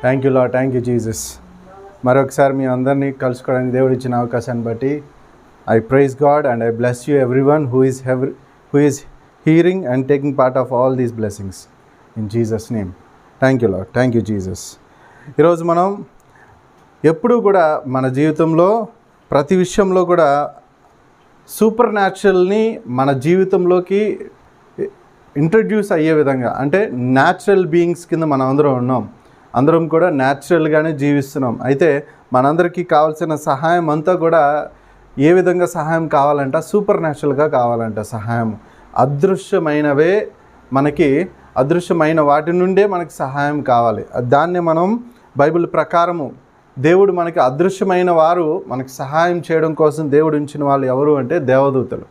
Thank you Lord, thank you Jesus. మరొకసారి మీ అందరినీ కలుసుకోవడానికి దేవుడు ఇచ్చిన అవకాశాన్ని బట్టి I praise God and I bless you everyone who is hearing and taking part of all these blessings in Jesus name. Thank you Lord, thank you Jesus. ఈరోజు మనం ఎప్పుడూ కూడా మన జీవితంలో ప్రతి విషయంలో కూడా సూపర్ న్యాచురల్ని మన జీవితంలోకి ఇంట్రడ్యూస్ అయ్యే విధంగా, అంటే న్యాచురల్ బీయింగ్స్ కింద మనం అందరం కూడా న్యాచురల్గానే జీవిస్తున్నాం. అయితే మనందరికీ కావాల్సిన సహాయం అంతా కూడా ఏ విధంగా సహాయం కావాలంట? సూపర్ న్యాచురల్గా కావాలంట సహాయం. అదృశ్యమైనవే మనకి, అదృశ్యమైన వాటి నుండే మనకి సహాయం కావాలి. దాన్ని మనం బైబిల్ ప్రకారము దేవుడు మనకి అదృశ్యమైన వారు మనకి సహాయం చేయడం కోసం దేవుడు ఉంచిన వాళ్ళు ఎవరు అంటే దేవదూతలు.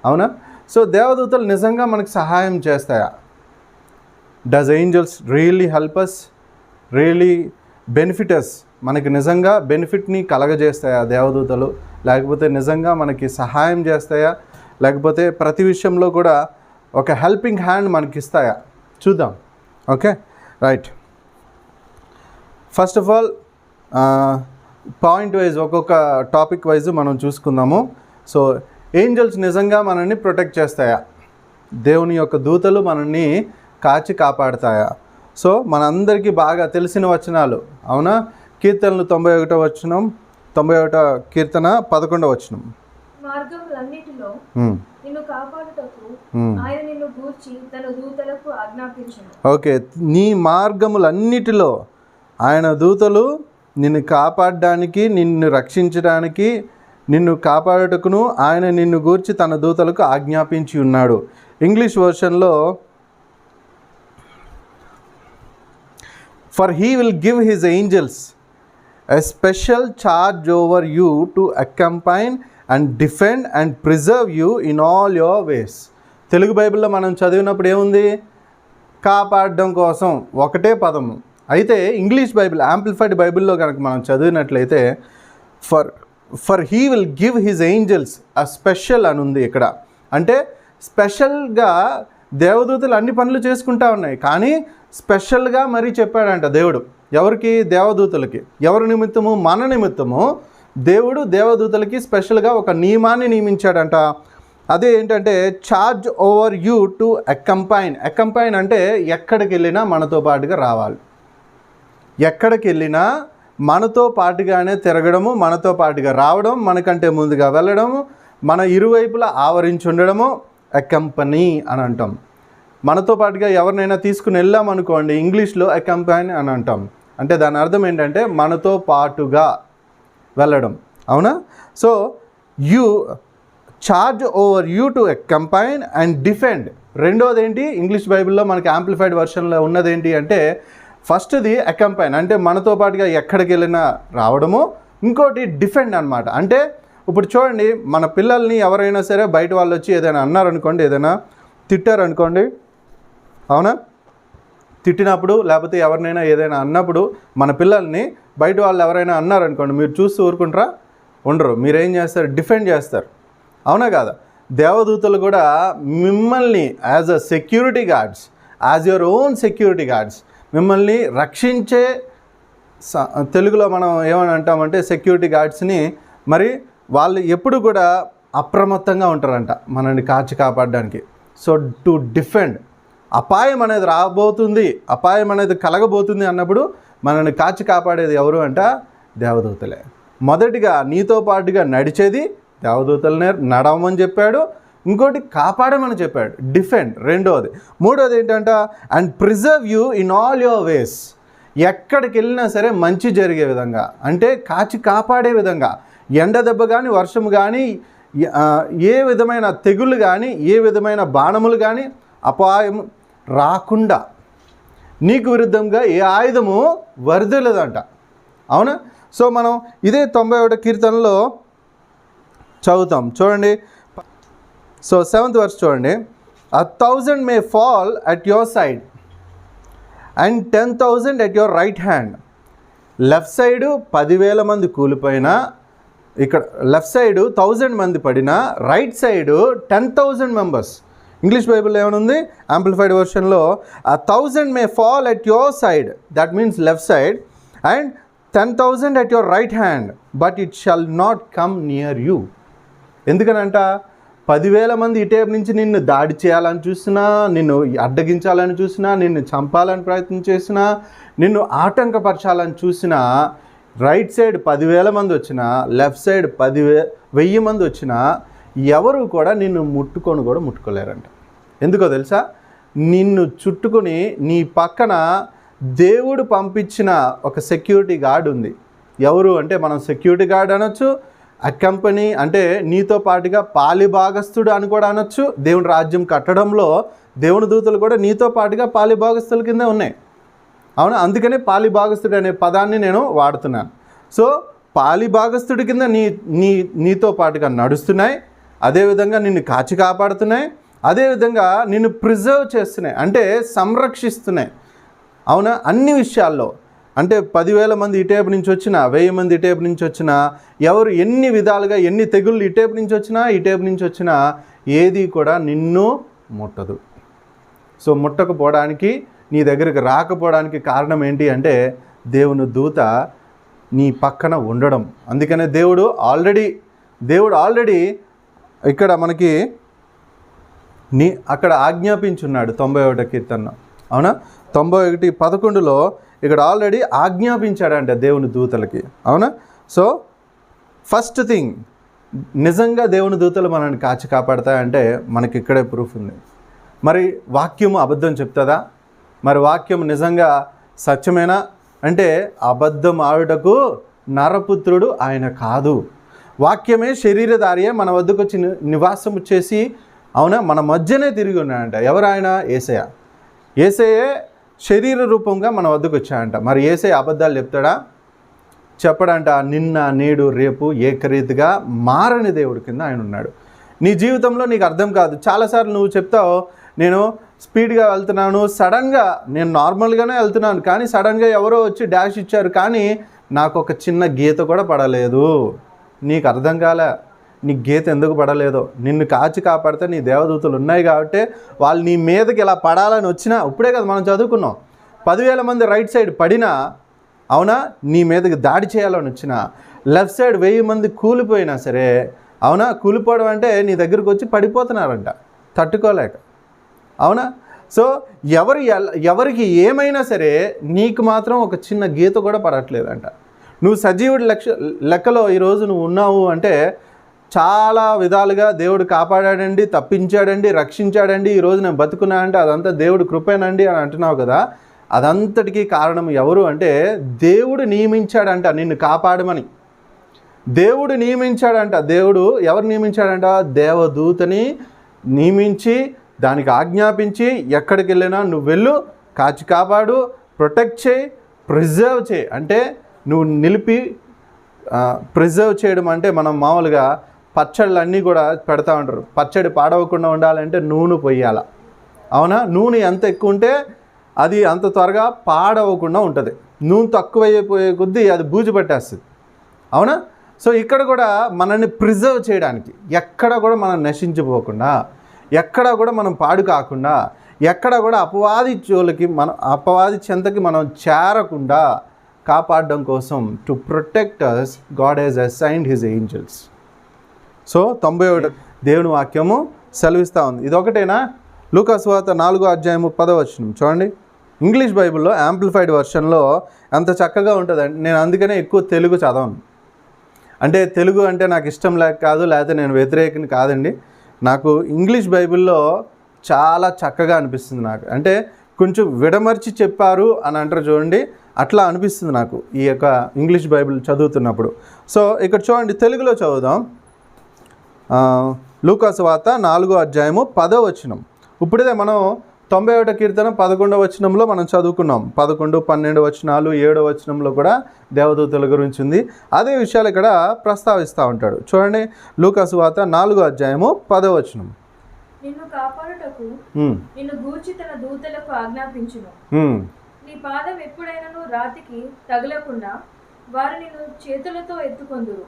అవునా? సో దేవదూతలు నిజంగా మనకి సహాయం చేస్తాయా? Does angels really help us, really benefit us? మనకి నిజంగా బెనిఫిట్ని కలగజేస్తాయా దేవదూతలు? లేకపోతే నిజంగా మనకి సహాయం చేస్తాయా? లేకపోతే ప్రతి విషయంలో కూడా ఒక హెల్పింగ్ హ్యాండ్ మనకి ఇస్తాయా? చూద్దాం. Okay, right. First of all point wise, ఒక్కొక్క టాపిక్ వైజ్ మనం చూసుకుందాము. సో ఏంజల్స్ నిజంగా మనల్ని ప్రొటెక్ట్ చేస్తాయా? దేవుని యొక్క దూతలు మనల్ని కాచి కాపాడుతాయా? సో మనందరికీ బాగా తెలిసిన వచనాలు, అవునా? కీర్తనలు 91వ వచనం, 91వ కీర్తన 11వ వచనం. మార్గములన్నిటిలో నిన్ను కాపాడుటకు ఆయన నిన్ను గూర్చి తన దూతలకు ఆజ్ఞాపించును. ఓకే, నీ మార్గములన్నిటిలో ఆయన దూతలు నిన్ను కాపాడడానికి, నిన్ను రక్షించడానికి, నిన్ను కాపాడుటకును ఆయన నిన్ను గూర్చి తన దూతలకు ఆజ్ఞాపించి ఉన్నాడు. ఇంగ్లీష్ వర్షన్లో For he will give his angels a special charge over you to accompany and defend and preserve you in all your ways. Telugu బైబిల్లో మనం చదివినప్పుడు ఏముంది? కాపాడడం కోసం ఒకటే పదము. అయితే ఇంగ్లీష్ బైబిల్, యాంప్లిఫైడ్ బైబిల్లో కనుక మనం చదివినట్లయితే for he will give his angels a special అని ఉంది ఇక్కడ. అంటే స్పెషల్గా దేవదూతలు అన్ని పనులు చేసుకుంటా ఉన్నాయి, కానీ స్పెషల్గా మరీ చెప్పాడంట దేవుడు. ఎవరికి? దేవదూతలకి. ఎవరి నిమిత్తము? మన నిమిత్తము దేవుడు దేవదూతలకి స్పెషల్గా ఒక నియమాన్ని నియమించాడంట. అదే ఏంటంటే చార్జ్ ఓవర్ యూ టు అకంపైన్ అంటే ఎక్కడికి వెళ్ళినా మనతో పాటుగా రావాలి. ఎక్కడికి వెళ్ళినా మనతో పాటుగానే తిరగడము, మనతో పాటుగా రావడం, మనకంటే ముందుగా వెళ్ళడము, మన ఇరువైపులా ఆవరించి ఉండడము అకంపనీ అని అంటాం. మనతో పాటుగా ఎవరినైనా తీసుకుని వెళ్ళామనుకోండి, ఇంగ్లీష్లో అకంపైన్ అని అంటాం. అంటే దాని అర్థం ఏంటంటే మనతో పాటుగా వెళ్ళడం. అవునా? So you charge over you to accompany and defend. రెండోది ఏంటి? ఇంగ్లీష్ బైబిల్లో మనకి యాంప్లిఫైడ్ వర్షన్లో ఉన్నది ఏంటి అంటే, ఫస్ట్ది అకంపైన్ అంటే మనతో పాటుగా ఎక్కడికి వెళ్ళినా రావడము, ఇంకోటి డిఫెండ్ అనమాట. అంటే ఇప్పుడు చూడండి, మన పిల్లల్ని ఎవరైనా సరే బయట వాళ్ళు వచ్చి ఏదైనా అన్నారనుకోండి, ఏదైనా తిట్టారనుకోండి, అవునా? తిట్టినప్పుడు లేకపోతే ఎవరినైనా ఏదైనా అన్నప్పుడు మన పిల్లల్ని బయట వాళ్ళు ఎవరైనా అన్నారనుకోండి, మీరు చూస్తూ ఊరుకుంటారా? ఉండరు. మీరేం చేస్తారు? డిఫెండ్ చేస్తారు. అవునా కాదా? దేవదూతలు కూడా మిమ్మల్ని as a security guards, as your own security guards, మిమ్మల్ని రక్షించే, తెలుగులో మనం ఏమని అంటామంటే సెక్యూరిటీ గార్డ్స్ని, మరి వాళ్ళు ఎప్పుడు కూడా అప్రమత్తంగా ఉంటారంట మనల్ని కాచి కాపాడడానికి. సో టు డిఫెండ్, అపాయం అనేది రాబోతుంది, అపాయం అనేది కలగబోతుంది అన్నప్పుడు మనల్ని కాచి కాపాడేది ఎవరు అంట? దేవదూతలే. మొదటిగా నీతో పాటుగా నడిచేది దేవదూతలనే నడవమని చెప్పాడు, ఇంకోటి కాపాడమని చెప్పాడు, డిఫెండ్ రెండోది. మూడోది ఏంటంట? And preserve you in all your వేస్. ఎక్కడికి వెళ్ళినా సరే మంచి జరిగే విధంగా, అంటే కాచి కాపాడే విధంగా, ఎండ దెబ్బ కానీ, వర్షం కానీ, ఏ విధమైన తెగుళ్ళు కానీ, ఏ విధమైన బాణములు కానీ, అపాయం రాకుండా నీకు విరుద్ధంగా ఏ ఆయుధము వర్ధిల్లదంట. అవునా? సో మనం ఇదే 91వ కీర్తనలో చదువుతాం. చూడండి, సో 7th verse చూడండి. 1,000 may fall at your side and 10,000 at your right hand. Left side 10,000 మంది కూలిపోయినా, ఇక్కడ లెఫ్ట్ సైడు 1,000 మంది పడినా, రైట్ సైడు 10,000 మెంబర్స్ ఇంగ్లీష్ బైబిల్లో ఏమనుంది? యాంప్లిఫైడ్ వర్షన్లో 1,000 may fall at your side, that means left side, and 10,000 at your right hand, but it shall not come near you. ఎందుకనంట 10,000 మంది ఇటేపు నుంచి నిన్ను దాడి చేయాలని చూసినా, నిన్ను అడ్డగించాలని చూసినా, నిన్ను చంపాలని ప్రయత్నం చేసినా, నిన్ను ఆటంకపరచాలని చూసినా, రైట్ సైడ్ 10,000 మంది వచ్చినా, లెఫ్ట్ సైడ్ 10,000 మంది వచ్చినా ఎవరు కూడా నిన్ను ముట్టుకోలేరంట. ఎందుకో తెలుసా? నిన్ను చుట్టుకొని నీ పక్కన దేవుడు పంపించిన ఒక సెక్యూరిటీ గార్డ్ ఉంది. ఎవరు అంటే మనం సెక్యూరిటీ గార్డ్ అనొచ్చు, అకంపెనీ అంటే నీతో పాటుగా పాలిభాగస్తుడు అని కూడా అనొచ్చు. దేవుని రాజ్యం కట్టడంలో దేవుని దూతలు కూడా నీతో పాటుగా పాలిభాగస్తుల కింద ఉన్నాయి. అవునా? అందుకనే పాలిభాగస్తుడు అనే పదాన్ని నేను వాడుతున్నాను. సో పాలిభాగస్తుడి కింద నీతో పాటుగా నడుస్తున్నాయి, అదేవిధంగా నిన్ను కాచి కాపాడుతున్నాయి, అదేవిధంగా నిన్ను ప్రిజర్వ్ చేస్తున్నాయి, అంటే సంరక్షిస్తున్నాయి. అవునా? అన్ని విషయాల్లో అంటే 10,000 మంది ఇటేపు నుంచి వచ్చినా, 1,000 మంది ఇటేపు నుంచి వచ్చినా, ఎవరు ఎన్ని విధాలుగా ఎన్ని తెగుళ్ళు ఇటేపు నుంచి వచ్చినా ఏది కూడా నిన్ను ముట్టదు. సో ముట్టకపోవడానికి, నీ దగ్గరికి రాకపోవడానికి కారణం ఏంటి అంటే దేవుని దూత నీ పక్కన ఉండడం. అందుకనే దేవుడు ఆల్రెడీ ఇక్కడ మనకి అక్కడ ఆజ్ఞాపించున్నాడు 91 కీర్తన. అవునా? 91:11 ఇక్కడ ఆల్రెడీ ఆజ్ఞాపించాడంట దేవుని దూతలకి. అవునా? సో ఫస్ట్ థింగ్, నిజంగా దేవుని దూతలు మనల్ని కాచి కాపాడతాయంటే మనకి ఇక్కడే ప్రూఫ్ ఉంది. మరి వాక్యము అబద్ధం చెప్తుందా? మరి వాక్యం నిజంగా సత్యమేనా అంటే అబద్ధం ఆడుటకు నరపుత్రుడు ఆయన కాదు. వాక్యమే శరీరధారియే మన వద్దకు వచ్చి నివాసము చేసి, అవునా, మన మధ్యనే తిరిగి ఉన్నాడంట. ఎవరు ఆయన? యేసయ్యే శరీర రూపంగా మన వద్దకు వచ్చాడంట. మరి యేసయ్య అబద్ధాలు చెప్తాడా? చెప్పడంట. నిన్న నేడు రేపు ఏకరీతిగా మారని దేవుడి కింద ఆయన ఉన్నాడు. నీ జీవితంలో నీకు అర్థం కాదు. చాలాసార్లు నువ్వు చెప్తావు, నేను స్పీడ్గా వెళ్తున్నాను, సడన్గా నేను నార్మల్గానే వెళ్తున్నాను, కానీ సడన్గా ఎవరో వచ్చి డాష్ ఇచ్చారు, కానీ నాకు ఒక చిన్న గీత కూడా పడలేదు. నీకు అర్థం కాలే నీ గీత ఎందుకు పడలేదో. నిన్ను కాచి కాపాడితే నీ దేవదూతలు ఉన్నాయి కాబట్టి వాళ్ళు నీ మీదకి ఇలా పడాలని వచ్చినా, ఇప్పుడే కదా మనం చదువుకున్నాం, 10,000 మంది రైట్ సైడ్ పడినా, అవునా, నీ మీదకి దాడి చేయాలని వచ్చినా, లెఫ్ట్ సైడ్ 1,000 మంది కూలిపోయినా సరే, అవునా, కూలిపోవడం అంటే నీ దగ్గరకు వచ్చి పడిపోతున్నారంట తట్టుకోలేక. అవునా? సో ఎవరికి ఏమైనా సరే నీకు మాత్రం ఒక చిన్న గీత కూడా పడట్లేదంట. నువ్వు సజీవుడి లెక్కలో ఈరోజు నువ్వు ఉన్నావు అంటే చాలా విధాలుగా దేవుడు కాపాడాడండి, తప్పించాడండి, రక్షించాడండి, ఈరోజు నేను బతుకున్నా అంటే అదంతా దేవుడు కృపేనండి అని అంటున్నావు కదా. అదంతటికీ కారణం ఎవరు అంటే దేవుడు నియమించాడంట నిన్ను కాపాడమని. దేవుడు నియమించాడంట. దేవుడు ఎవరు నియమించాడంట? దేవదూతని నియమించి దానికి ఆజ్ఞాపించి, ఎక్కడికి వెళ్ళినా నువ్వు వెళ్ళు, కాచి కాపాడు, ప్రొటెక్ట్ చేయి, ప్రిజర్వ్ చేయి. అంటే నువ్వు నిలిపి ప్రిజర్వ్ చేయడం అంటే మనం మామూలుగా పచ్చళ్ళు అన్నీ కూడా పెడతా ఉంటారు. పచ్చడి పాడవకుండా ఉండాలంటే నూనె పొయ్యాల. అవునా? నూనె ఎంత ఎక్కువ ఉంటే అది అంత త్వరగా పాడవకుండా ఉంటుంది. నూనె తక్కువైపోయే కొద్దీ అది బూజు పట్టేస్తుంది. అవునా? సో ఇక్కడ కూడా మనల్ని ప్రిజర్వ్ చేయడానికి, ఎక్కడ కూడా మనం నశించిపోకుండా, ఎక్కడ కూడా మనం పాడు కాకుండా, ఎక్కడ కూడా అపవాది చెంతకి మనం చేరకుండా కాపాడడం కోసం to protect us God has assigned his angels. So 91 దేవుని వాక్యము సెలవిస్తూ ఉంది. ఇదొకటేనా? లూకా సువార్త 4:10 చూడండి. ఇంగ్లీష్ బైబిల్లో యాంప్లిఫైడ్ వర్షన్లో ఎంత చక్కగా ఉంటుందండి. నేను అందుకనే ఎక్కువ తెలుగు చదవను. అంటే తెలుగు అంటే నాకు ఇష్టం లేక కాదు, లేకపోతే నేను వ్యతిరేకని కాదండి. నాకు ఇంగ్లీష్ బైబిల్లో చాలా చక్కగా అనిపిస్తుంది. నాకు అంటే కొంచెం విడమర్చి చెప్పారు అని అంటారు చూడండి, అట్లా అనిపిస్తుంది నాకు ఈ యొక్క ఇంగ్లీష్ బైబిల్ చదువుతున్నప్పుడు. సో ఇక్కడ చూడండి, తెలుగులో చదువుదాం. లూకా సువార్త 4:10. ఇప్పుడే మనం 91 కీర్తన 11వ వచనంలో మనం చదువుకున్నాం. 11, 12 వచనాలు, 7వ వచనంలో కూడా దేవదూతల గురించి ఉంది. అదే విషయాలు ఇక్కడ ప్రస్తావిస్తూ ఉంటాడు. చూడండి, లూకా సువార్త 4:10. నిన్ను కాపాడుటకు నిన్ను గూర్చి తన దూతలకు ఆజ్ఞాపించును. నీ పాదం ఎప్పుడైనా రాతికి తగలకుండా వారు నిన్ను చేతులతో ఎత్తుకొందురు.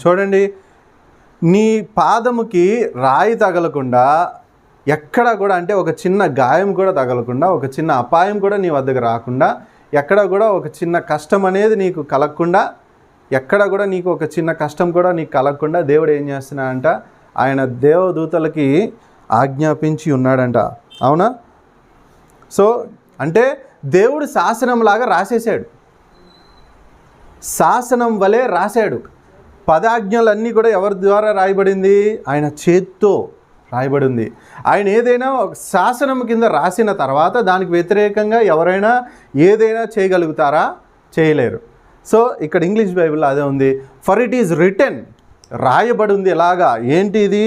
చూడండి, నీ పాదముకి రాయి తగలకుండా ఎక్కడ కూడా అంటే ఒక చిన్న గాయం కూడా తగలకుండా, ఒక చిన్న అపాయం కూడా నీ వద్దకు రాకుండా, ఎక్కడ కూడా ఒక చిన్న కష్టం అనేది నీకు కలగకుండా, ఎక్కడ కూడా నీకు ఒక చిన్న కష్టం కూడా నీకు కలగకుండా దేవుడు ఏం చేస్తున్నాడంట, ఆయన దేవదూతలకి ఆజ్ఞాపించి ఉన్నాడంట. అవునా? సో అంటే దేవుడు శాసనంలాగా రాసేసాడు, శాసనం వలె రాశాడు. పదాజ్ఞలన్నీ కూడా ఎవరి ద్వారా రాయబడింది? ఆయన చేత్తో రాయబడింది. ఆయన ఏదైనా ఒక శాసనం కింద రాసిన తర్వాత దానికి వ్యతిరేకంగా ఎవరైనా ఏదైనా చేయగలుగుతారా? చేయలేరు. సో ఇక్కడ ఇంగ్లీష్ బైబిల్లో అదే ఉంది, ఫర్ ఇట్ ఈజ్ రిటెన్, రాయబడి ఉంది ఎలాగా, ఏంటి ఇది?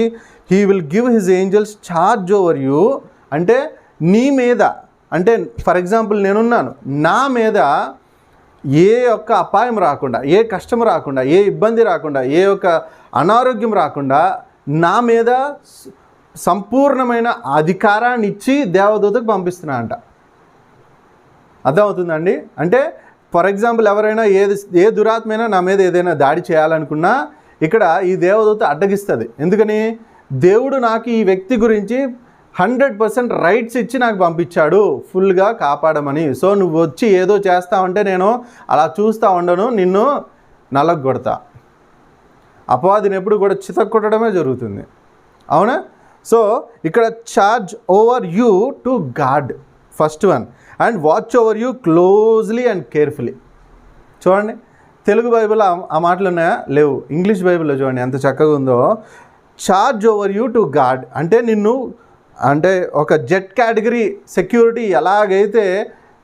He will give his angels charge over you, అంటే నీ మీద, అంటే ఫర్ ఎగ్జాంపుల్ నేనున్నాను, నా మీద ఏ ఒక్క అపాయం రాకుండా, ఏ కష్టం రాకుండా, ఏ ఇబ్బంది రాకుండా, ఏ ఒక్క అనారోగ్యం రాకుండా నా మీద సంపూర్ణమైన అధికారాన్ని ఇచ్చి దేవదూతకు పంపిస్తున్నా అంట. అర్థమవుతుందండి? అంటే ఫర్ ఎగ్జాంపుల్ ఎవరైనా ఏ దురాత్మైనా నా మీద ఏదైనా దాడి చేయాలనుకున్నా ఇక్కడ ఈ దేవదూత అడ్డగిస్తుంది. ఎందుకని? దేవుడు నాకు ఈ వ్యక్తి గురించి 100% రైట్స్ ఇచ్చి నాకు పంపించాడు ఫుల్గా కాపాడమని. సో నువ్వు వచ్చి ఏదో చేస్తావంటే నేను అలా చూస్తూ ఉండను, నిన్ను నలగొడతా. అపవాదిని ఎప్పుడు కూడా చితక్కొట్టడమే జరుగుతుంది. అవునా? సో ఇక్కడ charge over you to God, first one, and watch over you closely and carefully. చూడండి, తెలుగు బైబిల్లో ఆ మాటలు ఉన్నాయా? లేవు. ఇంగ్లీష్ బైబిల్లో చూడండి ఎంత చక్కగా ఉందో. Charge over you to God అంటే నిన్ను, అంటే ఒక జెట్ కేటగిరీ సెక్యూరిటీ ఎలాగైతే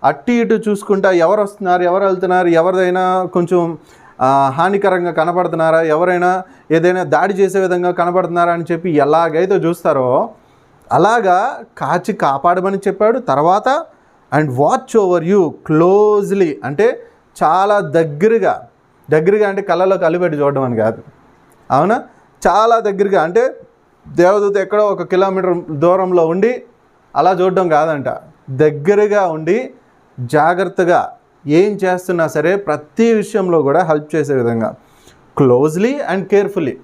అట్టి ఇటు చూసుకుంటా ఎవరు వస్తున్నారు, ఎవరు వెళ్తున్నారు, ఎవరిదైనా కొంచెం హానికరంగా కనపడుతున్నారా, ఎవరైనా ఏదైనా దాడి చేసే విధంగా కనపడుతున్నారా అని చెప్పి ఎలాగైతే చూస్తారో అలాగా కాచి కాపాడమని చెప్పాడు. తర్వాత and watch over you closely అంటే చాలా దగ్గరగా అంటే కళ్ళలో కలిపెట్టి చూడడం అని కాదు. అవునా? చాలా దగ్గరగా అంటే దేవదూత ఎక్కడో 1 కిలోమీటర్ దూరంలో ఉండి అలా చూడడం కాదంట, దగ్గరగా ఉండి జాగ్రత్తగా ఏం చేస్తున్నా సరే ప్రతి విషయంలో కూడా హెల్ప్ చేసే విధంగా క్లోజ్లీ అండ్ కేర్ఫుల్లీ.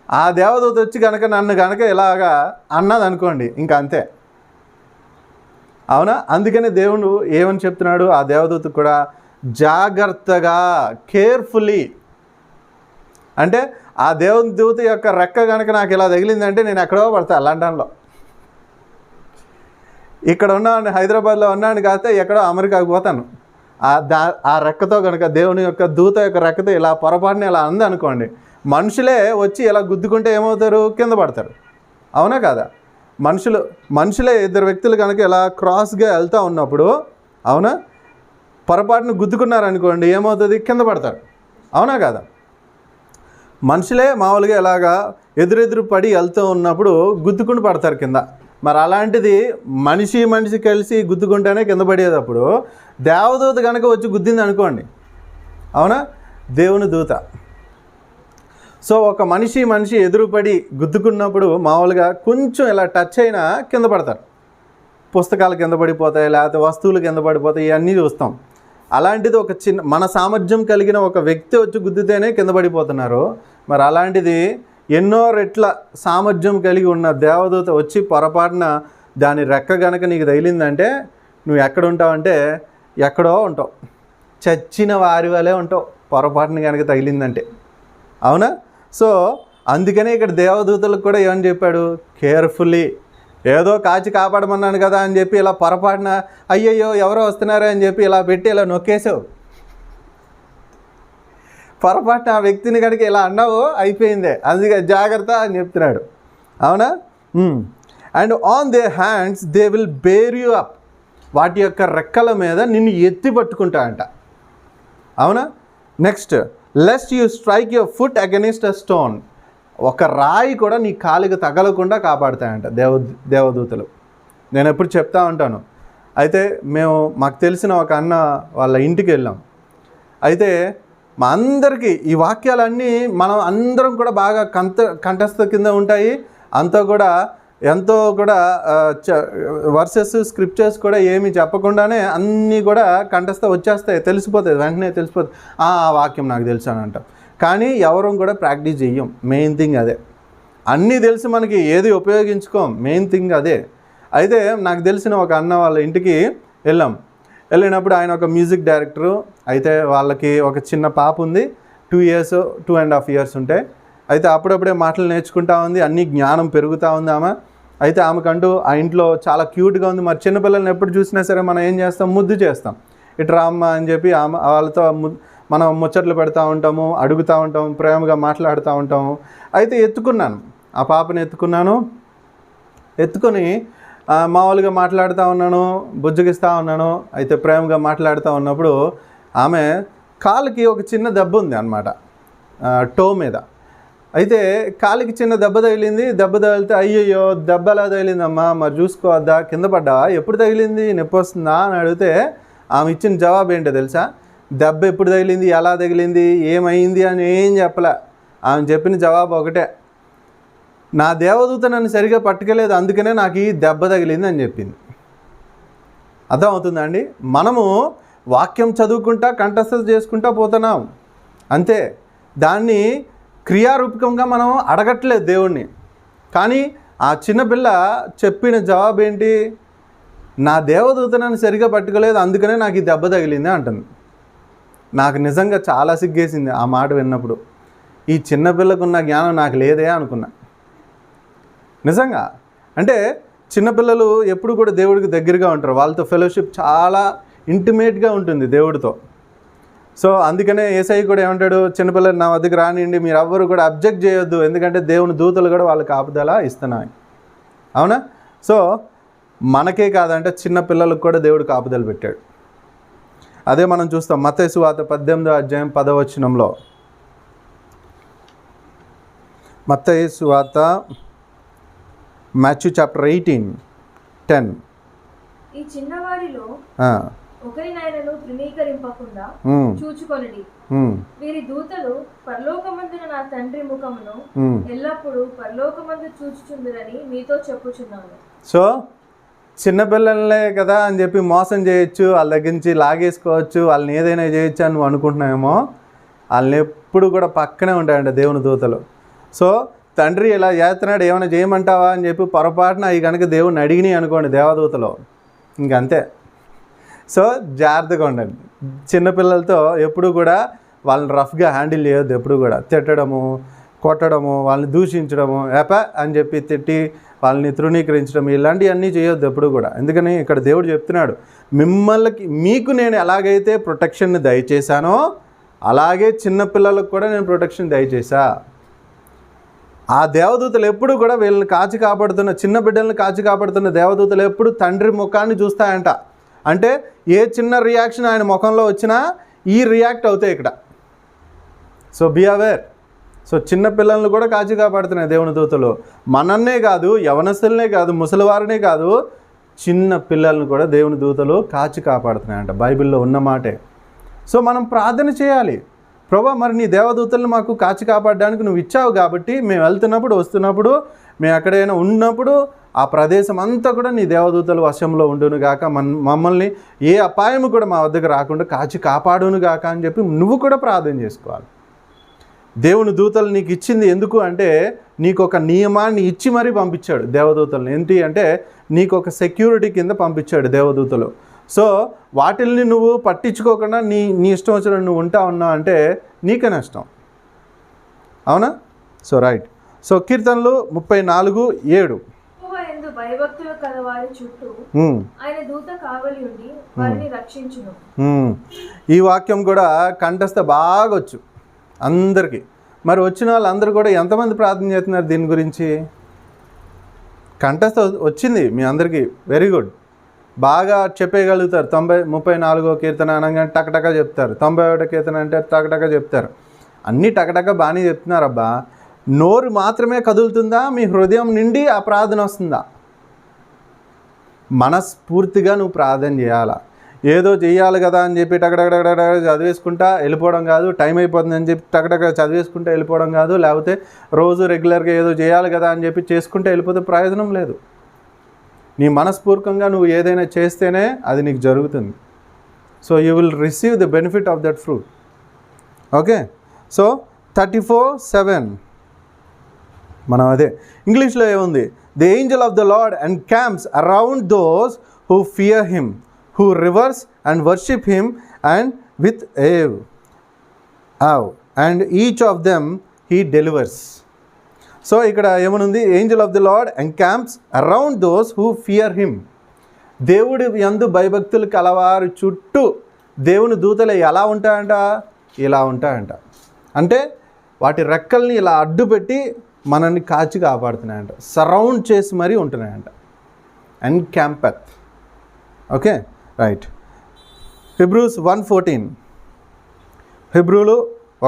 ఆ దేవదూత వచ్చి కనుక నన్ను కనుక ఇలాగా అన్నది అనుకోండి, ఇంకా అంతే. అవునా? అందుకని దేవుడు ఏమని చెప్తున్నాడు ఆ దేవదూత కూడా, జాగ్రత్తగా, కేర్ఫుల్లీ. అంటే ఆ దేవదూత యొక్క రెక్క కనుక నాకు ఇలా తగిలిందంటే నేను ఎక్కడో పడతా లండన్లో. ఇక్కడ ఉన్నాను, హైదరాబాద్లో ఉన్నాను కాస్తే ఎక్కడో అమెరికాకు పోతాను. ఆ రెక్కతో కనుక, దేవుని యొక్క దూత యొక్క రెక్కతో ఇలా పొరపాటున ఇలా అంది అనుకోండి, మనుషులే వచ్చి ఇలా గుద్దుకుంటే ఏమవుతారు? కింద పడతారు. అవునా కాదా? మనుషులే 2 వ్యక్తులు కనుక ఇలా క్రాస్గా వెళ్తూ ఉన్నప్పుడు, అవునా, పొరపాటును గుద్దుకున్నారనుకోండి ఏమవుతుంది? కింద పడతారు. అవునా కాదా? మనుషులే మామూలుగా ఇలాగా ఎదురెదురు పడి వెళ్తూ ఉన్నప్పుడు గుద్దుకుని పడతారు కింద. మరి అలాంటిది మనిషి కలిసి గుద్దుకుంటేనే కింద పడేటప్పుడు దేవదూత కనుక వచ్చి గుద్దింది అనుకోండి, అవునా, దేవుని దూత. సో ఒక మనిషి ఎదురుపడి గుద్దుకున్నప్పుడు మామూలుగా కొంచెం ఇలా టచ్ అయినా కింద పడతారు. పుస్తకాలు కింద పడిపోతాయి, లేకపోతే వస్తువులు కింద పడిపోతాయి, ఇవన్నీ చూస్తాం. అలాంటిది ఒక మన సామర్థ్యం కలిగిన ఒక వ్యక్తి వచ్చి గుద్దితేనే కింద పడిపోతున్నారు. మరి అలాంటిది ఎన్నో రెట్ల సామర్థ్యం కలిగి ఉన్న దేవదూత వచ్చి పొరపాటున దాని రెక్క గనక నీకు తగిలిందంటే నువ్వు ఎక్కడ ఉంటావంటే ఎక్కడో ఉంటావు, చచ్చిన వారి వలే ఉంటావు పొరపాటున కనుక తగిలిందంటే. అవునా? సో అందుకనే ఇక్కడ దేవదూతలకు కూడా ఏమని చెప్పాడు? కేర్ఫుల్లీ. ఏదో కాచి కాపాడమన్నాను కదా అని చెప్పి ఇలా పొరపాటున అయ్యయ్యో ఎవరో వస్తున్నారే అని చెప్పి ఇలా పెట్టి ఇలా నొక్కేసావు, పొరపాటున ఆ వ్యక్తిని కనుక ఇలా అన్నావు అయిపోయిందే. అందుకే జాగ్రత్త అని చెప్తున్నాడు. అవునా? And on the hands they will bear you up, వాటి యొక్క రెక్కల మీద నిన్ను ఎత్తి పట్టుకుంటా అంట. అవునా? Next, lest you strike your foot against a stone, ఒక రాయి కూడా నీ కాలికి తగలకుండా కాపాడుతాయంట దేవదూతలు. నేను ఎప్పుడు చెప్తా ఉంటాను. అయితే మాకు తెలిసిన ఒక అన్న వాళ్ళ ఇంటికి వెళ్ళాం. అయితే మా అందరికీ ఈ వాక్యాలన్నీ మనం అందరం కూడా బాగా కంఠస్థ కింద ఉంటాయి. అంతా కూడా ఎంతో కూడా వర్సెస్ స్క్రిప్చర్స్ కూడా ఏమి చెప్పకుండానే అన్నీ కూడా కంఠస్థ వచ్చేస్తాయి, తెలిసిపోతాయి, వెంటనే తెలిసిపోతుంది. ఆ వాక్యం నాకు తెలుసు అని అంటాం. కానీ ఎవరూ కూడా ప్రాక్టీస్ చెయ్యం. మెయిన్ థింగ్ అదే. అన్నీ తెలిసి మనకి ఏది ఉపయోగించుకోం, మెయిన్ థింగ్ అదే. అయితే నాకు తెలిసిన ఒక అన్న వాళ్ళ ఇంటికి వెళ్ళినప్పుడు ఆయన ఒక మ్యూజిక్ డైరెక్టరు. అయితే వాళ్ళకి ఒక చిన్న పాప ఉంది, 2 years 2.5 years ఉంటాయి. అయితే అప్పుడప్పుడే మాటలు నేర్చుకుంటా ఉంది, అన్ని జ్ఞానం పెరుగుతూ ఉంది ఆమె. అయితే ఆమెకంటూ ఆ ఇంట్లో చాలా క్యూట్గా ఉంది. మరి చిన్నపిల్లల్ని ఎప్పుడు చూసినా సరే మనం ఏం చేస్తాం, ముద్దు చేస్తాం, ఇటు రామ్మ అని చెప్పి ఆమె వాళ్ళతో మనం ముచ్చట్లు పెడతా ఉంటాము, అడుగుతూ ఉంటాము, ప్రేమగా మాట్లాడుతూ ఉంటాము. అయితే ఎత్తుకున్నాను, ఆ పాపని ఎత్తుకొని మామూలుగా మాట్లాడుతూ ఉన్నాను, బుజ్జగిస్తూ ఉన్నాను. అయితే ప్రేమగా మాట్లాడుతూ ఉన్నప్పుడు ఆమె కాలుకి ఒక చిన్న దెబ్బ ఉంది అన్నమాట, టో మీద. అయితే కాలికి చిన్న దెబ్బ తగిలింది. దెబ్బ తగిలితే అయ్యయ్యో దెబ్బ ఎలా తగిలిందమ్మా, మరి చూసుకోవద్దా, కింద పడ్డావా, ఎప్పుడు తగిలింది, నొప్పి వస్తుందా అని అడిగితే ఆమె ఇచ్చిన జవాబు ఏంటో తెలుసా? దెబ్బ ఎప్పుడు తగిలింది, ఎలా తగిలింది, ఏమైంది అని ఏం చెప్పలే. ఆమె చెప్పిన జవాబు ఒకటే, నా దేవదూత నన్ను సరిగా పట్టుకోలేదు, అందుకనే నాకు ఈ దెబ్బ తగిలింది అని చెప్పింది. అర్థం అవుతుందా అండి? మనము వాక్యం చదువుకుంటా కంఠస్థత చేసుకుంటా పోతున్నాం అంతే, దాన్ని క్రియారూపకంగా మనం అడగట్లేదు దేవుణ్ణి. కానీ ఆ చిన్నపిల్ల చెప్పిన జవాబు ఏంటి? నా దేవదూత నన్ను సరిగా పట్టుకోలేదు, అందుకనే నాకు ఈ దెబ్బ తగిలింది అంటుంది. నాకు నిజంగా చాలా సిగ్గేసింది ఆ మాట విన్నప్పుడు. ఈ చిన్నపిల్లకున్న జ్ఞానం నాకు లేదే అనుకున్నా నిజంగా. అంటే చిన్నపిల్లలు ఎప్పుడు కూడా దేవుడికి దగ్గరగా ఉంటారు, వాళ్ళతో ఫెలోషిప్ చాలా ఇంటిమేట్గా ఉంటుంది దేవుడితో. సో అందుకనే యేసయ్య కూడా ఏమంటాడు, చిన్నపిల్లలు నా వద్దకు రానియండి, మీరు ఎవ్వరు కూడా అబ్జెక్ట్ చేయొద్దు, ఎందుకంటే దేవుని దూతలు కూడా వాళ్ళకి కాపుదల ఇస్తున్నాయి. అవునా? సో మనకే కాదంటే చిన్నపిల్లలకు కూడా దేవుడు కాపుదల పెట్టాడు. అదే మనం చూస్తాం మత్తయి సువార్త 18వ అధ్యాయం 10వ వచనంలో. మత్తయి సువార్త మాథ్యూ చాప్టర్ 18:10. ఈ చిన్నవారిలో ఒకరినైనను తృణీకరింపకుండా చూచుకొనిడి. వీరి దూతలు పరలోకమందున నా తండ్రి ముఖమును ఎల్లప్పుడూ పరలోకమందు చూచుచుందురని మీతో చెప్పుచున్నాను. సో చిన్నపిల్లలే కదా అని చెప్పి మోసం చేయొచ్చు, వాళ్ళ దగ్గర నుంచి లాగేసుకోవచ్చు, వాళ్ళని ఏదైనా చేయొచ్చు అని నువ్వు అనుకుంటున్నావేమో. వాళ్ళని ఎప్పుడు కూడా పక్కనే ఉంటాయంట దేవుని దూతలు. సో తండ్రి ఇలా చేస్తున్నాడు, ఏమైనా చేయమంటావా అని చెప్పి పొరపాటున అవి కనుక దేవుడిని అడిగినాయి అనుకోండి దేవదూతలు, ఇంకంతే. సో జాగ్రత్తగా ఉండండి. చిన్నపిల్లలతో ఎప్పుడు కూడా వాళ్ళని రఫ్గా హ్యాండిల్ చేయొద్దు. ఎప్పుడు కూడా తిట్టడము, కొట్టడము, వాళ్ళని దూషించడము, అని చెప్పి తిట్టి వాళ్ళని తృణీకరించడం, ఇలాంటివన్నీ చేయొద్దు ఎప్పుడు కూడా. ఎందుకని ఇక్కడ దేవుడు చెప్తున్నాడు, మీకు నేను ఎలాగైతే ప్రొటెక్షన్ని దయచేశానో అలాగే చిన్నపిల్లలకు కూడా నేను ప్రొటెక్షన్ దయచేశా. ఆ దేవదూతలు ఎప్పుడు కూడా వీళ్ళని కాచి కాపాడుతున్న, చిన్న బిడ్డలను కాచి కాపాడుతున్న దేవదూతలు ఎప్పుడు తండ్రి ముఖాన్ని చూస్తాయంట. అంటే ఏ చిన్న రియాక్షన్ ఆయన ముఖంలో వచ్చినా ఈ రియాక్ట్ అవుతాయి ఇక్కడ. So be aware. సో చిన్న పిల్లల్ని కూడా కాచి కాపాడుతున్నాయి దేవుని దూతలు. మనన్నే కాదు, యవనస్తులనే కాదు, ముసలివారినే కాదు, చిన్న పిల్లల్ని కూడా దేవుని దూతలు కాచి కాపాడుతున్నాయంట. బైబిల్లో ఉన్న మాటే. సో మనం ప్రార్థన చేయాలి, ప్రభా మరి నీ దేవదూతలను మాకు కాచి కాపాడడానికి నువ్వు ఇచ్చావు కాబట్టి మేము వెళ్తున్నప్పుడు వస్తున్నప్పుడు మేము ఎక్కడైనా ఉన్నప్పుడు ఆ ప్రదేశం అంతా కూడా నీ దేవదూతల వశంలో ఉండును గాక, మమ్మల్ని ఏ అపాయము కూడా మా వద్దకు రాకుండా కాచి కాపాడును గాక అని చెప్పి నువ్వు కూడా ప్రార్థన చేసుకోవాలి. దేవుని దూతలు నీకు ఇచ్చింది ఎందుకు అంటే నీకు ఒక నియమాన్ని ఇచ్చి మరీ పంపించాడు దేవదూతలను. ఏంటి అంటే నీకు ఒక సెక్యూరిటీ కింద పంపించాడు దేవదూతలు. సో వాటిల్ని నువ్వు పట్టించుకోకుండా నీ ఇష్టం వచ్చిన నువ్వు ఉంటా ఉన్నావు అంటే నీకే నష్టం. అవునా? So right. సో కీర్తనలు 34:7. భయభక్తులు కలవారి చుట్టూ ఆయన దూత కావలి ఉండి వారిని రక్షించును. ఈ వాక్యం కూడా కంఠస్థ బాగా వచ్చు అందరికీ. మరి వచ్చిన వాళ్ళందరూ కూడా ఎంతమంది ప్రార్థన చేస్తున్నారు దీని గురించి? కంఠస్థ వచ్చింది మీ అందరికీ, వెరీ గుడ్, బాగా చెప్పేయగలుగుతారు. 34వ కీర్తన అనగానే టకటక చెప్తారు, 91వ కీర్తన అంటే టకటక చెప్తారు. అన్నీ టకటక బాగానే చెప్తున్నారు. అబ్బా, నోరు మాత్రమే కదులుతుందా? మీ హృదయం నిండి ఆ ప్రార్థన వస్తుందా? మనస్ఫూర్తిగా నువ్వు ప్రార్థన చేయాలా. ఏదో చెయ్యాలి కదా అని చెప్పి టకటక చదివేసుకుంటా వెళ్ళిపోవడం కాదు, టైం అయిపోతుంది అని చెప్పి టకటక చదివేసుకుంటా వెళ్ళిపోవడం కాదు, లేకపోతే రోజు రెగ్యులర్గా ఏదో చేయాలి కదా అని చెప్పి చేసుకుంటే వెళ్ళిపోతే ప్రయోజనం లేదు. నీ మనస్ఫూర్తికంగా నువ్వు ఏదైనా చేస్తేనే అది నీకు జరుగుతుంది. So you will receive the benefit of that fruit. Okay. So 34:7. మనం అదే ఇంగ్లీష్లో ఏముంది, the angel of the Lord and camps around those who fear him, who reveres and worship him and with and each of them he delivers. So ఇక్కడ ఏమనుంది, angel of the Lord encamps around those who fear him. దేవుడి యందు భయభక్తులు కలవారు చుట్టూ దేవుని దూతలు ఎలా ఉంటాయంట, ఇలా ఉంటాయంట. అంటే వాటి రెక్కల్ని ఇలా అడ్డుపెట్టి మనల్ని కాచి కాపాడుతున్నాయంట, సరౌండ్ చేసి మరీ ఉంటున్నాయంట. ఎన్కాంపత్. Okay, right. హిబ్రూస్ 1:14, హిబ్రూలు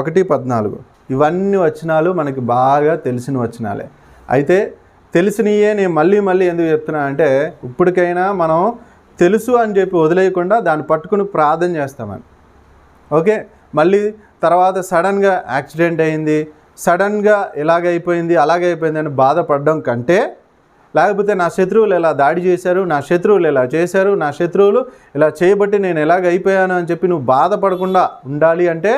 1:14. ఇవన్నీ వచనాలు మనకి బాగా తెలిసిన వచనాలే. అయితే తెలిసినయే నేను మళ్ళీ మళ్ళీ ఎందుకు చెప్తున్నా అంటే, ఇప్పటికైనా మనం తెలుసు అని చెప్పి వదిలేయకుండా దాన్ని పట్టుకుని ప్రార్థన చేస్తామని. ఓకే, మళ్ళీ తర్వాత సడన్గా యాక్సిడెంట్ అయింది, సడన్గా ఇలాగైపోయింది అలాగైపోయింది అని బాధపడడం కంటే, లేకపోతే నా శత్రువులు ఇలా దాడి చేశారు, నా శత్రువులు ఇలా చేశారు, నా శత్రువులు ఇలా చేయబట్టి నేను ఎలాగైపోయాను అని చెప్పి నువ్వు బాధపడకుండా ఉండాలి అంటే,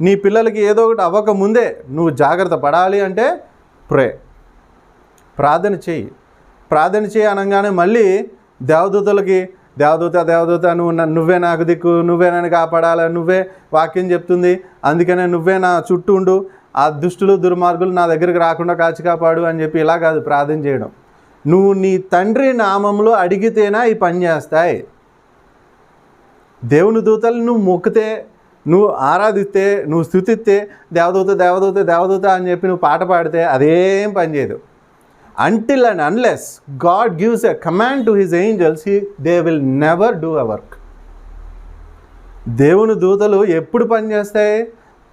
నీ పిల్లలకి ఏదో ఒకటి అవ్వకముందే నువ్వు జాగ్రత్త పడాలి అంటే ప్రార్థన చేయి అనగానే మళ్ళీ దేవదూతలకి దేవదూత నువ్వే నాకు దిక్కు, నువ్వే నన్ను కాపాడాలి, నువ్వే వాక్యం చెప్తుంది, అందుకనే నువ్వే నా చుట్టూ ఉండు, ఆ దుష్టులు దుర్మార్గులు నా దగ్గరికి రాకుండా కాచి కాపాడు అని చెప్పి ఇలా కాదు ప్రార్థన చేయడం. నువ్వు నీ తండ్రి నామంలో అడిగితేనా ఈ పని చేస్తాయి. దేవుని దూతలు నువ్వు మొక్కితే, నువ్వు ఆరాధిస్తే, నువ్వు స్తుతిస్తే, దేవదూత దేవదూత దేవదూత అని చెప్పి నువ్వు పాట పాడితే అదేం పని చేయదు. Until and unless God gives a command to his angels, they will never do a work. దేవుని దూతలు ఎప్పుడు పనిచేస్తాయి?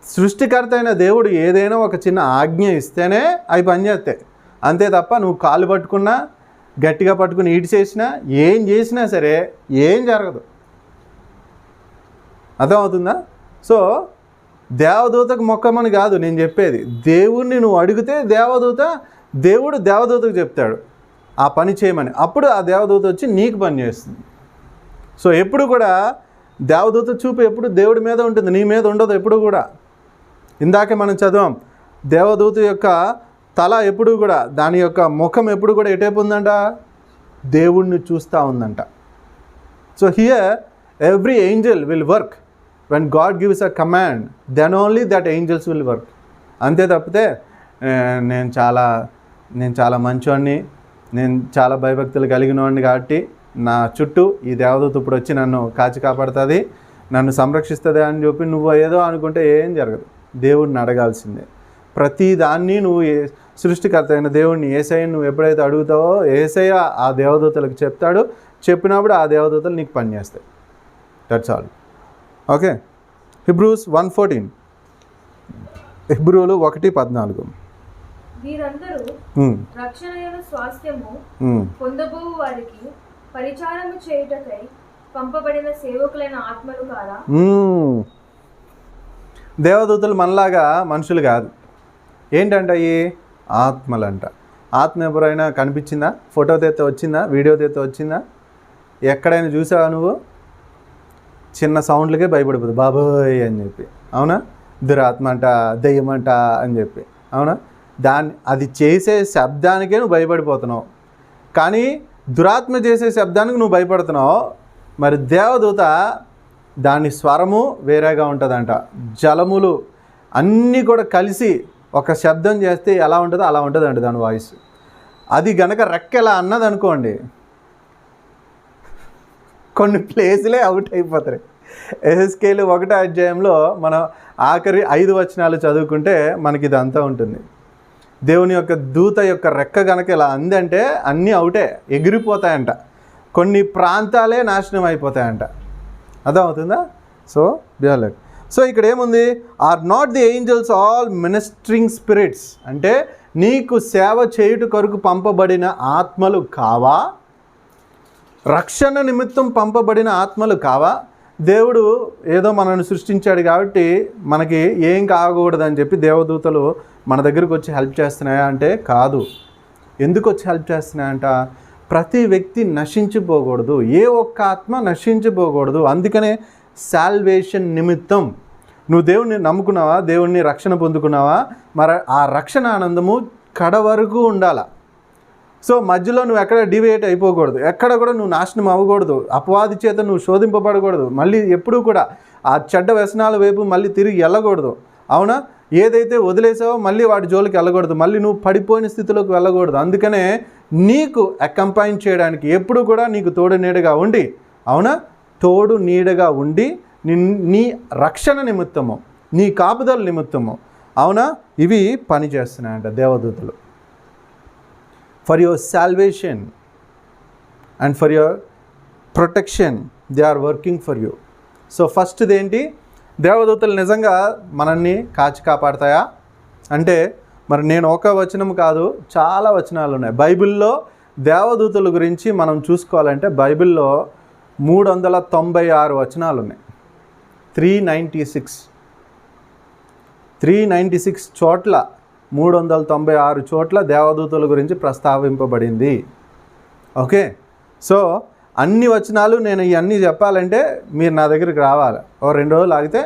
సృష్టికర్త అయిన దేవుడు ఏదైనా ఒక చిన్న ఆజ్ఞ ఇస్తేనే అవి పనిచేస్తాయి. అంతే తప్ప నువ్వు కాలు పట్టుకున్నా, గట్టిగా పట్టుకుని ఈడు చేసినా, ఏం చేసినా సరే ఏం జరగదు. అర్థమవుతుందా? సో దేవదూతకు మొక్కమని కాదు నేను చెప్పేది, దేవుణ్ణి నువ్వు అడిగితే దేవుడు దేవదూతకు చెప్తాడు ఆ పని చేయమని, అప్పుడు ఆ దేవదూత వచ్చి నీకు పని చేస్తుంది. సో ఎప్పుడు కూడా దేవదూత చూపు ఎప్పుడు దేవుడి మీద ఉంటుంది, నీ మీద ఉండదు ఎప్పుడు కూడా. ఇందాకే మనం చదివాం, దేవదూత యొక్క తల ఎప్పుడు కూడా, దాని యొక్క ముఖం ఎప్పుడు కూడా ఎటైపు ఉందంట, దేవుణ్ణి చూస్తూ ఉందంట. So here every angel will work when God gives a command, then only that angels will work. అంతే తప్పితే నేను చాలా మంచివాడిని, నేను చాలా భయభక్తులు కలిగిన వాడిని కాబట్టి నా చుట్టూ ఈ దేవదూత ఇప్పుడు వచ్చి నన్ను కాచి కాపాడుతుంది, నన్ను సంరక్షిస్తుంది అని చెప్పి నువ్వు ఏదో అనుకుంటే ఏం జరగదు. దేవుడిని అడగాల్సిందే. ప్రతి దాన్ని నువ్వు సృష్టికర్త అయిన దేవుడిని, యేసయ్యని నువ్వు ఎప్పుడైతే అడుగుతావో యేసయ్య ఆ దేవదూతలకు చెప్తాడు, చెప్పినప్పుడు ఆ దేవదూతలు నీకు పనిచేస్తాయి. That's all. ఓకే, హిబ్రూస్ 1:14, హిబ్రూలు 1:14. వీరందరూ రక్షణయైన స్వాస్థ్యము పొందబో వారికి పరిచారము చేయుటకై పంపబడిన సేవకులైన ఆత్మలు కాదా? దేవదూతలు మనలాగా మనుషులు కాదు. ఏంటంట ఈ ఆత్మలంట. ఆత్మ ఎవరైనా కనిపించిందా? ఫోటో తెత్తే వచ్చిందా? వీడియో తెత్తే వచ్చిందా? ఎక్కడైనా చూసావా నువ్వు? చిన్న సౌండ్లకే భయపడిపోతుంది బాబోయ్ అని చెప్పి, అవునా? దురాత్మ అంట, దెయ్యం అంట అని చెప్పి, అవునా? అది చేసే శబ్దానికే నువ్వు భయపడిపోతున్నావు. కానీ దురాత్మ చేసే శబ్దానికి నువ్వు భయపడుతున్నావు. మరి దేవదూత దాని స్వరము వేరేగా ఉంటుందంట. జలములు అన్నీ కూడా కలిసి ఒక శబ్దం చేస్తే ఎలా ఉంటుందో అలా ఉంటుందంట దాని వాయిస్. అది గనక రెక్కెలా అన్నది అనుకోండి, కొన్ని ప్లేసులే అవుట్ అయిపోతాయి. ఎహెజ్కేలు 1వ అధ్యాయంలో మనం ఆఖరి 5 వచనాలు చదువుకుంటే మనకి ఇదంతా ఉంటుంది. దేవుని యొక్క దూత యొక్క రెక్క కనుక ఇలా అందంటే అన్నీ అవుటే, ఎగిరిపోతాయంట. కొన్ని ప్రాంతాలే నాశనం అయిపోతాయంట. అర్థమవుతుందా? So behind. సో ఇక్కడ ఏముంది? Are not the angels all ministering spirits, అంటే నీకు సేవ చేయుట కొరకు పంపబడిన ఆత్మలు కావా? రక్షణ నిమిత్తం పంపబడిన ఆత్మలు కావా? దేవుడు ఏదో మనల్ని సృష్టించాడు కాబట్టి మనకి ఏం కాకూడదని చెప్పి దేవదూతలు మన దగ్గరకు వచ్చి హెల్ప్ చేస్తున్నాయా అంటే కాదు. ఎందుకు వచ్చి హెల్ప్ చేస్తున్నాయంట? ప్రతి వ్యక్తి నశించిపోకూడదు, ఏ ఒక్క ఆత్మ నశించిపోకూడదు. అందుకనే సాల్వేషన్ నిమిత్తం నువ్వు దేవుణ్ణి నమ్ముకున్నావా, దేవుణ్ణి రక్షణ పొందుకున్నావా, మరి ఆ రక్షణ ఆనందము కడ వరకు ఉండాల. సో మధ్యలో నువ్వు ఎక్కడ డివియేట్ అయిపోకూడదు, ఎక్కడ కూడా నువ్వు నాశనం అవ్వకూడదు, అపవాది చేత నువ్వు శోధింపబడకూడదు, మళ్ళీ ఎప్పుడూ కూడా ఆ చెడ్డ వ్యసనాల వైపు మళ్ళీ తిరిగి వెళ్ళకూడదు. అవునా? ఏదైతే వదిలేసావో మళ్ళీ వాటి జోలికి వెళ్ళకూడదు, మళ్ళీ నువ్వు పడిపోయిన స్థితిలోకి వెళ్ళకూడదు. అందుకనే నీకు అకంపైన్ చేయడానికి ఎప్పుడు కూడా నీకు తోడు నీడగా ఉండి, అవునా, తోడు నీడగా ఉండి నీ రక్షణ నిమిత్తము, నీ కాపుదల నిమిత్తము, అవునా, ఇవి పని చేస్తున్నాయంట దేవదూతలు. For your salvation and for your protection they are working for you. So ఫస్ట్ది ఏంటి? దేవదూతలు నిజంగా మనల్ని కాచి కాపాడతాయా అంటే, మరి నేను ఒక వచనం కాదు, చాలా వచనాలు ఉన్నాయి బైబిల్లో. దేవదూతల గురించి మనం చూసుకోవాలంటే బైబిల్లో 396 వచనాలు ఉన్నాయి. 396 చోట్ల, 396 చోట్ల దేవదూతల గురించి ప్రస్తావింపబడింది. ఓకే, సో అన్ని వచనాలు నేను ఇవన్నీ చెప్పాలంటే మీరు నా దగ్గరికి రావాలి. ఓ 2 రోజులు ఆగితే,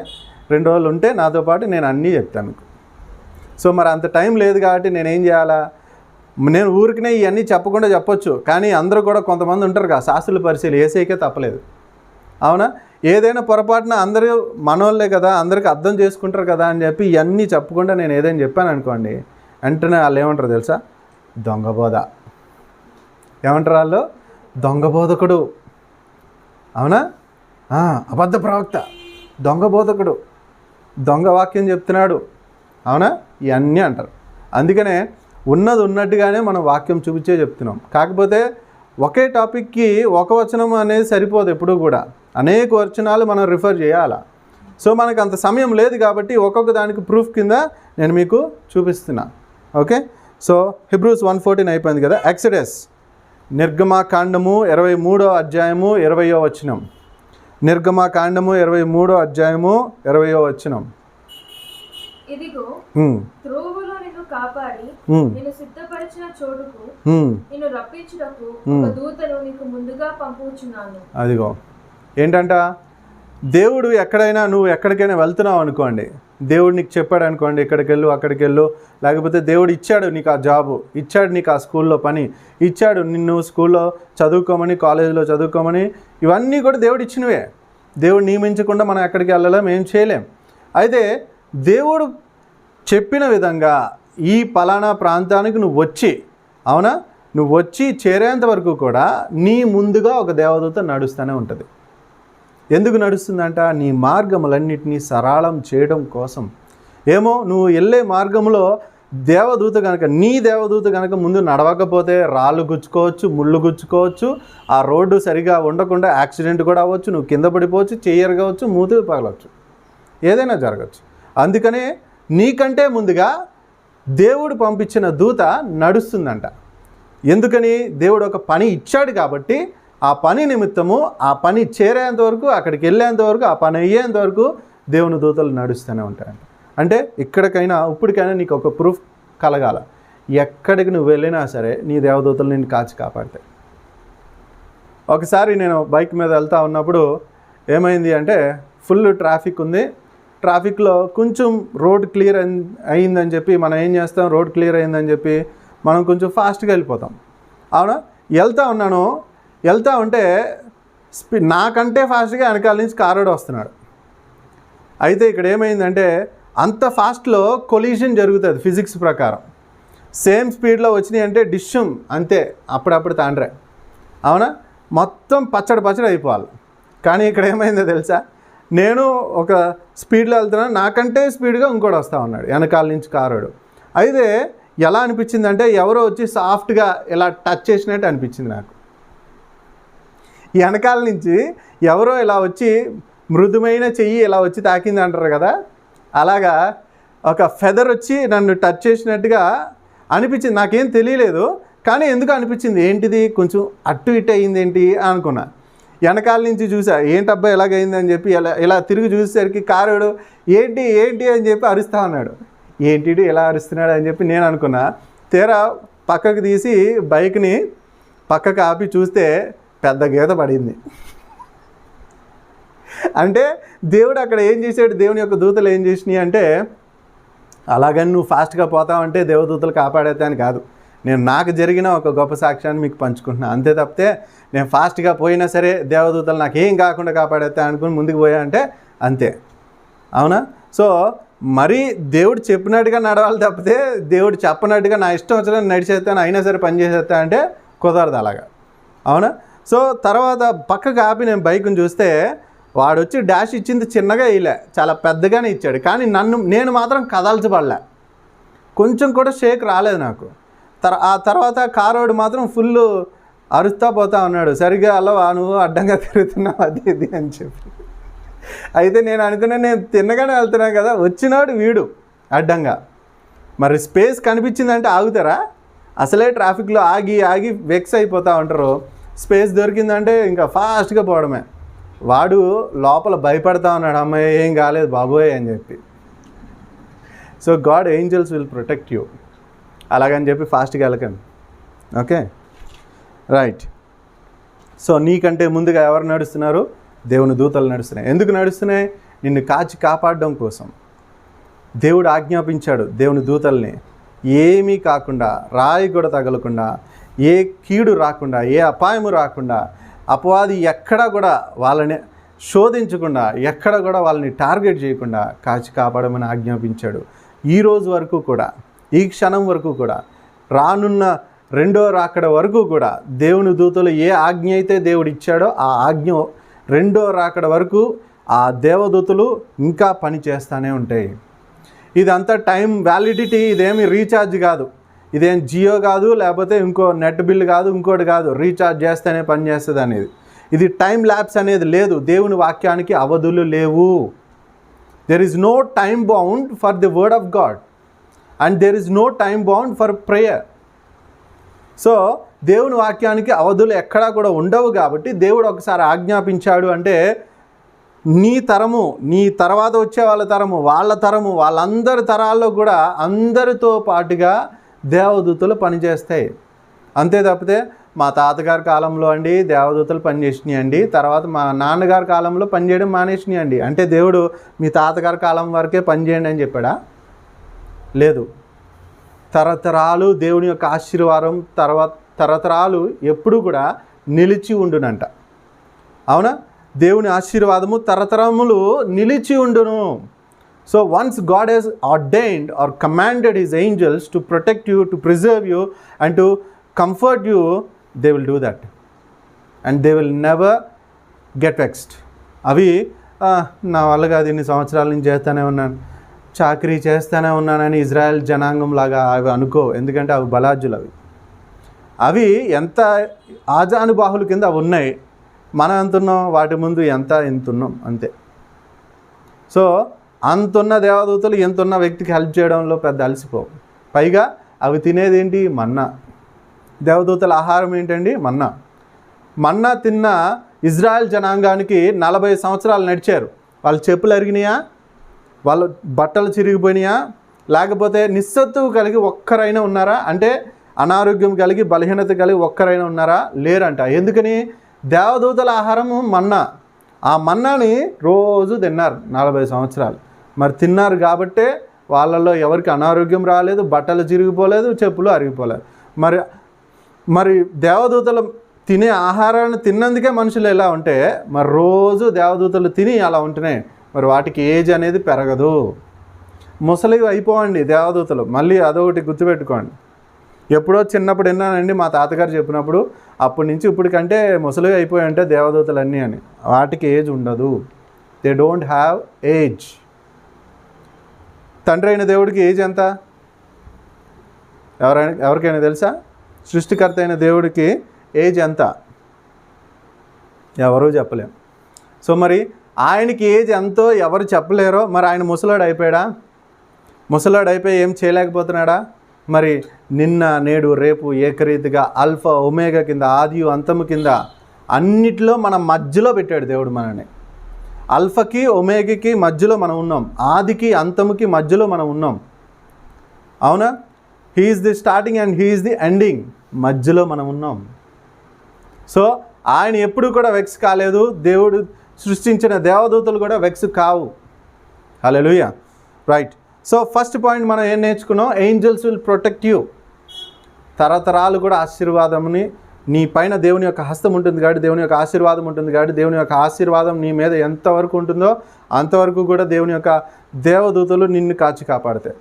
2 రోజులు ఉంటే నాతో పాటు నేను అన్నీ చెప్తాను. సో మరి అంత టైం లేదు కాబట్టి నేనేం చేయాలా? నేను ఊరికినే ఇవన్నీ చెప్పకుండా చెప్పొచ్చు, కానీ అందరూ కూడా కొంతమంది ఉంటారు కదా శాస్త్రుల పరిశీలి ఏసైకే తప్పలేదు. అవునా? ఏదైనా పొరపాటున అందరూ మనోళ్ళే కదా, అందరికీ అర్థం చేసుకుంటారు కదా అని చెప్పి ఇవన్నీ చెప్పకుండా నేను ఏదైనా చెప్పాను అనుకోండి, వెంటనే వాళ్ళు ఏమంటారు తెలుసా? దొంగబోధ. ఏమంటారు వాళ్ళు? దొంగ బోధకుడు. అవునా? అబద్ధ ప్రవక్త, దొంగ బోధకుడు, దొంగ వాక్యం చెప్తున్నాడు. అవునా? ఇవన్నీ అంటారు. అందుకనే ఉన్నది ఉన్నట్టుగానే మనం వాక్యం చూపించే చెప్తున్నాం. కాకపోతే ఒకే టాపిక్కి ఒక వచనం అనేది సరిపోదు, ఎప్పుడూ కూడా అనేక వచనాలు మనం రిఫర్ చేయాలా. సో మనకు అంత సమయం లేదు కాబట్టి ఒక్కొక్క దానికి ప్రూఫ్ కింద నేను మీకు చూపిస్తున్నా. ఓకే, సో హిబ్రూస్ 1:14 అయిపోయింది కదా. ఎక్సడస్, నిర్గమాకాండము 23వ అధ్యాయము 20వ వచనం. నిర్గమాకాండము 23వ అధ్యాయము 20వ వచనం. ఇదిగో త్రోవలో నిన్ను కాపాడి నిన్ను సిద్ధపరిచిన చోటుకు నిన్ను రప్పించుటకు ఒక దూతను నీకు ముందుగా పంపుచున్నాను. అదిగో ఏంటంట, దేవుడు ఎక్కడైనా నువ్వు ఎక్కడికైనా వెళ్తున్నావు అనుకోండి, దేవుడు నీకు చెప్పాడు అనుకోండి ఇక్కడికి వెళ్ళు అక్కడికి వెళ్ళు, లేకపోతే దేవుడు ఇచ్చాడు నీకు ఆ జాబు, ఇచ్చాడు నీకు ఆ స్కూల్లో పని, ఇచ్చాడు నిన్ను స్కూల్లో చదువుకోమని, కాలేజీలో చదువుకోమని, ఇవన్నీ కూడా దేవుడు ఇచ్చినవే. దేవుడు నియమించకుండా మనం ఎక్కడికి వెళ్ళలేం, ఏం చేయలేం. అయితే దేవుడు చెప్పిన విధంగా ఈ పలానా ప్రాంతానికి నువ్వు వచ్చి, అవునా, నువ్వు వచ్చి చేరేంత వరకు కూడా నీ ముందుగా ఒక దేవదూత నడుస్తూనే ఉంటుంది. ఎందుకు నడుస్తుందంట? నీ మార్గములన్నిటినీ సరళం చేయడం కోసం. ఏమో నువ్వు వెళ్ళే మార్గంలో దేవదూత కనుక, నీ దేవదూత కనుక ముందు నడవకపోతే రాళ్ళు గుచ్చుకోవచ్చు, ముళ్ళు గుచ్చుకోవచ్చు, ఆ రోడ్డు సరిగా ఉండకుండా యాక్సిడెంట్ కూడా అవ్వచ్చు, నువ్వు కింద పడిపోవచ్చు, చెయ్యరగవచ్చు, మూతి పగలవచ్చు, ఏదైనా జరగచ్చు. అందుకనే నీకంటే ముందుగా దేవుడు పంపించిన దూత నడుస్తుందంట. ఎందుకని? దేవుడు ఒక పని ఇచ్చాడు కాబట్టి ఆ పని నిమిత్తము, ఆ పని చేరేంత వరకు, అక్కడికి వెళ్ళేంత వరకు, ఆ పని అయ్యేంత వరకు దేవుని దూతలు నడుస్తూనే ఉంటాయంట. అంటే ఇక్కడికైనా ఇప్పటికైనా నీకు ఒక ప్రూఫ్ కలగాల, ఎక్కడికి నువ్వు వెళ్ళినా సరే నీ దేవదూతలు నిన్ను కాచి కాపాడతాయి. ఒకసారి నేను బైక్ మీద వెళ్తూ ఉన్నప్పుడు ఏమైంది అంటే, ఫుల్ ట్రాఫిక్ ఉంది. ట్రాఫిక్లో కొంచెం రోడ్ క్లియర్ అయిందని చెప్పి మనం ఏం చేస్తాం, రోడ్ క్లియర్ అయిందని చెప్పి మనం కొంచెం ఫాస్ట్గా వెళ్ళిపోతాం. అవునా? వెళ్తా ఉంటే నాకంటే ఫాస్ట్గా వెనకాల నుంచి కారోడు వస్తున్నాడు. అయితే ఇక్కడ ఏమైందంటే, అంత ఫాస్ట్లో కొలిజన్ జరుగుతుంది ఫిజిక్స్ ప్రకారం. సేమ్ స్పీడ్లో వచ్చినాయి అంటే డిష్యూమ్ అంతే, అప్పుడప్పుడు తాండ్రే. అవునా? మొత్తం పచ్చడి అయిపోవాలి. కానీ ఇక్కడ ఏమైందో తెలుసా, నేను ఒక స్పీడ్లో వెళ్తున్నాను, నాకంటే స్పీడ్గా ఇంకోటి వస్తూ ఉన్నాడు వెనకాల నుంచి కారోడు. అయితే ఎలా అనిపించిందంటే, ఎవరో వచ్చి సాఫ్ట్గా ఇలా టచ్ చేసినట్టు అనిపించింది నాకు. వెనకాల నుంచి ఎవరో ఇలా వచ్చి మృదుమైన చెయ్యి ఇలా వచ్చి తాకింది అంటారు కదా, అలాగా ఒక ఫెదర్ వచ్చి నన్ను టచ్ చేసినట్టుగా అనిపించింది. నాకేం తెలియలేదు, కానీ ఎందుకు అనిపించింది, ఏంటిది కొంచెం అటు ఇటు అయింది ఏంటి అనుకున్నా. వెనకాల నుంచి చూసా, ఏంటబ్బా ఎలాగైంది అని చెప్పి ఇలా తిరిగి చూసేసరికి కారుడు ఏంటి అని చెప్పి అరుస్తూ ఉన్నాడు. ఏంటి ఎలా అరుస్తున్నాడు అని చెప్పి నేను అనుకున్నా. తీరా పక్కకు తీసి బైక్ని పక్కకు ఆపి చూస్తే పెద్ద గీత పడింది. అంటే దేవుడు అక్కడ ఏం చేశాడు, దేవుని యొక్క దూతలు ఏం చేసినాయి అంటే, అలాగని నువ్వు ఫాస్ట్గా పోతావంటే దేవదూతలు కాపాడేతాని కాదు. నేను నాకు జరిగిన ఒక గొప్ప సాక్ష్యాన్ని మీకు పంచుకుంటున్నాను. అంతే తప్పితే నేను ఫాస్ట్గా పోయినా సరే దేవదూతలు నాకు ఏం కాకుండా కాపాడేస్తా అనుకుని ముందుకు పోయా అంటే అంతే. అవునా? సో మరీ దేవుడు చెప్పినట్టుగా నడవాలి తప్పితే దేవుడు చెప్పనట్టుగా నా ఇష్టం వచ్చిన నడిచేస్తాను అయినా సరే పని చేసేస్తా అంటే కుదరదు అలాగా. అవునా? సో తర్వాత పక్కకు ఆపి నేను బైక్ని చూస్తే వాడు వచ్చి డాష్ ఇచ్చింది చిన్నగా వేయలే, చాలా పెద్దగానే ఇచ్చాడు. కానీ నేను మాత్రం కదల్చబడలే, కొంచెం కూడా షేక్ రాలేదు నాకు. ఆ తర్వాత కారోడు మాత్రం ఫుల్ అరుస్తా పోతా ఉన్నాడు, సరిగ్గా అలా నువ్వు అడ్డంగా తిరుగుతున్నావు అది ఇది అని చెప్పి. అయితే నేను అనుకున్నాను నేను తిన్నగానే వెళ్తున్నాను కదా, వచ్చినాడు వీడు అడ్డంగా. మరి స్పేస్ కనిపించిందంటే ఆగుతారా? అసలే ట్రాఫిక్లో ఆగి ఆగి వెక్స్ అయిపోతూ ఉంటారు. స్పేస్ దొరికిందంటే ఇంకా ఫాస్ట్గా పోవడమే. వాడు లోపల భయపడతా ఉన్నాడు, అమ్మాయి ఏం కాలేదు బాబోయ్ అని చెప్పి. So God angels will protect you. అలాగని చెప్పి ఫాస్ట్గా వెళ్ళకండి. Okay, right. సో నీకంటే ముందుగా ఎవరు నడుస్తున్నారు? దేవుని దూతలు నడుస్తున్నాయి. ఎందుకు నడుస్తున్నాయి? నిన్ను కాచి కాపాడడం కోసం. దేవుడు ఆజ్ఞాపించాడు దేవుని దూతల్ని ఏమీ కాకుండా, రాయి కూడా తగలకుండా, ఏ కీడు రాకుండా, ఏ అపాయము రాకుండా, అపవాది ఎక్కడ కూడా వాళ్ళని శోధించకుండా, ఎక్కడ కూడా వాళ్ళని టార్గెట్ చేయకుండా కాచి కాపాడమని ఆజ్ఞాపించాడు. ఈ రోజు వరకు కూడా, ఈ క్షణం వరకు కూడా, రానున్న రెండో రాకడ వరకు కూడా దేవుని దూతలు ఏ ఆజ్ఞ అయితే దేవుడు ఇచ్చాడో ఆ ఆజ్ఞ రెండో రాకడ వరకు ఆ దేవదూతలు ఇంకా పని చేస్తూనే ఉంటాయి. ఇదంతా టైం వ్యాలిడిటీ, ఇదేమి రీఛార్జ్ కాదు, ఇదేం జియో కాదు, లేకపోతే ఇంకో నెట్ బిల్ కాదు, ఇంకోటి కాదు, రీఛార్జ్ చేస్తేనే పని చేస్తుంది అనేది. ఇది టైం ల్యాప్స్ అనేది లేదు. దేవుని వాక్యానికి అవధులు లేవు. There is no time bound for the word of God and there is no time bound for prayer. So దేవుని వాక్యానికి అవధులు ఎక్కడా కూడా ఉండవు. కాబట్టి దేవుడు ఒకసారి ఆజ్ఞాపించాడు అంటే నీ తరము, నీ తర్వాత వచ్చే వాళ్ళ తరము, వాళ్ళ తరము, వాళ్ళందరి తరాల్లో కూడా అందరితో పాటుగా దేవదూతలు పనిచేస్తాయి. అంతే తప్పితే మా తాతగారి కాలంలో అండి దేవదూతలు పనిచేసినాయి అండి, తర్వాత మా నాన్నగారి కాలంలో పనిచేయడం మానేసినాయి అండి అంటే దేవుడు మీ తాతగారి కాలం వరకే పనిచేయండి అని చెప్పాడా? లేదు. తరతరాలు దేవుని యొక్క ఆశీర్వాదం తరతరాలు ఎప్పుడు కూడా నిలిచి ఉండునంట. అవునా? దేవుని ఆశీర్వాదము తరతరములు నిలిచి ఉండును. So once God has ordained or commanded his angels to protect you, to preserve you and to comfort you, they will do that and they will never get vexed. అవి నా వల్ల కాదు, ఇన్ని సంవత్సరాల నుంచి చేస్తూనే ఉన్నాను, చాకరీ చేస్తూనే ఉన్నానని ఇజ్రాయెల్ జనాంగం లాగా అవి అనుకో. ఎందుకంటే అవి బలాజులు. అవి ఎంత ఆజానుబాహుల కింద అవి ఉన్నాయి. మనం ఎంతున్నాం వాటి ముందు ఎంతున్నాం అంతే. సో అంతున్న దేవదూతలు ఎంతున్న వ్యక్తికి హెల్ప్ చేయడంలో పెద్ద అలసిపోవు. పైగా అవి తినేది ఏంటి? మన్నా. దేవదూతల ఆహారం ఏంటండి? మన్నా. మన్నా తిన్న ఇజ్రాయెల్ జనాంగానికి 40 సంవత్సరాలు నడిచారు. వాళ్ళ చెప్పులు అరిగినాయా? వాళ్ళ బట్టలు చిరిగిపోయినాయా? లేకపోతే నిస్సత్తువు కలిగి ఒక్కరైనా ఉన్నారా? అంటే అనారోగ్యం కలిగి బలహీనత కలిగి ఒక్కరైనా ఉన్నారా? లేరంట. ఎందుకని? దేవదూతల ఆహారము మన్నా. ఆ మన్నాని రోజు తిన్నారు 40 సంవత్సరాలు. మరి తిన్నారు కాబట్టే వాళ్ళల్లో ఎవరికి అనారోగ్యం రాలేదు, బట్టలు చిరిగిపోలేదు, చెప్పులు అరిగిపోలేదు. మరి దేవదూతలు తినే ఆహారాన్ని తిన్నందుకే మనుషులు ఎలా ఉంటే మరి రోజు దేవదూతలు తిని అలా ఉంటున్నాయి. మరి వాటికి ఏజ్ అనేది పెరగదు. ముసలివి అయిపోవండి దేవదూతలు. మళ్ళీ అదొకటి గుర్తుపెట్టుకోండి. ఎప్పుడో చిన్నప్పుడు విన్నానండి మా తాతగారు చెప్పినప్పుడు, అప్పటి నుంచి ఇప్పటికంటే ముసలివి అయిపోయాయంటే దేవదూతలన్నీ అని. వాటికి ఏజ్ ఉండదు. They don't have age. తండ్రి అయిన దేవుడికి ఏజ్ ఎంత? ఎవరికైనా తెలుసా? సృష్టికర్త అయిన దేవుడికి ఏజ్ ఎంత? ఎవరూ చెప్పలేం. సో మరి ఆయనకి ఏజ్ ఎంతో ఎవరు చెప్పలేరో మరి ఆయన ముసలాడు అయిపోయాడా? ముసలాడు అయిపోయి ఏం చేయలేకపోతున్నాడా? మరి నిన్న నేడు రేపు ఏకరీతిగా అల్ఫా ఒమేగా కింద, ఆది అంతము కింద అన్నిటిలో మన మధ్యలో పెట్టాడు దేవుడు మనని. అల్ఫాకి ఒమేగాకి మధ్యలో మనం ఉన్నాం, ఆదికి అంతముకి మధ్యలో మనం ఉన్నాం. అవునా? He is the starting and he is the ending. మధ్యలో మనం ఉన్నాం. సో ఆయన ఎప్పుడు కూడా వెక్స్ కాలేదు. దేవుడు సృష్టించిన దేవదూతలు కూడా వెక్స్ కావు. హల్లెలూయా. రైట్. సో ఫస్ట్ పాయింట్ మనం ఏం నేర్చుకున్నాం? Angels will protect you. తరతరాలు కూడా ఆశీర్వాదంని నీ పైన దేవుని యొక్క హస్తం ఉంటుంది కాబట్టి, దేవుని యొక్క ఆశీర్వాదం ఉంటుంది కాబట్టి, దేవుని యొక్క ఆశీర్వాదం నీ మీద ఎంతవరకు ఉంటుందో అంతవరకు కూడా దేవుని యొక్క దేవదూతలు నిన్ను కాచి కాపాడతాయి,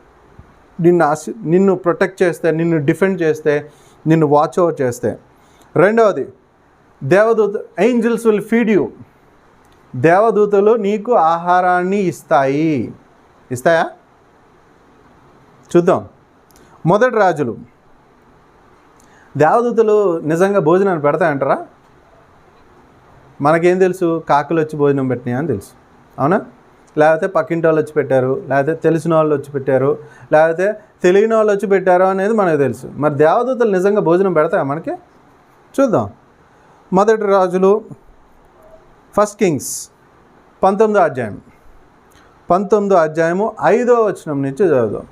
నిన్ను ప్రొటెక్ట్ చేస్తే, నిన్ను డిఫెండ్ చేస్తే, నిన్ను వాచ్ ఓవర్ చేస్తే. రెండవది, ఏంజల్స్ విల్ ఫీడ్ యూ. దేవదూతలు నీకు ఆహారాన్ని ఇస్తాయా? చూద్దాం. మొదటి రాజులు. దేవదూతలు నిజంగా భోజనాన్ని పెడతాయంటారా? మనకేం తెలుసు? కాకులు వచ్చి భోజనం పెట్టినాయి అని తెలుసు, అవునా? లేకపోతే పక్కింటి వాళ్ళు వచ్చి పెట్టారు, లేకపోతే తెలిసిన వాళ్ళు వచ్చి పెట్టారు, లేకపోతే తెలియని వాళ్ళు వచ్చి పెట్టారు అనేది మనకు తెలుసు. మరి దేవదూతలు నిజంగా భోజనం పెడతాయా మనకి? చూద్దాం. మొదటి రాజులు, ఫస్ట్ కింగ్స్ 19వ అధ్యాయం, 19వ అధ్యాయము 5వ వచనం నుంచి చదువుదాం.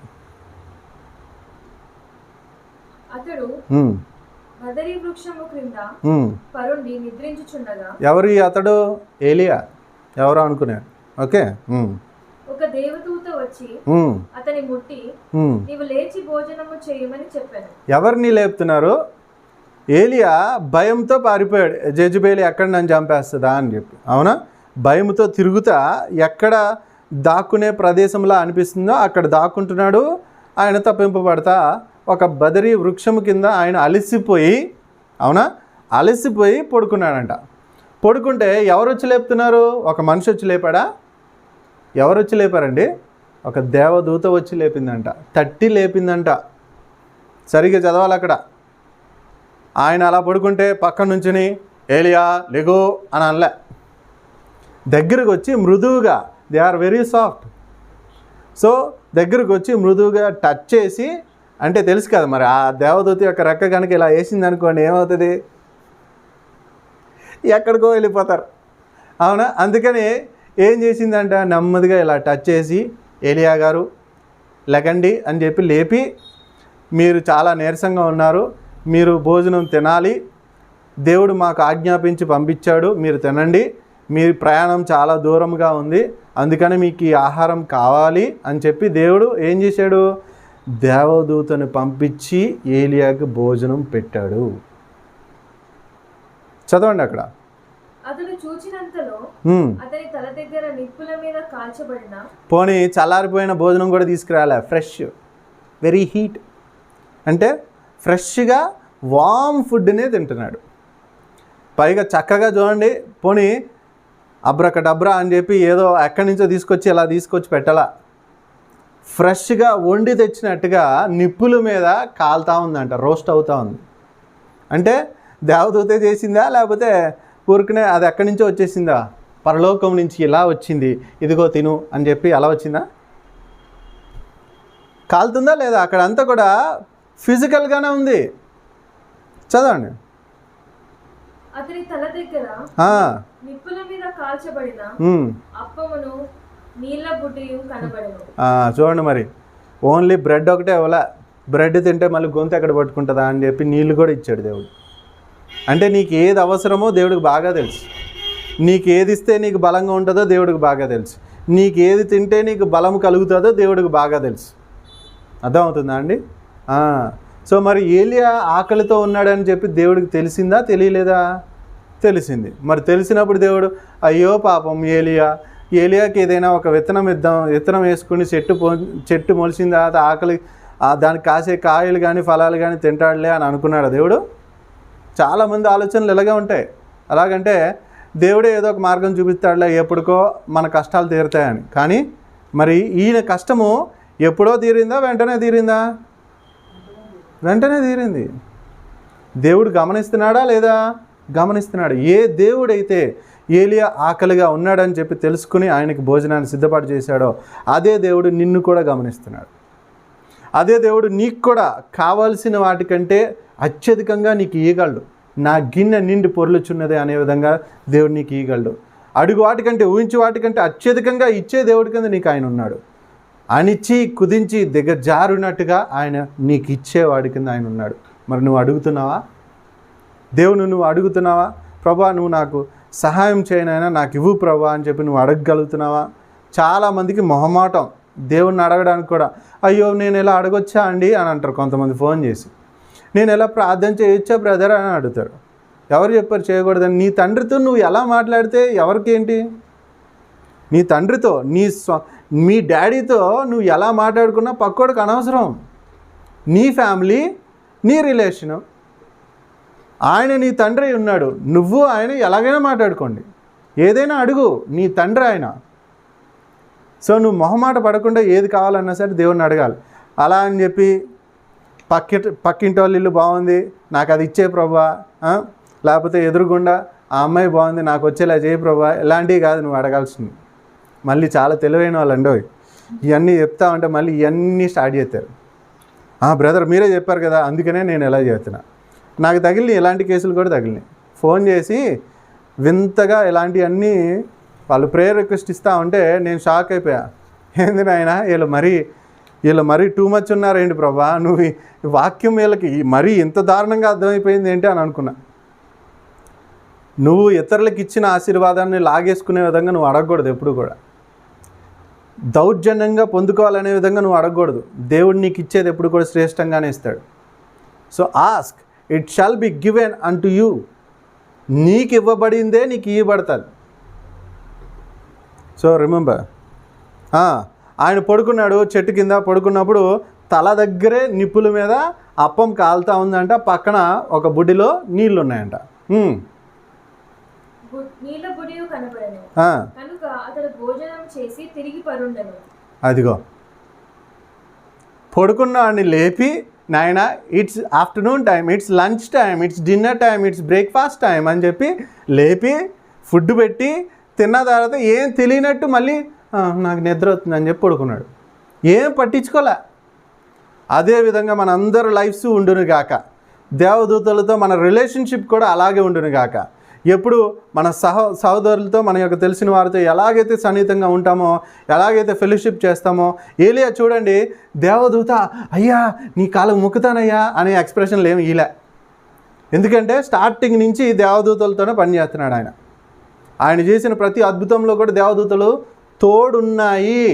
అతడు బదరీ వృక్షము క్రింద పరుండి నిద్రించుచుండగా. ఎవరు అతడు? ఏలియా. ఎవరు అనుకున్నారు? ఓకే. ఒక దేవదూత వచ్చి అతని ముట్టి, నీవు లేచి భోజనము చేయమని చెప్పాను. ఎవరిని లేపుతున్నారు? ఏలియా భయంతో పారిపోయాడు. జెజబేలి ఎక్కడ నన్ను చంపేస్తుందా అని చెప్పి, అవునా? భయంతో తిరుగుతా ఎక్కడ దాక్కునే ప్రదేశంలో అనిపిస్తుందో అక్కడ దాక్కుంటున్నాడు. ఆయన తప్పింపబడతా ఒక బదరీ వృక్షము కింద ఆయన అలసిపోయి, అవునా, అలసిపోయి పడుకున్నాడంట. పడుకుంటే ఎవరు వచ్చి లేపుతున్నారు? ఒక మనిషి వచ్చి లేపాడా? ఎవరు వచ్చి లేపారండి? ఒక దేవదూత వచ్చి లేపిందంట, తట్టి లేపిందంట. సరిగ్గా చదవాలి అక్కడ. ఆయన అలా పడుకుంటే పక్కన నుంచుని ఏలియా లెగో అని అనలే. దగ్గరకు వచ్చి మృదువుగా, they are very soft. So దగ్గరకు వచ్చి మృదువుగా టచ్ చేసి, అంటే తెలుసు కదా మరి ఆ దేవదూత యొక్క రెక్క కనుక ఇలా వేసింది అనుకోండి, ఏమవుతుంది? ఎక్కడికో వెళ్ళిపోతారు, అవునా? అందుకని ఏం చేసిందంట, నెమ్మదిగా ఇలా టచ్ చేసి, ఏలియా గారు లెగండి అని చెప్పి లేపి, మీరు చాలా నీరసంగా ఉన్నారు, మీరు భోజనం తినాలి, దేవుడు మాకు ఆజ్ఞాపించి పంపించాడు, మీరు తినండి, మీ ప్రయాణం చాలా దూరంగా ఉంది, అందుకని మీకు ఈ ఆహారం కావాలి అని చెప్పి దేవుడు ఏం చేశాడు? దేవదూతను పంపించి ఏలియాకి భోజనం పెట్టాడు. చదవండి అక్కడ. అతడు చూచినంతలో అతని తల దగ్గర నిప్పుల మీద కాల్చబడిన, పోనీ చల్లారిపోయిన భోజనం కూడా తీసుకురాలే, ఫ్రెష్, వెరీ హీట్, అంటే ఫ్రెష్గా వామ్ ఫుడ్నే తింటున్నాడు. పైగా చక్కగా చూడండి, పోనీ అబ్రకడబ్రా అని చెప్పి ఏదో ఎక్కడి నుంచో తీసుకొచ్చి ఇలా తీసుకొచ్చి పెట్టాలా, ఫ్రెష్గా వండి తెచ్చినట్టుగా నిప్పుల మీద కాలుతూ ఉందంట, రోస్ట్ అవుతూ ఉంది. అంటే దేవదూతే చేసిందా, లేకపోతే ఊరికనే అది ఎక్కడి నుంచో వచ్చేసిందా? పరలోకం నుంచి ఇలా వచ్చింది, ఇదిగో తిను అని చెప్పి అలా వచ్చిందా? కాలుతుందా లేదా? అక్కడ అంతా కూడా ఫిజికల్గానే ఉంది. చదవండి. అతని తల దగ్గర నిప్పుల మీద కాల్చబడిన అప్పమును నీళ్ళ బుడ్డియు కనబడెను. చూడండి, మరి ఓన్లీ బ్రెడ్ ఒకటే ఇవ్వలే, బ్రెడ్ తింటే మళ్ళీ గొంతు ఎక్కడ పట్టుకుంటుందా అని చెప్పి నీళ్ళు కూడా ఇచ్చాడు దేవుడు. అంటే నీకు ఏది అవసరమో దేవుడికి బాగా తెలుసు, నీకు ఏది ఇస్తే నీకు బలంగా ఉంటుందో దేవుడికి బాగా తెలుసు, నీకు ఏది తింటే నీకు బలం కలుగుతుందో దేవుడికి బాగా తెలుసు. అర్థమవుతుందా అండి? సో మరి ఏలియా ఆకలితో ఉన్నాడని చెప్పి దేవుడికి తెలిసిందా, తెలియలేదా? తెలిసింది. మరి తెలిసినప్పుడు దేవుడు అయ్యో పాపం ఏలియాకి ఏదైనా ఒక విత్తనం ఇద్దాం, విత్తనం వేసుకుని చెట్టు మొలిసిన తర్వాత ఆకలి దానికి కాసే కాయలు కానీ ఫలాలు కానీ తింటాడులే అని అనుకున్నాడు దేవుడు? చాలామంది ఆలోచనలు ఇలాగే ఉంటాయి. అలాగంటే దేవుడే ఏదో ఒక మార్గం చూపిస్తాడులే, ఎప్పటికో మన కష్టాలు తీరుతాయని. కానీ మరి ఈయన కష్టము ఎప్పుడో తీరిందా, వెంటనే తీరిందా? వెంటనే తీరింది. దేవుడు గమనిస్తున్నాడా లేదా? గమనిస్తున్నాడు. ఏ దేవుడైతే ఏలియా ఆకలిగా ఉన్నాడని చెప్పి తెలుసుకుని ఆయనకి భోజనాన్ని సిద్ధపాటు చేశాడో అదే దేవుడు నిన్ను కూడా గమనిస్తున్నాడు. అదే దేవుడు నీకు కూడా కావాల్సిన వాటికంటే అత్యధికంగా నీకు ఇయ్యగలడు. నా గిన్నె నిండి పొర్లుచున్నదే అనే విధంగా దేవుడు నీకు ఇయ్యగలడు. అడుగు వాటికంటే, ఊహించి వాటికంటే అత్యధికంగా ఇచ్చే దేవుడి కింద నీకు ఆయన ఉన్నాడు. అనిచ్చి కుదించి దిగజారునట్టుగా ఆయన నీకు ఇచ్చేవాడి కింద ఆయన ఉన్నాడు. మరి నువ్వు అడుగుతున్నావా? దేవుని నువ్వు అడుగుతున్నావా? ప్రభా నువ్వు నాకు సహాయం చేయనైనా నాకు ఇవ్వు ప్రభా అని చెప్పి నువ్వు అడగగలుగుతున్నావా? చాలామందికి మొహమాటం, దేవుణ్ణి అడగడానికి కూడా. అయ్యో నేను ఎలా అడగొచ్చా అండి అని అంటారు కొంతమంది ఫోన్ చేసి. నేను ఎలా ప్రార్థన చేయొచ్చా బ్రదర్ అని అడుగుతారు. ఎవరు చెప్పారు చేయకూడదని? నీ తండ్రితో నువ్వు ఎలా మాట్లాడితే ఎవరికి ఏంటి? నీ తండ్రితో మీ డాడీతో నువ్వు ఎలా మాట్లాడుకున్నా పక్కోడికి అనవసరం. నీ ఫ్యామిలీ, నీ రిలేషను, ఆయన నీ తండ్రి ఉన్నాడు, నువ్వు ఆయన ఎలాగైనా మాట్లాడుకోండి, ఏదైనా అడుగు, నీ తండ్రి ఆయన. సో నువ్వు మొహమాట పడకుండా ఏది కావాలన్నా సరే దేవుణ్ణి అడగాలి. అలా అని చెప్పి పక్కింటి వాళ్ళ ఇల్లు బాగుంది నాకు అది ఇచ్చే ప్రభా, లేకపోతే ఎదురుగుండా ఆ అమ్మాయి బాగుంది నాకు వచ్చేలా చేయి ప్రభా, ఇలాంటివి కాదు నువ్వు అడగాల్సింది. మళ్ళీ చాలా తెలివైన వాళ్ళండి ఇవన్నీ చెప్తా ఉంటే మళ్ళీ ఇవన్నీ స్టార్ట్ చేస్తారు. బ్రదర్ మీరే చెప్పారు కదా అందుకనే నేను ఎలా చేస్తున్నా. నాకు తగిలినాయి ఇలాంటి కేసులు కూడా తగిలినాయి. ఫోన్ చేసి వింతగా ఇలాంటివన్నీ వాళ్ళు ప్రేయర్ రిక్వెస్ట్ ఇస్తూ ఉంటే నేను షాక్ అయిపోయా. ఏంది నాయన వీళ్ళు మరీ టూ మచ్ ఉన్నారేంటి ప్రభా, నువ్వు ఈ వాక్యం వీళ్ళకి మరీ ఇంత దారుణంగా అర్థమైపోయింది ఏంటి అని అనుకున్నా. నువ్వు ఇతరులకు ఇచ్చిన ఆశీర్వాదాన్ని లాగేసుకునే విధంగా నువ్వు అడగకూడదు. ఎప్పుడు కూడా దౌర్జన్యంగా పొందుకోవాలనే విధంగా నువ్వు అడగకూడదు. దేవుడు నీకు ఇచ్చేది ఎప్పుడు కూడా శ్రేష్టంగానే ఇస్తాడు. So ask, it shall be given unto you. నీకు ఇవ్వబడిందే నీకు ఇవ్వబడతాది. సో రిమెంబర్, ఆయన పడుకున్నాడు చెట్టు కింద. పడుకున్నప్పుడు తల దగ్గరే నిప్పుల మీద అప్పం కాలుతా ఉందంట, పక్కన ఒక బుడ్డిలో నీళ్ళు ఉన్నాయంట. నీళ్ళ బుడియు కనబడెను. కనుక అతడు భోజనం చేసి తిరిగి పరుండెను. అదిగో పడుకున్నాడిని లేపి, నాయన it's afternoon time, it's lunch time, it's dinner time, it's breakfast time అని చెప్పి లేపి ఫుడ్ పెట్టి తిన్న తర్వాత ఏం తెలియనట్టు మళ్ళీ నాకు నిద్ర అవుతుందని చెప్పి పడుకున్నాడు. ఏం పట్టించుకోలే. అదేవిధంగా మన అందరి లైఫ్స్ ఉండును గాక. దేవదూతలతో మన రిలేషన్షిప్ కూడా అలాగే ఉండును గాక. ఎప్పుడు మన సహోదరులతో, మన యొక్క తెలిసిన వారితో ఎలాగైతే సన్నిహితంగా ఉంటామో, ఎలాగైతే ఫెలోషిప్ చేస్తామో. ఏలియా చూడండి, దేవదూత అయ్యా నీ కాలం ముక్కుతానయ్యా అనే ఎక్స్ప్రెషన్లు ఏమి ఇలా. ఎందుకంటే స్టార్టింగ్ నుంచి దేవదూతలతోనే పనిచేస్తున్నాడు ఆయన. ఆయన చేసిన ప్రతి అద్భుతంలో కూడా దేవదూతలు తోడున్నాయి.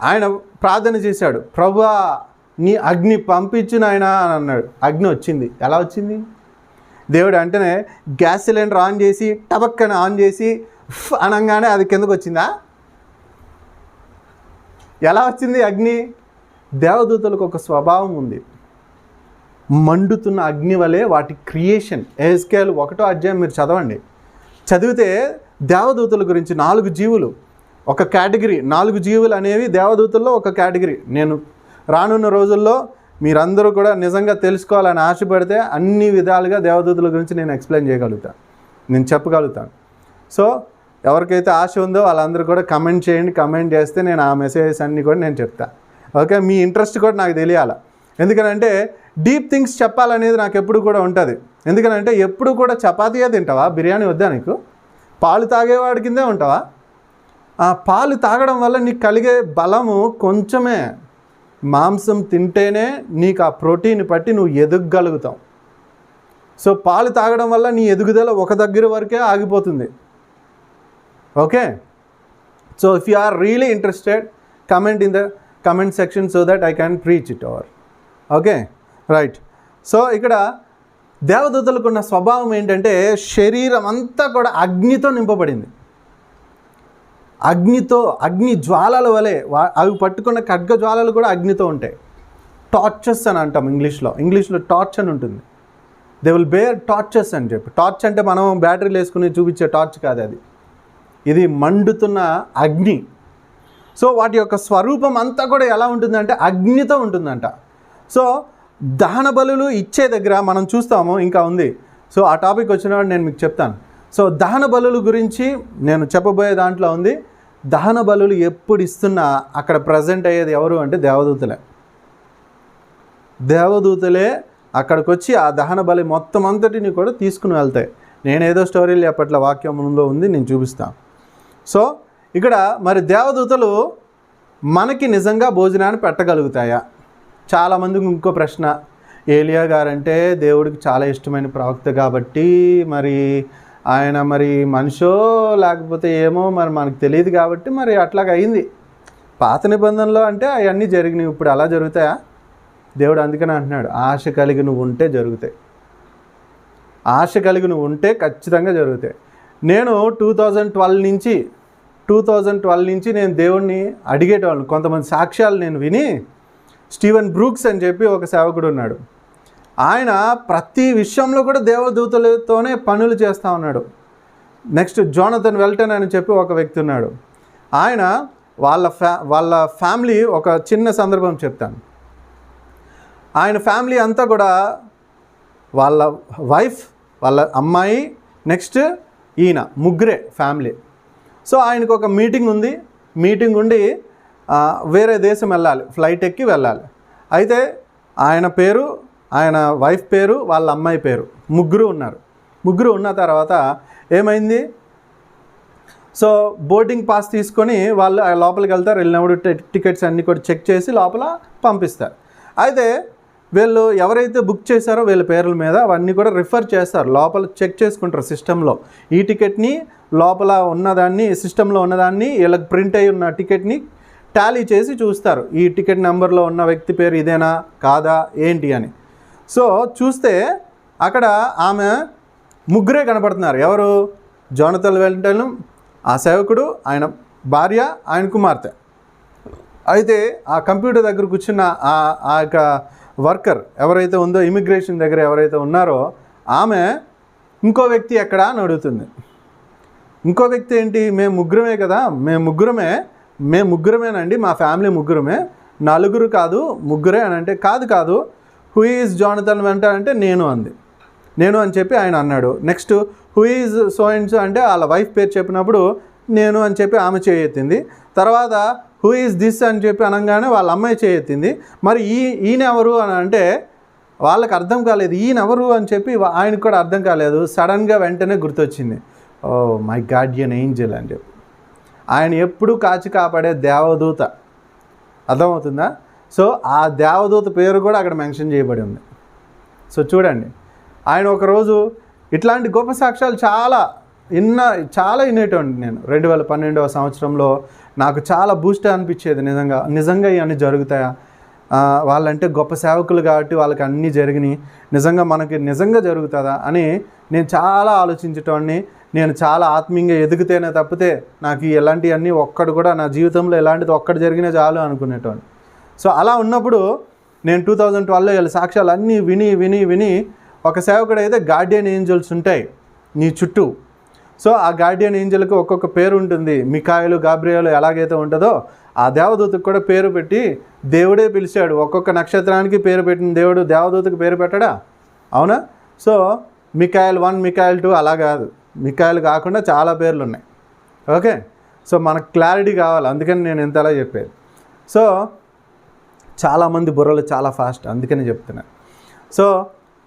ఆయన ప్రార్థన చేశాడు, ప్రభువా నీ అగ్ని పంపించు నాయన అని అన్నాడు. అగ్ని వచ్చింది. ఎలా వచ్చింది? దేవుడు అంటేనే గ్యాస్ సిలిండర్ ఆన్ చేసి టబక్కని ఆన్ చేసి అనగానే అది కిందకు వచ్చిందా? ఎలా వచ్చింది అగ్ని? దేవదూతలకు ఒక స్వభావం ఉంది. మండుతున్న అగ్ని వలె వాటి క్రియేషన్. ఎహెజ్కేలు 1వ అధ్యాయం మీరు చదవండి. చదివితే దేవదూతల గురించి 4 జీవులు ఒక కేటగిరీ. 4 జీవులు అనేవి దేవదూతల్లో ఒక కేటగిరీ. నేను రానున్న రోజుల్లో మీరందరూ కూడా నిజంగా తెలుసుకోవాలని ఆశపడితే అన్ని విధాలుగా దేవదూతల గురించి నేను ఎక్స్ప్లెయిన్ చేయగలుగుతాను, నేను చెప్పగలుగుతాను. సో ఎవరికైతే ఆశ ఉందో వాళ్ళందరూ కూడా కమెంట్ చేయండి. కమెంట్ చేస్తే నేను ఆ మెసేజెస్ అన్నీ కూడా నేను చెప్తాను. ఓకే, మీ ఇంట్రెస్ట్ కూడా నాకు తెలియాలి. ఎందుకనంటే డీప్ థింగ్స్ చెప్పాలనేది నాకు ఎప్పుడు కూడా ఉంటుంది. ఎందుకనంటే ఎప్పుడు కూడా చపాతీయే తింటావా? బిర్యానీ వద్దా నీకు? పాలు తాగేవాడి కిందే ఉంటావా? ఆ పాలు తాగడం వల్ల నీకు కలిగే బలము కొంచెమే. మాంసం తింటేనే నీకు ఆ ప్రోటీన్ పట్టి నువ్వు ఎదగగలుగుతావు. సో పాలు తాగడం వల్ల నీ ఎదుగుదల ఒక దగ్గర వరకే ఆగిపోతుంది. Okay, so if you are really interested, comment in the comment section so that I can preach it over. Okay, right. So ఇక్కడ దేవదూతలకున్న స్వభావం ఏంటంటే శరీరం అంతా కూడా అగ్నితో నింపబడింది. అగ్ని జ్వాలల వలె అవి పట్టుకున్న ఖడ్గ జ్వాలలు కూడా అగ్నితో ఉంటాయి. టార్చర్స్ అని అంటాం ఇంగ్లీష్లో టార్చ్ అని ఉంటుంది. దే విల్ బేర్ టార్చర్స్ అని చెప్పి. టార్చ్ అంటే మనం బ్యాటరీలు వేసుకుని చూపించే టార్చ్ కాదు అది. ఇది మండుతున్న అగ్ని. సో వాటి యొక్క స్వరూపం అంతా కూడా ఎలా ఉంటుందంటే అగ్నితో ఉంటుందంట. సో దహన బలులు ఇచ్చే దగ్గర మనం చూస్తాము, ఇంకా ఉంది. సో ఆ టాపిక్ వచ్చినప్పుడు నేను మీకు చెప్తాను. సో దహన బలుల గురించి నేను చెప్పబోయే దాంట్లో ఉంది. దహన బలులు ఎప్పుడు ఇస్తున్నా అక్కడ ప్రజెంట్ అయ్యేది ఎవరు అంటే దేవదూతలే అక్కడికి వచ్చి ఆ దహన బలి మొత్తం అంతటిని కూడా తీసుకుని వెళ్తాయి. నేనేదో స్టోరీలు చెప్పట్ల, వాక్యం ముందులో ఉంది, నేను చూపిస్తాను. సో ఇక్కడ మరి దేవదూతలు మనకి నిజంగా భోజనాన్ని పెట్టగలుగుతాయా? చాలామందికి ఇంకో ప్రశ్న, ఏలియా గారంటే దేవుడికి చాలా ఇష్టమైన ప్రవక్త కాబట్టి మరి ఆయన మరి మనిషో లేకపోతే ఏమో మరి మనకు తెలియదు కాబట్టి మరి అట్లాగ అయింది పాత నిబంధనలో అంటే అవన్నీ జరిగినాయి, ఇప్పుడు అలా జరుగుతాయా? దేవుడు అందుకని అంటున్నాడు, ఆశ కలిగి నువ్వు ఉంటే జరుగుతాయి. ఆశ కలిగి నువ్వు ఉంటే ఖచ్చితంగా జరుగుతాయి. నేను 2012 నుంచి నేను దేవుణ్ణి అడిగేటవాళ్ళని. కొంతమంది సాక్ష్యాలు నేను విని, స్టీవెన్ బ్రూక్స్ అని చెప్పి ఒక సేవకుడు ఉన్నాడు. ఆయన ప్రతి విషయంలో కూడా దేవదూతలతోనే పనులు చేస్తూ ఉన్నాడు. నెక్స్ట్ జోనథన్ వెల్టన్ అని చెప్పి ఒక వ్యక్తి ఉన్నాడు. ఆయన వాళ్ళ ఫ్యామిలీ, ఒక చిన్న సందర్భం చెప్తాను. ఆయన ఫ్యామిలీ అంతా కూడా వాళ్ళ వైఫ్, వాళ్ళ అమ్మాయి, నెక్స్ట్ ఈయన, ముగ్గురే ఫ్యామిలీ. సో ఆయనకు ఒక మీటింగ్ ఉంది. మీటింగ్ ఉండి వేరే దేశం వెళ్ళాలి, ఫ్లైట్ ఎక్కి వెళ్ళాలి. అయితే ఆయన పేరు, ఆయన వైఫ్ పేరు, వాళ్ళ అమ్మాయి పేరు, ముగ్గురు ఉన్నారు. ముగ్గురు ఉన్న తర్వాత ఏమైంది, సో బోర్డింగ్ పాస్ తీసుకొని వాళ్ళు లోపలికి వెళ్తారు. వెళ్ళినప్పుడు టికెట్స్ అన్నీ కూడా చెక్ చేసి లోపల పంపిస్తారు. అయితే వీళ్ళు ఎవరైతే బుక్ చేశారో వీళ్ళ పేర్ల మీద అవన్నీ కూడా రిఫర్ చేస్తారు, లోపల చెక్ చేసుకుంటారు సిస్టంలో. ఈ టికెట్ని లోపల ఉన్నదాన్ని, సిస్టంలో ఉన్నదాన్ని, వీళ్ళకి ప్రింట్ అయి ఉన్న టికెట్ని టాలీ చేసి చూస్తారు, ఈ టికెట్ నెంబర్లో ఉన్న వ్యక్తి పేరు ఇదేనా కాదా ఏంటి అని. సో చూస్తే అక్కడ ఆమె ముగ్గురే కనపడుతున్నారు. ఎవరు? జోనథన్ వెల్టన్, ఆ సేవకుడు, ఆయన భార్య, ఆయన కుమార్తె. అయితే ఆ కంప్యూటర్ దగ్గర కూర్చున్న ఆ యొక్క వర్కర్ ఎవరైతే ఉందో, ఇమిగ్రేషన్ దగ్గర ఎవరైతే ఉన్నారో, ఆమె ఇంకో వ్యక్తి ఎక్కడా అని అడుగుతుంది. ఇంకో వ్యక్తి ఏంటి? మేము ముగ్గురమే కదా, మేము ముగ్గురమేనండి, మా ఫ్యామిలీ ముగ్గురమే, నలుగురు కాదు ముగ్గురే అని అంటే, కాదు హూ ఈజ్ జోనథన్ వెల్టన్ అంటే నేను అంది. నేను అని చెప్పి ఆయన అన్నాడు. Next who is so and so అంటే వాళ్ళ వైఫ్ పేరు చెప్పినప్పుడు నేను అని చెప్పి ఆమె చేయెత్తింది. తర్వాత హూ ఈజ్ దిస్ అని చెప్పి అనగానే వాళ్ళ అమ్మాయి చేయెత్తింది. మరి ఈయన ఎవరు అని అంటే వాళ్ళకి అర్థం కాలేదు, ఈయన ఎవరు అని చెప్పి ఆయనకు కూడా అర్థం కాలేదు. సడన్గా వెంటనే గుర్తొచ్చింది, ఓ మై గార్డియన్ ఏంజెల్ అని చెప్పి. ఆయన ఎప్పుడూ కాచి కాపాడే దేవదూత. అర్థమవుతుందా? సో ఆ దేవదూత పేరు కూడా అక్కడ మెన్షన్ చేయబడి ఉంది. సో చూడండి, ఆయన ఒకరోజు ఇట్లాంటి గొప్ప సాక్ష్యాలు చాలా వినేటోండి. నేను 2012వ సంవత్సరంలో నాకు చాలా బూస్ట్ అనిపించేది. నిజంగా ఇవన్నీ జరుగుతాయా? వాళ్ళంటే గొప్ప సేవకులు కాబట్టి వాళ్ళకి అన్నీ జరిగినాయి, నిజంగా మనకి నిజంగా జరుగుతుందా అని నేను చాలా ఆలోచించేటోడిని. నేను చాలా ఆత్మీయంగా ఎదిగితేనే తప్పితే నాకు ఎలాంటివన్నీ ఒక్కడు కూడా నా జీవితంలో ఎలాంటిది ఒక్కటి జరిగినా చాలు అనుకునేటోడిని. సో అలా ఉన్నప్పుడు నేను 2012లో వీళ్ళ సాక్ష్యాలు అన్నీ విని ఒక సేవకుడు అయితే గార్డియన్ ఏంజల్స్ ఉంటాయి నీ చుట్టూ. సో ఆ గార్డియన్ ఏంజల్కి ఒక్కొక్క పేరు ఉంటుంది. మిఖాయేలు, గాబ్రియేలు ఎలాగైతే ఉంటుందో ఆ దేవదూతకు కూడా పేరు పెట్టి దేవుడే పిలిచాడు. ఒక్కొక్క నక్షత్రానికి పేరు పెట్టిన దేవుడు దేవదూతకు పేరు పెట్టడా? అవునా? సో మిఖాయేల్ 1, మిఖాయేల్ 2 అలా కాదు. మిఖాయేల్ కాకుండా చాలా పేర్లు ఉన్నాయి. ఓకే, సో మనకు క్లారిటీ కావాలి, అందుకని నేను ఇంతలా చెప్పేది. సో చాలామంది బుర్రలు చాలా ఫాస్ట్, అందుకని చెప్తున్నాను. సో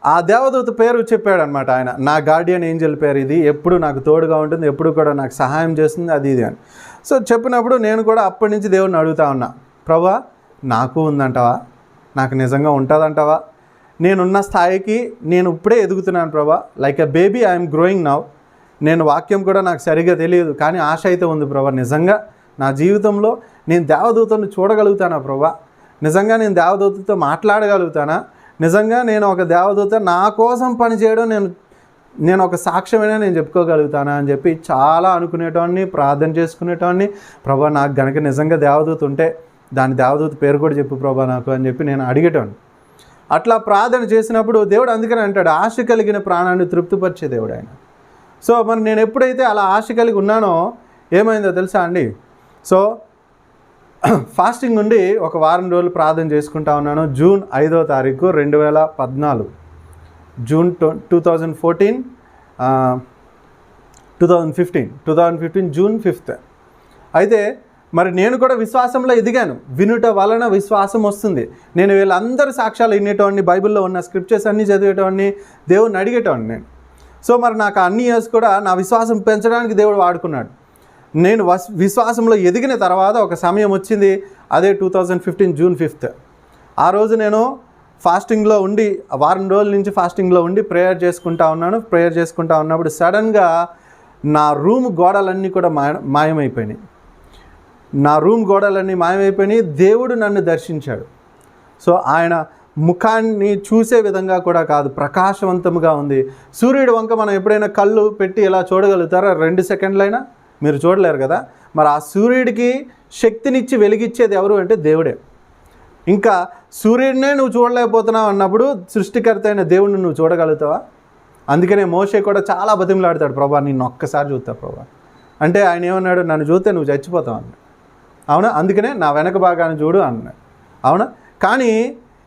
ఆ దేవదూత పేరు చెప్పాడనమాట ఆయన, నా గార్డియన్ ఏంజల్ పేరు ఇది, ఎప్పుడు నాకు తోడుగా ఉంటుంది, ఎప్పుడు కూడా నాకు సహాయం చేస్తుంది, అది ఇది అని. సో చెప్పినప్పుడు నేను కూడా అప్పటి నుంచి దేవుడిని అడుగుతా ఉన్నా, ప్రభా నాకు ఉందంటావా? నాకు నిజంగా ఉంటుందంటావా? నేనున్న స్థాయికి నేను ఇప్పుడే ఎదుగుతున్నాను ప్రభా, like a baby I'm growing now. నేను వాక్యం కూడా నాకు సరిగ్గా తెలియదు, కానీ ఆశ అయితే ఉంది ప్రభా. నిజంగా నా జీవితంలో నేను దేవదూతను చూడగలుగుతానా ప్రభా? నిజంగా నేను దేవదూతతో మాట్లాడగలుగుతానా? నిజంగా నేను ఒక దేవదూత నా కోసం పనిచేయడం నేను ఒక సాక్ష్యమైనా నేను చెప్పుకోగలుగుతానా అని చెప్పి చాలా అనుకునేటోడిని, ప్రార్థన చేసుకునేటోడిని. ప్రభా నాకు గనక నిజంగా దేవదూత ఉంటే దాని దేవదూత పేరు కూడా చెప్పు ప్రభా నాకు అని చెప్పి నేను అడిగేటోడిని. అట్లా ప్రార్థన చేసినప్పుడు దేవుడు అందుకని అంటాడు, ఆశ కలిగిన ప్రాణాన్ని తృప్తిపరిచే దేవుడు ఆయన. సో మరి నేను ఎప్పుడైతే అలా ఆశ కలిగి ఉన్నానో ఏమైందో తెలుసా అండి? సో ఫాస్టింగ్ ఉండి ఒక వారం రోజులు ప్రార్థన చేసుకుంటా ఉన్నాను. జూన్ 5వ తారీఖు 2014, జూన్ 2015 జూన్ 5th. అయితే మరి నేను కూడా విశ్వాసంలో ఎదిగాను. వినుట వలన విశ్వాసం వస్తుంది. నేను వీళ్ళందరి సాక్ష్యాలు వినేటోడిని, బైబిల్లో ఉన్న స్క్రిప్చర్స్ అన్నీ చదివేటోడిని, దేవుడిని అడిగేటోడిని నేను. సో మరి నాకు అన్ని ఇయర్స్ కూడా నా విశ్వాసం పెంచడానికి దేవుడు వాడుకున్నాడు. నేను విశ్వాసంలో ఎదిగిన తర్వాత ఒక సమయం వచ్చింది, అదే 2015 జూన్ 5th. ఆ రోజు నేను ఫాస్టింగ్లో ఉండి, వారం రోజుల నుంచి ఫాస్టింగ్లో ఉండి ప్రేయర్ చేసుకుంటా ఉన్నాను. ప్రేయర్ చేసుకుంటా ఉన్నప్పుడు సడన్గా నా రూమ్ గోడలన్నీ కూడా మాయమైపోయినాయి. నా రూమ్ గోడలన్నీ మాయమైపోయినాయి, దేవుడు నన్ను దర్శించాడు. సో ఆయన ముఖాన్ని చూసే విధంగా కూడా కాదు, ప్రకాశవంతంగా ఉంది. సూర్యుడు వంక మనం ఎప్పుడైనా కళ్ళు పెట్టి ఇలా చూడగలుగుతారా? 2 సెకండ్లైనా మీరు చూడలేరు కదా. మరి ఆ సూర్యుడికి శక్తినిచ్చి వెలిగించేది ఎవరు అంటే దేవుడే. ఇంకా సూర్యుడినే నువ్వు చూడలేకపోతున్నావు అన్నప్పుడు సృష్టికర్త అయిన దేవుడిని నువ్వు చూడగలుగుతావా? అందుకనే మోషే కూడా చాలా బతిమలాడతాడు, ప్రభా నిన్ను ఒక్కసారి చూస్తా ప్రభా అంటే. ఆయన ఏమన్నాడు? నన్ను చూస్తే నువ్వు చచ్చిపోతావు అన్నాడు. అవునా? అందుకనే నా వెనక భాగాన్ని చూడు అన్నాడు. అవునా? కానీ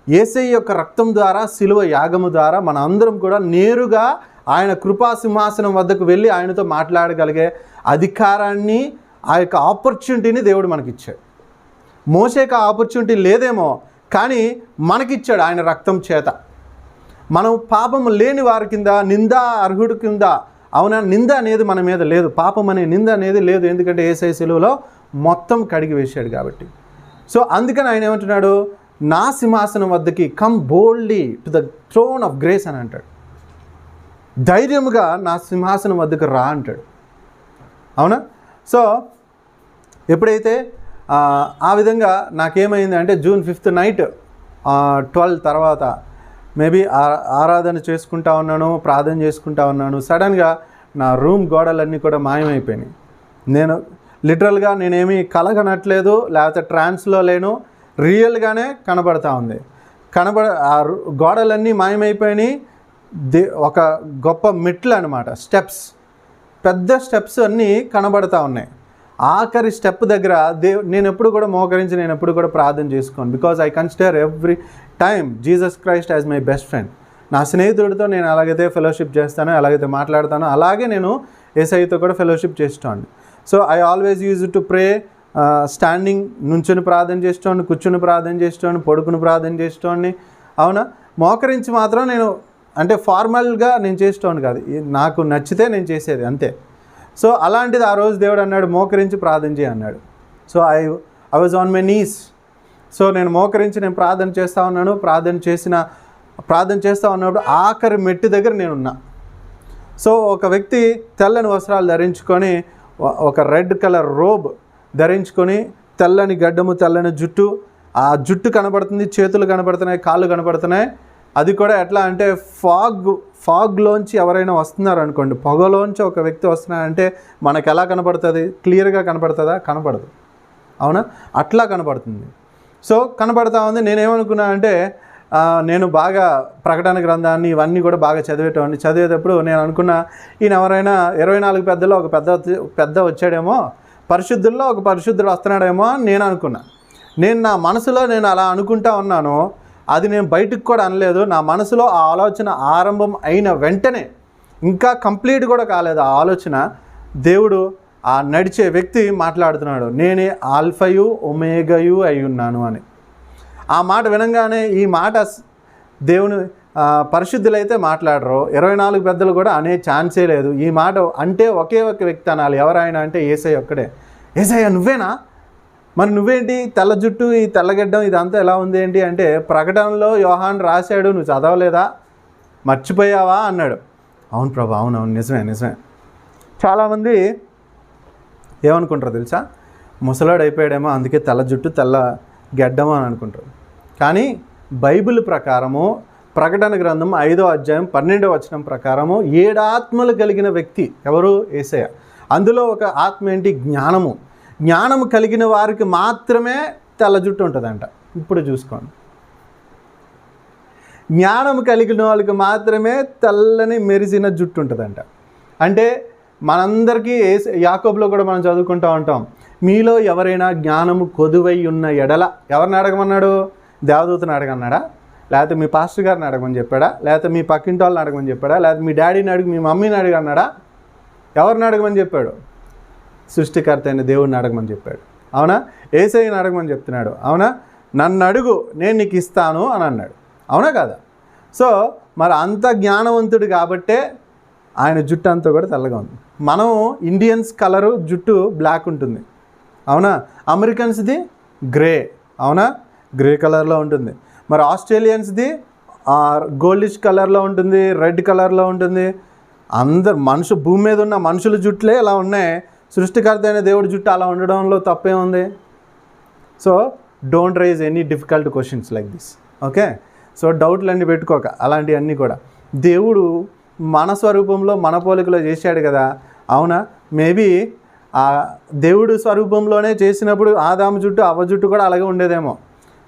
యేసయ్య యొక్క రక్తం ద్వారా, శిలువ యాగము ద్వారా మన అందరం కూడా నేరుగా ఆయన కృపా సింహాసనం వద్దకు వెళ్ళి ఆయనతో మాట్లాడగలిగే అధికారాన్ని, ఆ యొక్క ఆపర్చునిటీని దేవుడు మనకిచ్చాడు. మోషేకి ఆ ఆపర్చునిటీ లేదేమో, కానీ మనకిచ్చాడు ఆయన రక్తం చేత. మనం పాపము లేని వారి కింద, నిందా అర్హుడి కింద. అవునా? నింద అనేది మన మీద లేదు, పాపం అనే నింద అనేది లేదు, ఎందుకంటే యేసయ్య శిలువలో మొత్తం కడిగి వేశాడు కాబట్టి. సో అందుకని ఆయన ఏమంటున్నాడు? నా సింహాసనం వద్దకి come boldly to the throne of grace అని అంటాడు. ధైర్యముగా నా సింహాసనం వద్దకు రా అంటాడు. అవునా? సో ఎప్పుడైతే ఆ విధంగా నాకేమైంది అంటే, June 5th నైట్ 12 తర్వాత మేబీ ఆరాధన చేసుకుంటా ఉన్నాను, ప్రార్థన చేసుకుంటా ఉన్నాను. సడన్గా నా రూమ్ గోడలన్నీ కూడా మాయమైపోయినాయి. నేను లిటరల్గా నేనేమీ కలగనట్లేదు, లేకపోతే ట్రాన్స్లో లేను, రియల్గానే కనబడతా ఉంది. ఆ గోడలన్నీ మాయమైపోయినాయి. ఒక గొప్ప మెట్లు అనమాట, స్టెప్స్, పెద్ద స్టెప్స్ అన్నీ కనబడతా ఉన్నాయి. ఆఖరి స్టెప్ దగ్గర నేను ఎప్పుడు కూడా మోకరించి, నేను ఎప్పుడు కూడా ప్రార్థన చేసుకోను. Because I consider every time Jesus Christ as my best friend. నా స్నేహితుడితో నేను ఎలాగైతే ఫెలోషిప్ చేస్తానో, ఎలాగైతే మాట్లాడతానో, అలాగే నేను యేసయ్యతో కూడా ఫెలోషిప్ చేస్తాను. So I always use to pray standing, నుంచుని ప్రార్థన చేసేటోని, కూర్చుని ప్రార్థన చేసేటోని, పడుకుని ప్రార్థన చేసేటోని. అవునా? మోకరించి మాత్రం నేను అంటే ఫార్మల్గా నేను చేసేటోని కాదు, నాకు నచ్చితే నేను చేసేది అంతే. సో అలాంటిది ఆ రోజు దేవుడు అన్నాడు, మోకరించి ప్రార్థన చేయి అన్నాడు. So I was on my knees. So నేను మోకరించి నేను ప్రార్థన చేస్తూ ఉన్నాను. ప్రార్థన చేస్తూ ఉన్నప్పుడు ఆఖరి మెట్టు దగ్గర నేనున్నా. సో ఒక వ్యక్తి తెల్లని వస్త్రాలు ధరించుకొని, ఒక రెడ్ కలర్ రోబ్ ధరించుకొని, తెల్లని గడ్డము, తెల్లని జుట్టు, ఆ జుట్టు కనబడుతుంది, చేతులు కనబడుతున్నాయి, కాళ్ళు కనబడుతున్నాయి. అది కూడా ఎట్లా అంటే ఫాగ్లోంచి ఎవరైనా వస్తున్నారు అనుకోండి, పొగలోంచి ఒక వ్యక్తి వస్తున్నారంటే మనకు ఎలా కనబడుతుంది? క్లియర్గా కనబడుతుందా? కనబడదు. అవునా? అట్లా కనబడుతుంది. సో కనబడతా ఉంది. నేనేమనుకున్నా అంటే, నేను బాగా ప్రకటన గ్రంథాన్ని ఇవన్నీ కూడా బాగా చదివేటప్పుడు నేను అనుకున్నా, ఈయన ఎవరైనా 24 పెద్దలో ఒక పెద్ద వచ్చాడేమో, పరిశుద్ధుల్లో ఒక పరిశుద్ధుడు వస్తున్నాడేమో అని నేను అనుకున్నా. నేను నా మనసులో నేను అలా అనుకుంటా ఉన్నాను. అది నేను బయటకు కూడా అనలేదు. నా మనసులో ఆ ఆలోచన ఆరంభం అయిన వెంటనే, ఇంకా కంప్లీట్ కూడా కాలేదు ఆ ఆలోచన, దేవుడు ఆ నడిచే వ్యక్తి మాట్లాడుతున్నాడు, నేనే ఆల్ఫయు ఒమేగయు అయి ఉన్నాను అని. ఆ మాట వినంగానే, ఈ మాట దేవుని పరిశుద్ధులైతే మాట్లాడరు, 24 పెద్దలు కూడా అనే ఛాన్సే లేదు. ఈ మాట అంటే ఒకే ఒక వ్యక్తి అనాలి. ఎవరైనా అంటే యేసయ్య ఒక్కడే. యేసయ్య నువ్వేనా? మరి నువ్వేంటి తెల్ల జుట్టు, ఈ తెల్లగడ్డం, ఇదంతా ఎలా ఉంది ఏంటి అంటే, ప్రకటనలో యోహాన్ రాశాడు, నువ్వు చదవలేదా? మర్చిపోయావా అన్నాడు. అవును ప్రభా, అవునవును, నిజమే. చాలామంది ఏమనుకుంటారు తెలుసా? ముసలాడు అయిపోయాడేమో, అందుకే తెల్ల జుట్టు, తెల్ల గడ్డము అని అనుకుంటారు. కానీ బైబిల్ ప్రకారము, ప్రకటన గ్రంథం 5వ అధ్యాయం 12వ వచనం ప్రకారము 7 ఆత్మలు కలిగిన వ్యక్తి ఎవరు? యేసయ్య. అందులో ఒక ఆత్మ ఏంటి? జ్ఞానము. జ్ఞానము కలిగిన వారికి మాత్రమే తెల్ల జుట్టు ఉంటుందంట. ఇప్పుడు చూసుకోండి, జ్ఞానం కలిగిన వాళ్ళకి మాత్రమే తెల్లని మెరిసిన జుట్టు ఉంటుందంట. అంటే మనందరికీ యాకోబులో కూడా మనం చదువుకుంటూ ఉంటాం, మీలో ఎవరైనా జ్ఞానము కొదువై ఉన్న ఎడల, ఎవరిని అడగమన్నాడు? దేవదూతని అడగన్నాడా? లేకపోతే మీ పాస్టర్ గారిని అడగమని చెప్పాడా? లేకపోతే మీ పక్కింటి వాళ్ళని అడగమని చెప్పాడా? లేకపోతే మీ డాడీని అడిగి, మీ మమ్మీని అడిగన్నాడా? ఎవరిని అడగమని చెప్పాడు? సృష్టికర్త అయిన దేవుడిని అడగమని చెప్పాడు. అవునా? యేసయ్యని అడగమని చెప్తున్నాడు. అవునా? నన్ను అడుగు, నేను నీకు ఇస్తాను అని అన్నాడు. అవునా కాదా? సో మరి అంత జ్ఞానవంతుడు కాబట్టే ఆయన జుట్టు అంతా కూడా తెల్లగా ఉంది. మనం ఇండియన్స్ కలరు జుట్టు బ్లాక్ ఉంటుంది. అవునా? అమెరికన్స్ది గ్రే. అవునా? గ్రే కలర్లో ఉంటుంది. మరి ఆస్ట్రేలియన్స్ది గోల్డిష్ కలర్లో ఉంటుంది, రెడ్ కలర్లో ఉంటుంది. భూమి మీద ఉన్న మనుషుల జుట్లే ఇలా ఉన్నాయి. సృష్టికర్త అయిన దేవుడి జుట్టు అలా ఉండడంలో తప్పే ఉంది? So don't raise any difficult questions like this. Okay, so డౌట్లన్నీ పెట్టుకోక అలాంటివన్నీ కూడా. దేవుడు మన స్వరూపంలో మన పోలికలో చేశాడు కదా, అవునా? మేబీ ఆ దేవుడు స్వరూపంలోనే చేసినప్పుడు ఆదాము జుట్టు అవ్వ జుట్టు కూడా అలాగే ఉండేదేమో.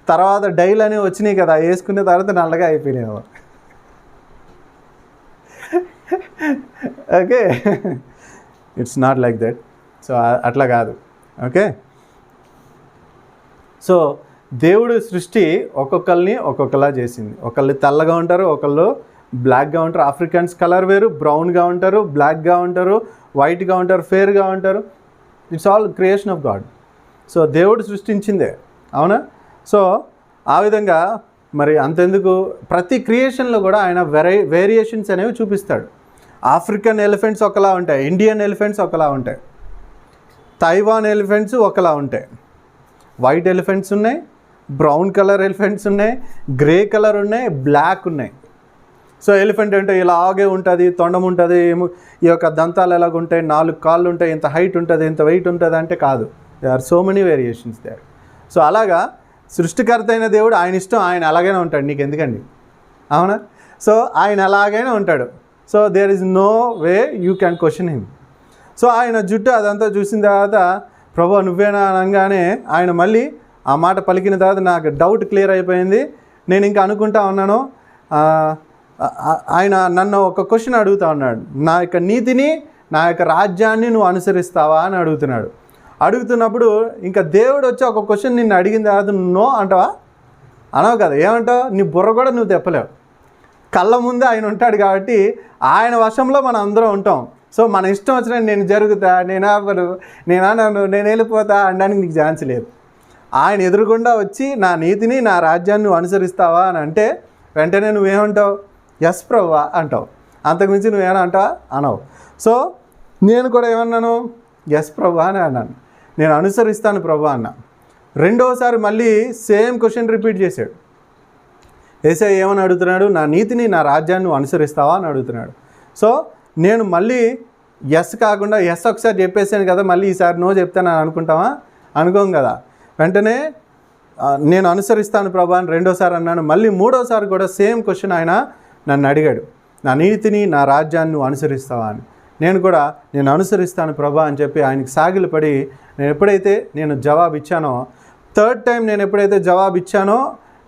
తర్వాత డైలు అనేవి వచ్చినాయి కదా, వేసుకునే తర్వాత నల్లగా అయిపోయినాయేమో. Okay, it's not like that. So అట్లా కాదు. ఓకే, సో దేవుడు సృష్టి ఒక్కొక్కరిని ఒక్కొక్కలా చేసింది. ఒకళ్ళు తెల్లగా ఉంటారు, ఒకళ్ళు బ్లాక్గా ఉంటారు. ఆఫ్రికన్స్ కలర్ వేరు, బ్రౌన్గా ఉంటారు, బ్లాక్గా ఉంటారు, వైట్గా ఉంటారు, ఫేర్గా ఉంటారు. It's all creation of God. So దేవుడు సృష్టించిందే, అవునా? సో ఆ విధంగా మరి అంతెందుకు ప్రతి క్రియేషన్లో కూడా ఆయన వేరియేషన్స్ అనేవి చూపిస్తాడు. ఆఫ్రికన్ ఎలిఫెంట్స్ ఒకలా ఉంటాయి, ఇండియన్ ఎలిఫెంట్స్ ఒకలా ఉంటాయి, తైవాన్ ఎలిఫెంట్స్ ఒకలా ఉంటాయి, వైట్ ఎలిఫెంట్స్ ఉన్నాయి, బ్రౌన్ కలర్ ఎలిఫెంట్స్ ఉన్నాయి, గ్రే కలర్ ఉన్నాయి, బ్లాక్ ఉన్నాయి. సో ఎలిఫెంట్ అంటే ఇలాగే ఉంటుంది, తొండం ఉంటుంది, ఈ యొక్క దంతాలు ఎలాగ ఉంటాయి, 4 కాళ్ళు ఉంటాయి, ఇంత హైట్ ఉంటుంది, ఇంత వెయిట్ ఉంటుంది అంటే కాదు. They are so many variations there. So అలాగా సృష్టికర్త అయిన దేవుడు ఆయన ఇష్టం, ఆయన అలాగైనా ఉంటాడు, నీకు ఎందుకండి, అవునా? సో ఆయన అలాగైనా ఉంటాడు. So there is no way you can question him. So ఆయన జుట్టు అదంతా చూసిన తర్వాత ప్రభు నువ్వేనా అనగానే ఆయన మళ్ళీ ఆ మాట పలికిన తర్వాత నాకు డౌట్ క్లియర్ అయిపోయింది. నేను ఇంకా అనుకుంటా ఉన్నాను, ఆయన నన్ను ఒక క్వశ్చన్ అడుగుతా ఉన్నాడు, నా యొక్క నీతిని నా యొక్క రాజ్యాన్ని నువ్వు అనుసరిస్తావా అని అడుగుతున్నాడు. అడుగుతున్నప్పుడు ఇంకా దేవుడు వచ్చి ఒక క్వశ్చన్ నిన్ను అడిగిన తర్వాత నో అంటావా? అనవు కదా. ఏమంటావు? నీ బుర్ర కూడా నువ్వు తెప్పలేవు. కళ్ళ ముందే ఆయన ఉంటాడు కాబట్టి ఆయన వశంలో మనం అందరం ఉంటాం. సో మన ఇష్టం వచ్చినట్టు నేను జరుగుతా, నేను ఆపను, నేను అనను, నేను వెళ్ళిపోతా అనడానికి నీకు ఛాన్స్ లేదు. ఆయన ఎదురుగుండా వచ్చి నా నీతిని నా రాజ్యాన్ని నువ్వు అనుసరిస్తావా అని అంటే వెంటనే నువ్వేమంటావు? ఎస్ ప్రభువా అంటావు. అంతకుమించి నువ్వేనా అంటావా? అనవు. సో నేను కూడా ఏమన్నాను? ఎస్ ప్రభువా అని అన్నాను, నేను అనుసరిస్తాను ప్రభువా అన్నా. రెండోసారి మళ్ళీ సేమ్ క్వశ్చన్ రిపీట్ చేశాడు. యేసయ్య ఏమని అడుగుతున్నాడు? నా నీతిని నా రాజ్యాన్ని నువ్వు అనుసరిస్తావా అని అడుగుతున్నాడు. సో నేను మళ్ళీ ఎస్ కాకుండా ఎస్ ఒకసారి చెప్పేసాను కదా, మళ్ళీ ఈసారి నో చెప్తాను అనుకుంటావా? అనుకోం కదా. వెంటనే నేను అనుసరిస్తాను ప్రభా అని రెండోసారి అన్నాను. మళ్ళీ మూడోసారి కూడా సేమ్ క్వశ్చన్ ఆయన నన్ను అడిగాడు, నా నీతిని నా రాజ్యాన్ని నువ్వు అనుసరిస్తావా అని. నేను కూడా నేను అనుసరిస్తాను ప్రభా అని చెప్పి ఆయనకి సాగిలు పడి నేను జవాబు ఇచ్చానో, థర్డ్ టైం నేను ఎప్పుడైతే జవాబు ఇచ్చానో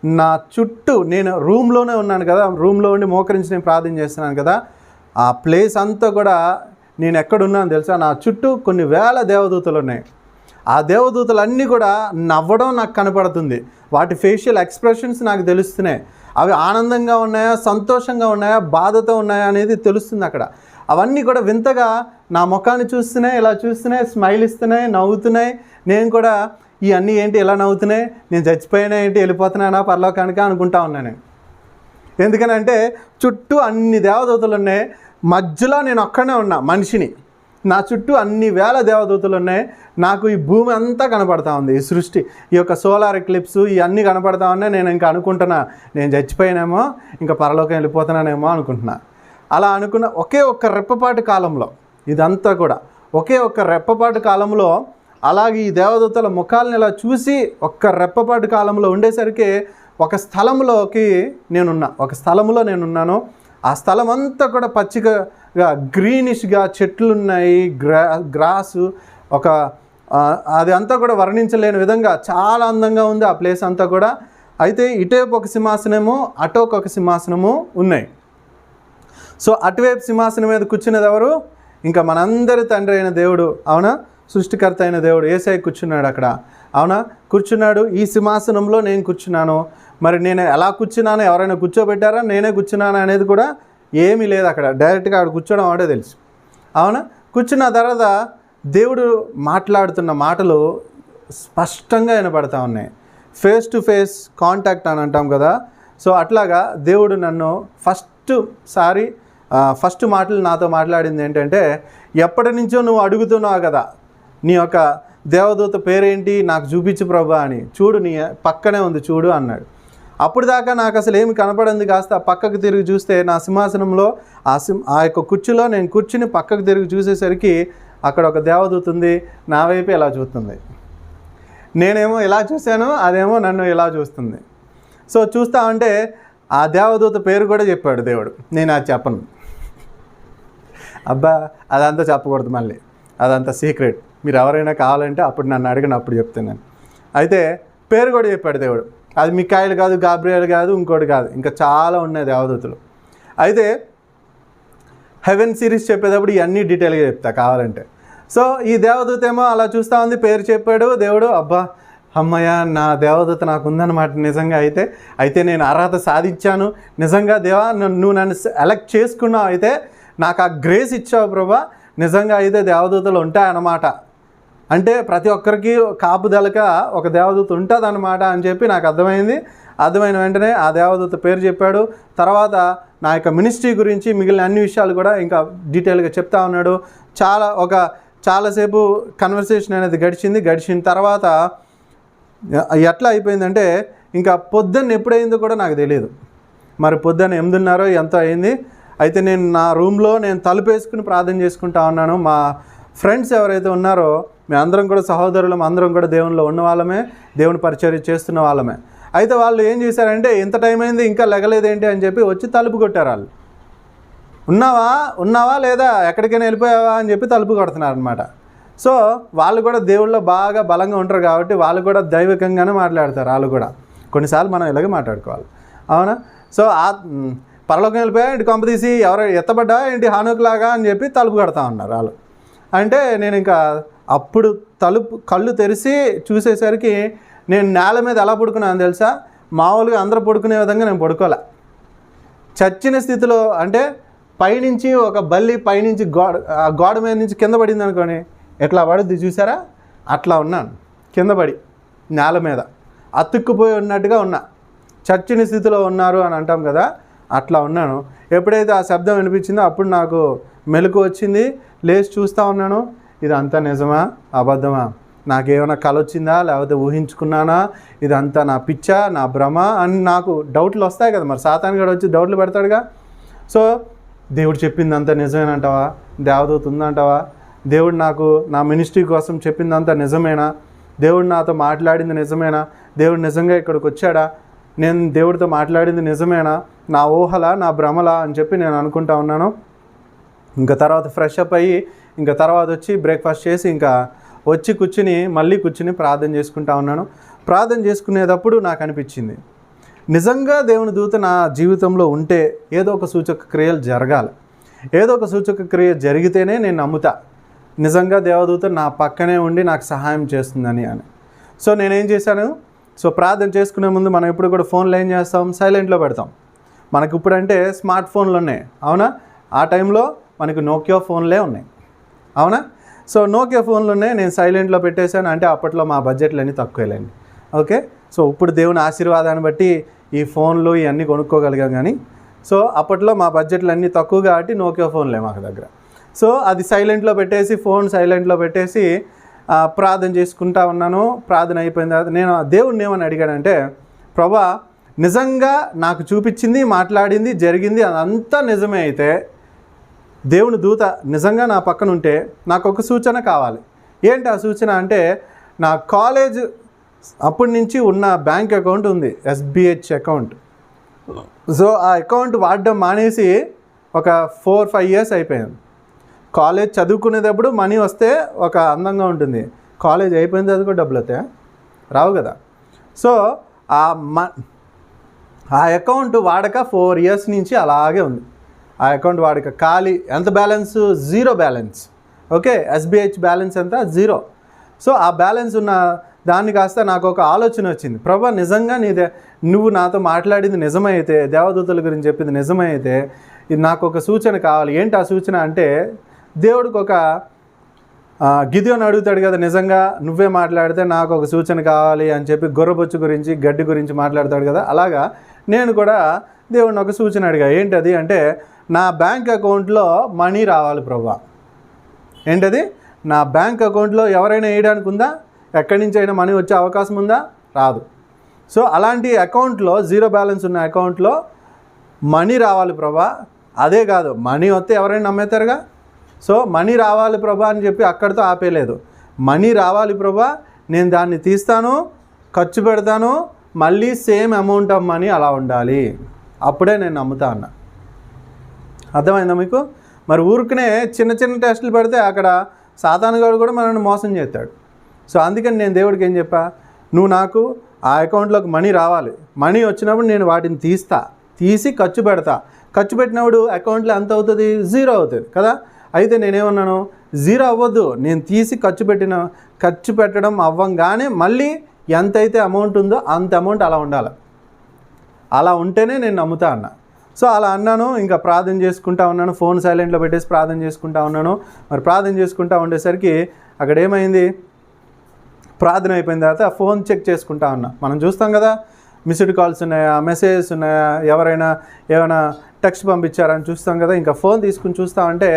నా చుట్టూ, నేను రూమ్లోనే ఉన్నాను కదా, రూమ్లో ఉండి మోకరించి నేను ప్రార్థన చేస్తున్నాను కదా, ఆ ప్లేస్ అంతా కూడా నేను ఎక్కడున్నాను తెలుసా? నా చుట్టూ కొన్ని వేల దేవదూతలు ఉన్నాయి. ఆ దేవదూతలన్నీ కూడా నవ్వడం నాకు కనపడుతుంది, వాటి ఫేషియల్ ఎక్స్ప్రెషన్స్ నాకు తెలుస్తున్నాయి. అవి ఆనందంగా ఉన్నాయా, సంతోషంగా ఉన్నాయా, బాధతో ఉన్నాయా అనేది తెలుస్తుంది అక్కడ. అవన్నీ కూడా వింతగా నా ముఖాన్ని చూస్తున్నాయి, ఇలా చూస్తున్నాయి, స్మైల్ ఇస్తున్నాయి, నవ్వుతున్నాయి. నేను కూడా ఇవన్నీ ఏంటి ఇలా నవ్వుతున్నాయి, నేను చచ్చిపోయినా ఏంటి, వెళ్ళిపోతున్నానా పరలోకానికి అనుకుంటా ఉన్నాను. ఎందుకనంటే చుట్టూ అన్ని దేవదూతలు ఉన్నాయి, మధ్యలో నేను ఒక్కనే ఉన్నా మనిషిని. నా చుట్టూ అన్ని వేల దేవదూతలు ఉన్నాయి. నాకు ఈ భూమి అంతా కనపడతా ఉంది, ఈ సృష్టి, ఈ యొక్క సోలార్ ఎక్లిప్స్ ఇవన్నీ కనపడతా ఉన్నాయి. నేను ఇంకా అనుకుంటున్నా నేను చచ్చిపోయినేమో, ఇంకా పరలోకం వెళ్ళిపోతున్నానేమో అనుకుంటున్నా. అలా అనుకున్న ఒకే ఒక్క రెప్పపాటు కాలంలో, ఇదంతా కూడా ఒకే ఒక్క రెప్పపాటు కాలంలో అలాగే ఈ దేవదూతల ముఖాలను ఇలా చూసి ఒక్క రెప్పపాటు కాలంలో ఉండేసరికి ఒక స్థలంలోకి ఒక స్థలంలో నేనున్నాను. ఆ స్థలం అంతా కూడా పచ్చిగా గ్రీనిష్గా చెట్లు ఉన్నాయి, గ్రాసు, అది అంతా కూడా వర్ణించలేని విధంగా చాలా అందంగా ఉంది ఆ ప్లేస్ అంతా కూడా. అయితే ఇటువైపు ఒక సింహాసనము, అటోకి ఒక సింహాసనము ఉన్నాయి. సో అటువైపు సింహాసనం మీద కూర్చున్నది ఎవరు? ఇంకా మనందరి తండ్రి అయిన దేవుడు, అవునా? సృష్టికర్త అయిన దేవుడు యేసయ్య కూర్చున్నాడు అక్కడ, అవునా? కూర్చున్నాడు. ఈ సింహాసనంలో నేను కూర్చున్నాను. మరి నేను ఎలా కూర్చున్నాను, ఎవరైనా కూర్చోబెట్టారా, నేనే కూర్చున్నాను అనేది కూడా ఏమీ లేదు అక్కడ. డైరెక్ట్గా ఆడ కూర్చోవడం ఆడే తెలుసు, అవునా? కూర్చున్న తర్వాత దేవుడు మాట్లాడుతున్న మాటలు స్పష్టంగా వినపడతా ఉన్నాయి. ఫేస్ టు ఫేస్ కాంటాక్ట్ అని అంటాం కదా. సో అట్లాగా దేవుడు నన్ను ఫస్ట్ మాటలు నాతో మాట్లాడింది ఏంటంటే, ఎప్పటి నుంచో నువ్వు అడుగుతున్నావు కదా, నీ యొక్క దేవదూత పేరేంటి నాకు చూపించు ప్రభా అని, చూడు నీ పక్కనే ఉంది చూడు అన్నాడు. అప్పుడు దాకా నాకు అసలు ఏమి కనపడింది. కాస్త పక్కకు తిరిగి చూస్తే నా సింహాసనంలో ఆ యొక్క కుర్చీలో నేను కూర్చుని పక్కకు తిరిగి చూసేసరికి అక్కడ ఒక దేవదూత ఉంది, నా వైపు ఇలా చూస్తుంది. నేనేమో ఇలా చూశాను, అదేమో నన్ను ఇలా చూస్తుంది. సో చూస్తా ఉంటే ఆ దేవదూత పేరు కూడా చెప్పాడు దేవుడు. నేను అది చెప్పను, అబ్బా అదంతా చెప్పకూడదు, మళ్ళీ అదంతా సీక్రెట్. మీరు ఎవరైనా కావాలంటే అప్పుడు నన్ను అడిగిన అప్పుడు చెప్తాను. అయితే పేరు కూడా చెప్పాడు దేవుడు. అది మికాయిల్ కాదు, గాబ్రియల్ కాదు, ఇంకోటి కాదు, ఇంకా చాలా ఉన్నాయి దేవదూతలు. అయితే హెవెన్ సిరీస్ చెప్పేటప్పుడు ఇవన్నీ డీటెయిల్గా చెప్తా కావాలంటే. సో ఈ దేవదూత ఏమో అలా చూస్తూ ఉంది, పేరు చెప్పాడు దేవుడు. అబ్బా అమ్మయ్య, నా దేవదూత నాకు ఉందన్నమాట నిజంగా. అయితే నేను అర్హత సాధించాను నిజంగా. దేవా నువ్వు నన్ను ఎలక్ట్ చేసుకున్నావు, అయితే నాకు ఆ గ్రేస్ ఇచ్చావు ప్రభా, నిజంగా అయితే దేవదూతలు ఉంటాయన్నమాట. అంటే ప్రతి ఒక్కరికి కాపుదలక ఒక దేవదూత ఉంటుంది అన్నమాట అని చెప్పి నాకు అర్థమైంది. అర్థమైన వెంటనే ఆ దేవదూత పేరు చెప్పాడు. తర్వాత నా యొక్క మినిస్ట్రీ గురించి మిగిలిన అన్ని విషయాలు కూడా ఇంకా డీటెయిల్గా చెప్తా ఉన్నాడు. చాలాసేపు కన్వర్సేషన్ అనేది గడిచిన తర్వాత ఎట్లా అయిపోయిందంటే ఇంకా పొద్దున్న ఎప్పుడైందో కూడా నాకు తెలియదు. మరి పొద్దున్న 8:30 ఎంతో అయింది. అయితే నేను నా రూమ్లో నేను తలుపు వేసుకుని ప్రార్థన చేసుకుంటా ఉన్నాను. మా ఫ్రెండ్స్ ఎవరైతే ఉన్నారో మేమందరం కూడా సహోదరులం, అందరం కూడా దేవునిలో ఉన్న వాళ్ళమే, దేవుని పరిచర్య చేస్తున్న వాళ్ళమే. అయితే వాళ్ళు ఏం చేశారంటే, ఇంత టైం అయింది ఇంకా లెగలేదేంటి అని చెప్పి వచ్చి తలుపు కొట్టారు. వాళ్ళు ఉన్నావా లేదా, ఎక్కడికైనా వెళ్ళిపోయావా అని చెప్పి తలుపు కొడుతున్నారు అనమాట. సో వాళ్ళు కూడా దేవుళ్ళో బాగా బలంగా ఉంటారు కాబట్టి వాళ్ళు కూడా దైవికంగానే మాట్లాడతారు. వాళ్ళు కూడా కొన్నిసార్లు మనం ఇలాగే మాట్లాడుకోవాలి, అవునా? సో పరలోకం వెళ్ళిపోయా ఇటు కొంప తీసి ఎవరు ఎత్తబడ్డా ఏంటి హానుకులాగా అని చెప్పి తలుపు కడతా ఉన్నారు వాళ్ళు. అంటే నేను ఇంకా అప్పుడు కళ్ళు తెరిచి చూసేసరికి నేను నేల మీద ఎలా పడుకున్నాను తెలుసా? మామూలుగా అందరూ పడుకునే విధంగా నేను పడుకోలే. చచ్చిన స్థితిలో, అంటే పైనుంచి ఒక బల్లి పైనుంచి గోడ మీద నుంచి కింద పడింది అనుకోని ఎట్లా పడుద్ది చూసారా, అట్లా ఉన్నాను. కింద పడి నేల మీద అతుక్కుపోయి ఉన్నట్టుగా ఉన్నా. చచ్చిన స్థితిలో ఉన్నారు అని అంటాం కదా, అట్లా ఉన్నాను. ఎప్పుడైతే ఆ శబ్దం వినిపించిందో అప్పుడు నాకు మెలకు వచ్చింది. లేచి చూస్తూ ఉన్నాను, ఇదంతా నిజమా అబద్ధమా, నాకేమైనా కల వచ్చిందా లేకపోతే ఊహించుకున్నానా, ఇదంతా నా పిచ్చా నా భ్రమ అని నాకు డౌట్లు వస్తాయి కదా. మరి సాతాను కూడా వచ్చి డౌట్లు పెడతాడుగా. సో దేవుడు చెప్పిందంతా నిజమేనంటావా, దేవదూత ఉందంటావా, దేవుడు నాకు నా మినిస్ట్రీ కోసం చెప్పిందంతా నిజమేనా, దేవుడు నాతో మాట్లాడింది నిజమేనా, దేవుడు నిజంగా ఇక్కడికి వచ్చాడా, నేను దేవుడితో మాట్లాడింది నిజమేనా, నా ఊహలా నా భ్రమలా అని చెప్పి నేను అనుకుంటా ఉన్నాను. ఇంకా తర్వాత ఫ్రెష్ అప్ అయ్యి ఇంకా తర్వాత వచ్చి బ్రేక్ఫాస్ట్ చేసి ఇంకా వచ్చి మళ్ళీ కూర్చుని ప్రార్థన చేసుకుంటా ఉన్నాను. ప్రార్థన చేసుకునేటప్పుడు నాకు అనిపించింది, నిజంగా దేవుని దూత నా జీవితంలో ఉంటే ఏదో ఒక సూచక క్రియలు జరగాలి. ఏదో ఒక సూచక క్రియ జరిగితేనే నేను నమ్ముతా నిజంగా దేవదూత నా పక్కనే ఉండి నాకు సహాయం చేస్తుందని అని. సో నేనేం చేశాను, సో ప్రార్థన చేసుకునే ముందు మనం ఎప్పుడు కూడా ఫోన్లో ఏం చేస్తాం, సైలెంట్లో పెడతాం. మనకి ఇప్పుడంటే స్మార్ట్ ఫోన్లు ఉన్నాయి, అవునా? ఆ టైంలో మనకు నోకియా ఫోన్లే ఉన్నాయి, అవునా? సో నోకియా ఫోన్లు ఉన్నాయి, నేను సైలెంట్లో పెట్టేశాను. అంటే అప్పట్లో మా బడ్జెట్లు అన్నీ తక్కువేలేండి, ఓకే? సో ఇప్పుడు దేవుని ఆశీర్వాదాన్ని బట్టి ఈ ఫోన్లు ఇవన్నీ కొనుక్కోగలిగాం. కానీ సో అప్పట్లో మా బడ్జెట్లు అన్నీ తక్కువ కాబట్టి నోకియా ఫోన్లే మాకు దగ్గర. సో అది సైలెంట్లో పెట్టేసి, ఫోన్ సైలెంట్లో పెట్టేసి ప్రార్థన చేసుకుంటా ఉన్నాను. ప్రార్థన అయిపోయిన తర్వాత నేను దేవుడిని ఏమని అడిగానంటే, ప్రభా నిజంగా నాకు చూపించింది, మాట్లాడింది, జరిగింది అదంతా నిజమే అయితే, దేవుని దూత నిజంగా నా పక్కన ఉంటే నాకు ఒక సూచన కావాలి. ఏంటి ఆ సూచన అంటే, నా కాలేజ్ అప్పటి నుంచి ఉన్న బ్యాంక్ అకౌంట్ ఉంది, SBH అకౌంట్. సో ఆ అకౌంట్ వాడడం మానేసి ఒక 4-5 ఇయర్స్ అయిపోయింది. కాలేజ్ చదువుకునేటప్పుడు మనీ వస్తే ఒక అందంగా ఉంటుంది, కాలేజ్ అయిపోయిన తర్వాత కూడా డబ్బులు వస్తాయా? రావు కదా. సో ఆ అకౌంట్ వాడక 4 ఇయర్స్ నుంచి అలాగే ఉంది. ఆ అకౌంట్ వాడక ఖాళీ. ఎంత balance? 0 balance, okay? SBH balance ఎంత? 0. సో ఆ బ్యాలెన్స్ ఉన్న దాన్ని కాస్త నాకు ఒక ఆలోచన వచ్చింది, ప్రభా నిజంగా నువ్వు నాతో మాట్లాడింది నిజమైతే, దేవదూతల గురించి చెప్పింది నిజమైతే, ఇది నాకు ఒక సూచన కావాలి. ఏంటి ఆ సూచన అంటే, దేవుడికి ఒక గిదెయోను అడుగుతాడు కదా, నిజంగా నువ్వే మాట్లాడితే నాకు ఒక సూచన కావాలి అని చెప్పి గొర్రెబొచ్చు గురించి గడ్డి గురించి మాట్లాడతాడు కదా, అలాగా నేను కూడా దేవుడిని ఒక సూచన అడిగా. ఏంటది అంటే, నా బ్యాంక్ అకౌంట్లో మనీ రావాలి ప్రభా. ఏంటది? నా బ్యాంక్ అకౌంట్లో ఎవరైనా వేయడానికి ఉందా? ఎక్కడి నుంచి అయినా మనీ వచ్చే అవకాశం ఉందా? రాదు. సో అలాంటి అకౌంట్లో, 0 బ్యాలెన్స్ ఉన్న అకౌంట్లో మనీ రావాలి ప్రభా. అదే కాదు, మనీ వస్తే ఎవరైనా నమ్మేతారుగా, సో మనీ రావాలి ప్రభా అని చెప్పి అక్కడితో ఆపేయలేదు. మనీ రావాలి ప్రభా, నేను దాన్ని తీస్తాను, ఖర్చు పెడతాను, మళ్ళీ సేమ్ అమౌంట్ ఆఫ్ మనీ అలా ఉండాలి, అప్పుడే నేను నమ్ముతా అన్న. అర్థమైందా మీకు? మరి ఊరికనే చిన్న చిన్న టెస్టులు పెడితే అక్కడ సాతానుగాడు కూడా మనల్ని మోసం చేస్తాడు. సో అందుకని నేను దేవుడికి ఏం చెప్పా, నువ్వు నాకు ఆ అకౌంట్లోకి మనీ రావాలి, మనీ వచ్చినప్పుడు నేను వాటిని తీసి ఖర్చు పెడతా. ఖర్చు పెట్టినప్పుడు అకౌంట్లో ఎంత అవుతుంది? 0 అవుతుంది కదా. అయితే నేనేమన్నాను, 0 అవ్వద్దు, నేను తీసి ఖర్చు పెట్టడం అవ్వంగానే మళ్ళీ ఎంతైతే అమౌంట్ ఉందో అంత అమౌంట్ అలా ఉండాలి, అలా ఉంటేనే నేను నమ్ముతా అన్న. సో అలా అన్నాను. ఇంకా ప్రార్థన చేసుకుంటా ఉన్నాను, ఫోన్ సైలెంట్లో పెట్టేసి ప్రార్థన చేసుకుంటా ఉన్నాను. మరి ప్రార్థన చేసుకుంటా ఉండేసరికి అక్కడ ఏమైంది, ప్రార్థన అయిపోయిన తర్వాత ఫోన్ చెక్ చేసుకుంటా ఉన్నా. మనం చూస్తాం కదా, మిస్డ్ కాల్స్ ఉన్నాయా, మెసేజెస్ ఉన్నాయా, ఎవరైనా ఏమైనా టెక్స్ట్ పంపించారని చూస్తాం కదా. ఇంకా ఫోన్ తీసుకుని చూస్తామంటే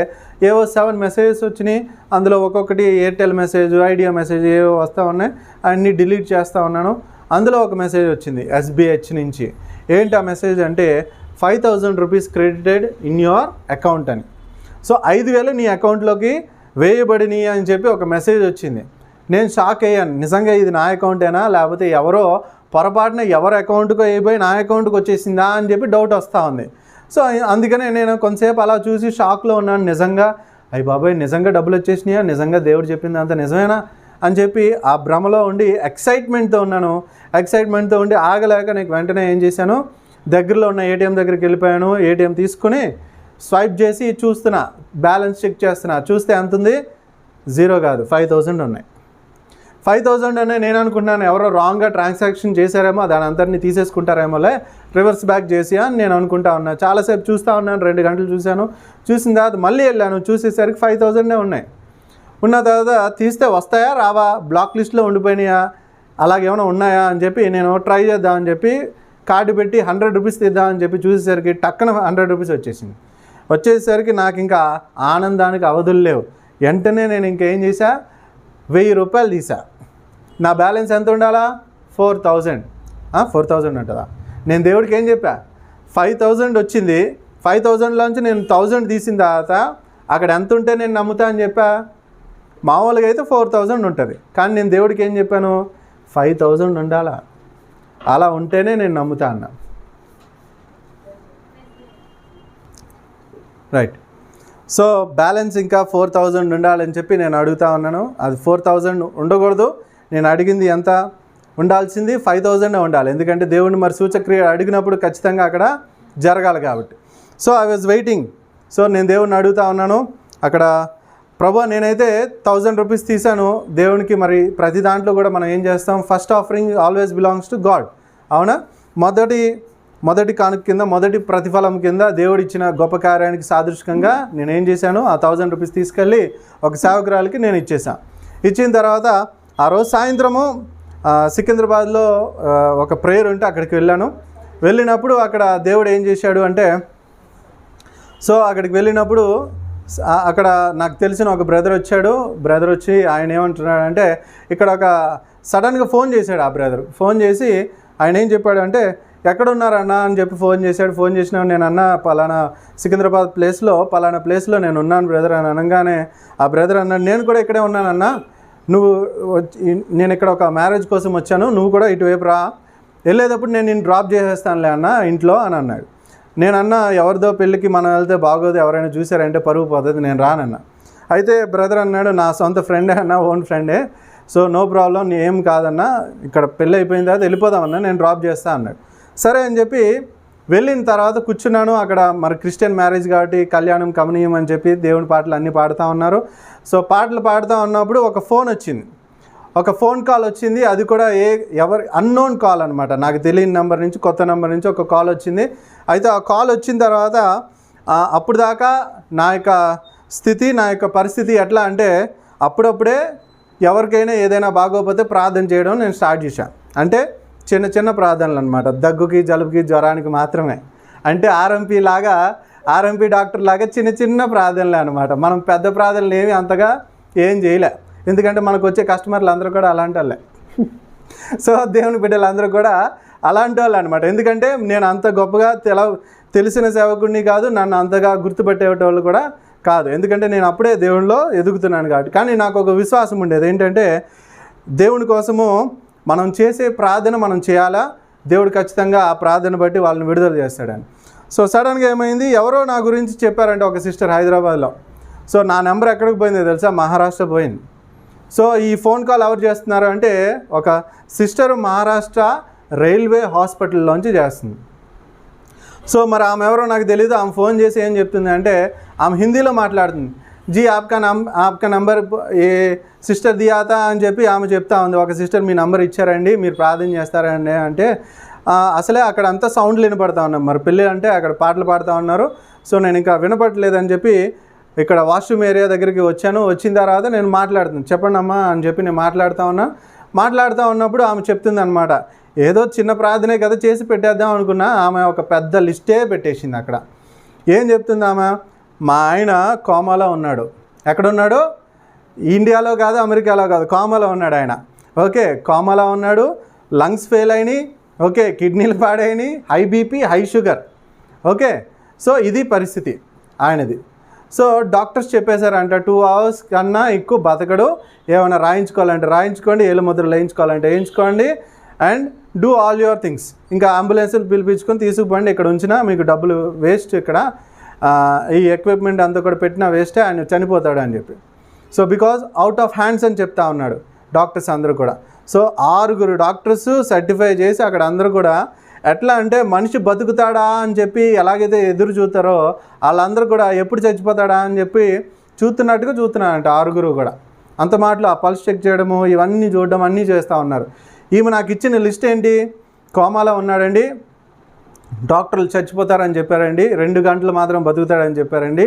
ఏవో 7 మెసేజెస్ వచ్చినాయి. అందులో ఒక్కొక్కటి ఎయిర్టెల్ మెసేజ్, ఐడియా మెసేజ్ ఏవో వస్తూ ఉన్నాయి. అన్నీ డిలీట్ చేస్తూ ఉన్నాను. అందులో ఒక మెసేజ్ వచ్చింది SBH నుంచి. ఏంటి ఆ మెసేజ్ అంటే 5,000 rupees credited in your account అని. సో 5,000 నీ అకౌంట్లోకి వేయబడినాయి అని చెప్పి ఒక మెసేజ్ వచ్చింది. నేను షాక్ అయ్యాను, నిజంగా ఇది నా అకౌంటేనా లేకపోతే ఎవరో పొరపాటున ఎవరి అకౌంట్కి అయిపోయి నా అకౌంట్కి వచ్చేసిందా అని చెప్పి డౌట్ వస్తూ ఉంది. సో అందుకనే నేను కొంతసేపు అలా చూసి షాక్లో ఉన్నాను. నిజంగా అయ్యి బాబాయ్ నిజంగా డబ్బులు వచ్చేసినాయా, నిజంగా దేవుడు చెప్పింది అంత నిజమేనా అని చెప్పి ఆ భ్రమలో ఉండి ఎక్సైట్మెంట్తో ఉన్నాను. ఎక్సైట్మెంట్తో ఉండి ఆగలేక నీకు వెంటనే ఏం చేశాను, దగ్గరలో ఉన్న ATM దగ్గరికి వెళ్ళిపోయాను. ATM తీసుకుని స్వైప్ చేసి చూస్తున్నా, బ్యాలెన్స్ చెక్ చేస్తున్నా. చూస్తే ఎంత ఉంది? 0 కాదు, 5,000 ఉన్నాయి. 5,000 అనే నేను అనుకుంటున్నాను ఎవరో రాంగ్గా ట్రాన్సాక్షన్ చేశారేమో, దాని అంతటిని తీసేసుకుంటారేమోలే, రివర్స్ బ్యాక్ చేసి అని నేను అనుకుంటా ఉన్నా. చాలాసేపు చూస్తూ ఉన్నాను, 2 గంటలు చూశాను. చూసిన తర్వాత మళ్ళీ వెళ్ళాను, చూసేసరికి 5,000 ఉన్నాయి. ఉన్న తర్వాత తీస్తే వస్తాయా రావా, బ్లాక్ లిస్ట్లో ఉండిపోయినాయా, అలాగేమైనా ఉన్నాయా అని చెప్పి నేను ట్రై చేద్దామని చెప్పి కార్డు పెట్టి 100 రూపీస్ తీద్దామని చెప్పి చూసేసరికి టక్కన 100 రూపీస్ వచ్చేసింది. వచ్చేసరికి నాకు ఇంకా ఆనందానికి అవధులు లేవు. వెంటనే నేను ఇంకేం చేశా, 1000 రూపాయలు తీసా. నా బ్యాలెన్స్ ఎంత ఉండాలా? 4,000. 4,000 ఉంటుందా? నేను దేవుడికి ఏం చెప్పా, 5,000 వచ్చింది, 5,000లోంచి నేను 1,000 తీసిన తర్వాత అక్కడ ఎంత ఉంటే నేను నమ్ముతా అని చెప్పా. మామూలుగా అయితే 4,000 ఉంటుంది, కానీ నేను దేవుడికి ఏం చెప్పాను, 5,000 ఉండాలా, అలా ఉంటేనే నేను నమ్ముతా అన్నా. రైట్. సో బ్యాలెన్స్ ఇంకా 4,000 ఉండాలని చెప్పి నేను అడుగుతా ఉన్నాను. అది 4,000 ఉండకూడదు, నేను అడిగింది ఎంత ఉండాల్సింది 5,000 ఉండాలి. ఎందుకంటే దేవుడిని మరి సూచక్రియ అడిగినప్పుడు ఖచ్చితంగా అక్కడ జరగాలి కాబట్టి. So I was waiting. So నేను దేవుడిని అడుగుతా ఉన్నాను అక్కడ, ప్రభు నేనైతే 1,000 రూపీస్ తీశాను దేవునికి. మరి ప్రతి దాంట్లో కూడా మనం ఏం చేస్తాం, first offering always belongs to God, అవునా? మొదటి కానుక కింద, మొదటి ప్రతిఫలం కింద దేవుడు ఇచ్చిన గొప్ప కార్యానికి సాదృశ్యంగా నేనేం చేశాను, ఆ 1,000 రూపీస్ తీసుకెళ్ళి ఒక సేవకురాలకి నేను ఇచ్చేసాను. ఇచ్చిన తర్వాత ఆ రోజు సాయంత్రము సికింద్రాబాద్లో ఒక ప్రేయర్ ఉంటే అక్కడికి వెళ్ళాను. వెళ్ళినప్పుడు అక్కడ దేవుడు ఏం చేశాడు అంటే, సో అక్కడికి వెళ్ళినప్పుడు అక్కడ నాకు తెలిసిన ఒక బ్రదర్ వచ్చాడు. బ్రదర్ వచ్చి ఆయన ఏమంటున్నాడంటే, ఇక్కడ ఒక సడన్గా ఫోన్ చేశాడు. ఆ బ్రదర్ ఫోన్ చేసి ఆయన ఏం చెప్పాడు అంటే, ఎక్కడున్నారన్నా అని చెప్పి ఫోన్ చేశాడు. ఫోన్ చేసినా నేను అన్నా పలానా సికింద్రాబాద్ పలానా ప్లేస్లో నేను ఉన్నాను బ్రదర్ అని అనగానే ఆ బ్రదర్ అన్నాడు, నేను కూడా ఇక్కడే ఉన్నానన్నా, నేను ఇక్కడ ఒక మ్యారేజ్ కోసం వచ్చాను, నువ్వు కూడా ఇటువైపు రా, వెళ్ళేటప్పుడు నేను నిన్ను డ్రాప్ చేసేస్తానులే అన్న ఇంట్లో అని అన్నాడు. నేను అన్నా ఎవరిదో పెళ్ళికి మనం వెళ్తే బాగోదు, ఎవరైనా చూసారంటే పరుగు పోతుంది, నేను రానన్నా. అయితే బ్రదర్ అన్నాడు, నా సొంత ఫ్రెండే అన్న, ఓన్ ఫ్రెండే, సో నో ప్రాబ్లం, నీ ఏం కాదన్నా, ఇక్కడ పెళ్ళి అయిపోయిన తర్వాత వెళ్ళిపోదామన్నా, నేను డ్రాప్ చేస్తా అన్నాడు. సరే అని చెప్పి వెళ్ళిన తర్వాత కూర్చున్నాను. అక్కడ మరి క్రిస్టియన్ మ్యారేజ్ కాబట్టి కళ్యాణం కమనీయం అని చెప్పి దేవుని పాటలు అన్నీ పాడుతూ ఉన్నారు. సో పాటలు పాడుతూ ఉన్నప్పుడు ఒక ఫోన్ కాల్ వచ్చింది. అది కూడా ఎవరి అన్నోన్ కాల్ అనమాట, నాకు తెలియని నెంబర్ నుంచి, కొత్త నెంబర్ నుంచి ఒక కాల్ వచ్చింది. అయితే ఆ కాల్ వచ్చిన తర్వాత అప్పుడు దాకా నా యొక్క పరిస్థితి ఎట్లా అంటే, అప్పుడప్పుడే ఎవరికైనా ఏదైనా బాగోకపోతే ప్రార్థన చేయడం నేను స్టార్ట్ చేశాను. అంటే చిన్న చిన్న ప్రార్థనలు అనమాట, దగ్గుకి జలుబుకి జ్వరానికి మాత్రమే. అంటే ఆర్ఎంపీ డాక్టర్ లాగా చిన్న చిన్న ప్రార్థనలే అనమాట. మనం పెద్ద ప్రార్థనలు ఏమి అంతగా ఏం చేయలే, ఎందుకంటే మనకు వచ్చే కస్టమర్లు అందరూ కూడా అలాంటి వాళ్ళే. సో దేవుని బిడ్డలందరూ కూడా అలాంటి వాళ్ళు అనమాట. ఎందుకంటే నేను అంత గొప్పగా తెలిసిన సేవకుడిని కాదు, నన్ను అంతగా గుర్తుపెట్టేవాళ్ళు కూడా కాదు, ఎందుకంటే నేను అప్పుడే దేవునిలో ఎదుగుతున్నాను కాబట్టి. కానీ నాకు ఒక విశ్వాసం ఉండేది ఏంటంటే, దేవుని కోసము మనం చేసే ప్రార్థన మనం చేయాలా, దేవుడు ఖచ్చితంగా ఆ ప్రార్థన బట్టి వాళ్ళని విడుదల చేస్తాడని. సో సడన్గా ఏమైంది, ఎవరో నా గురించి చెప్పారంటే ఒక సిస్టర్ హైదరాబాద్లో. సో నా నెంబర్ ఎక్కడికి పోయిందో తెలుసా, మహారాష్ట్ర పోయింది. సో ఈ ఫోన్ కాల్ ఎవరు చేస్తున్నారు అంటే, ఒక సిస్టర్ మహారాష్ట్ర రైల్వే హాస్పిటల్లోంచి చేస్తుంది. సో మరి ఆమె ఎవరో నాకు తెలియదు. ఆమె ఫోన్ చేసి ఏం చెప్తుంది అంటే, ఆమె హిందీలో మాట్లాడుతుంది. జీ ఆప్కా నంబర్ ఏ సిస్టర్ దియాతా అని చెప్పి ఆమె చెప్తా ఉంది. ఒక సిస్టర్ మీ నంబర్ ఇచ్చారండి, మీరు ప్రార్థన చేస్తారండి అంటే, అసలే అక్కడ అంతా సౌండ్లు వినపడతా ఉన్నాం. మరి పెళ్ళి అంటే అక్కడ పాటలు పాడుతూ ఉన్నారు. సో నేను ఇంకా వినపడలేదని చెప్పి ఇక్కడ వాష్రూమ్ ఏరియా దగ్గరికి వచ్చాను. వచ్చిన తర్వాత నేను మాట్లాడుతున్నాను, చెప్పండి అమ్మా అని చెప్పి నేను మాట్లాడుతూ ఉన్నప్పుడు ఆమె చెప్తుంది అనమాట, ఏదో చిన్న ప్రార్థనే కదా చేసి పెట్టేద్దాం అనుకున్నా. ఆమె ఒక పెద్ద లిస్టే పెట్టేసింది అక్కడ. ఏం చెప్తుంది ఆమె, మా ఆయన కోమాలో ఉన్నాడు. ఎక్కడున్నాడు, ఇండియాలో కాదు, అమెరికాలో కాదు, కోమాలో ఉన్నాడు ఆయన. ఓకే, కోమాలో ఉన్నాడు, లంగ్స్ ఫెయిల్ అయినాయి, ఓకే, కిడ్నీలు పాడైనాయి, high BP, high sugar. Okay, so ఇది పరిస్థితి ఆయనది. సో డాక్టర్స్ చెప్పేశారంట 2 hours కన్నా ఎక్కువ బతకడు, ఏమైనా రాయించుకోవాలంటే రాయించుకోండి, ఏళ్ళ ముద్రలు వేయించుకోవాలంటే వేయించుకోండి, and do all your things. ఇంకా అంబులెన్స్లు పిలిపించుకొని తీసుకుపోండి, ఇక్కడ ఉంచినా మీకు డబ్బులు వేస్ట్, ఇక్కడ ఈ ఎక్విప్మెంట్ అంతా కూడా పెట్టినా వేస్టే, ఆయన చనిపోతాడు అని చెప్పి. So because out of hands అని చెప్తా ఉన్నాడు డాక్టర్స్ అందరూ కూడా. సో 6 డాక్టర్స్ సర్టిఫై చేసి అక్కడ అందరూ కూడా ఎట్లా అంటే, మనిషి బతుకుతాడా అని చెప్పి ఎలాగైతే ఎదురు చూస్తారో వాళ్ళందరూ కూడా ఎప్పుడు చచ్చిపోతాడా అని చెప్పి చూస్తున్నట్టుగా చూస్తున్నారంట 6 కూడా. అంత మాటలు ఆ పల్స్ చెక్ చేయడము, ఇవన్నీ చూడడం, అన్నీ చేస్తూ ఉన్నారు. ఈమె నాకు ఇచ్చిన లిస్ట్ ఏంటి, కోమాలో ఉన్నాడండి, డాక్టర్లు చచ్చిపోతారని చెప్పారండి, 2 గంటలు మాత్రం బతుకుతాడని చెప్పారండి,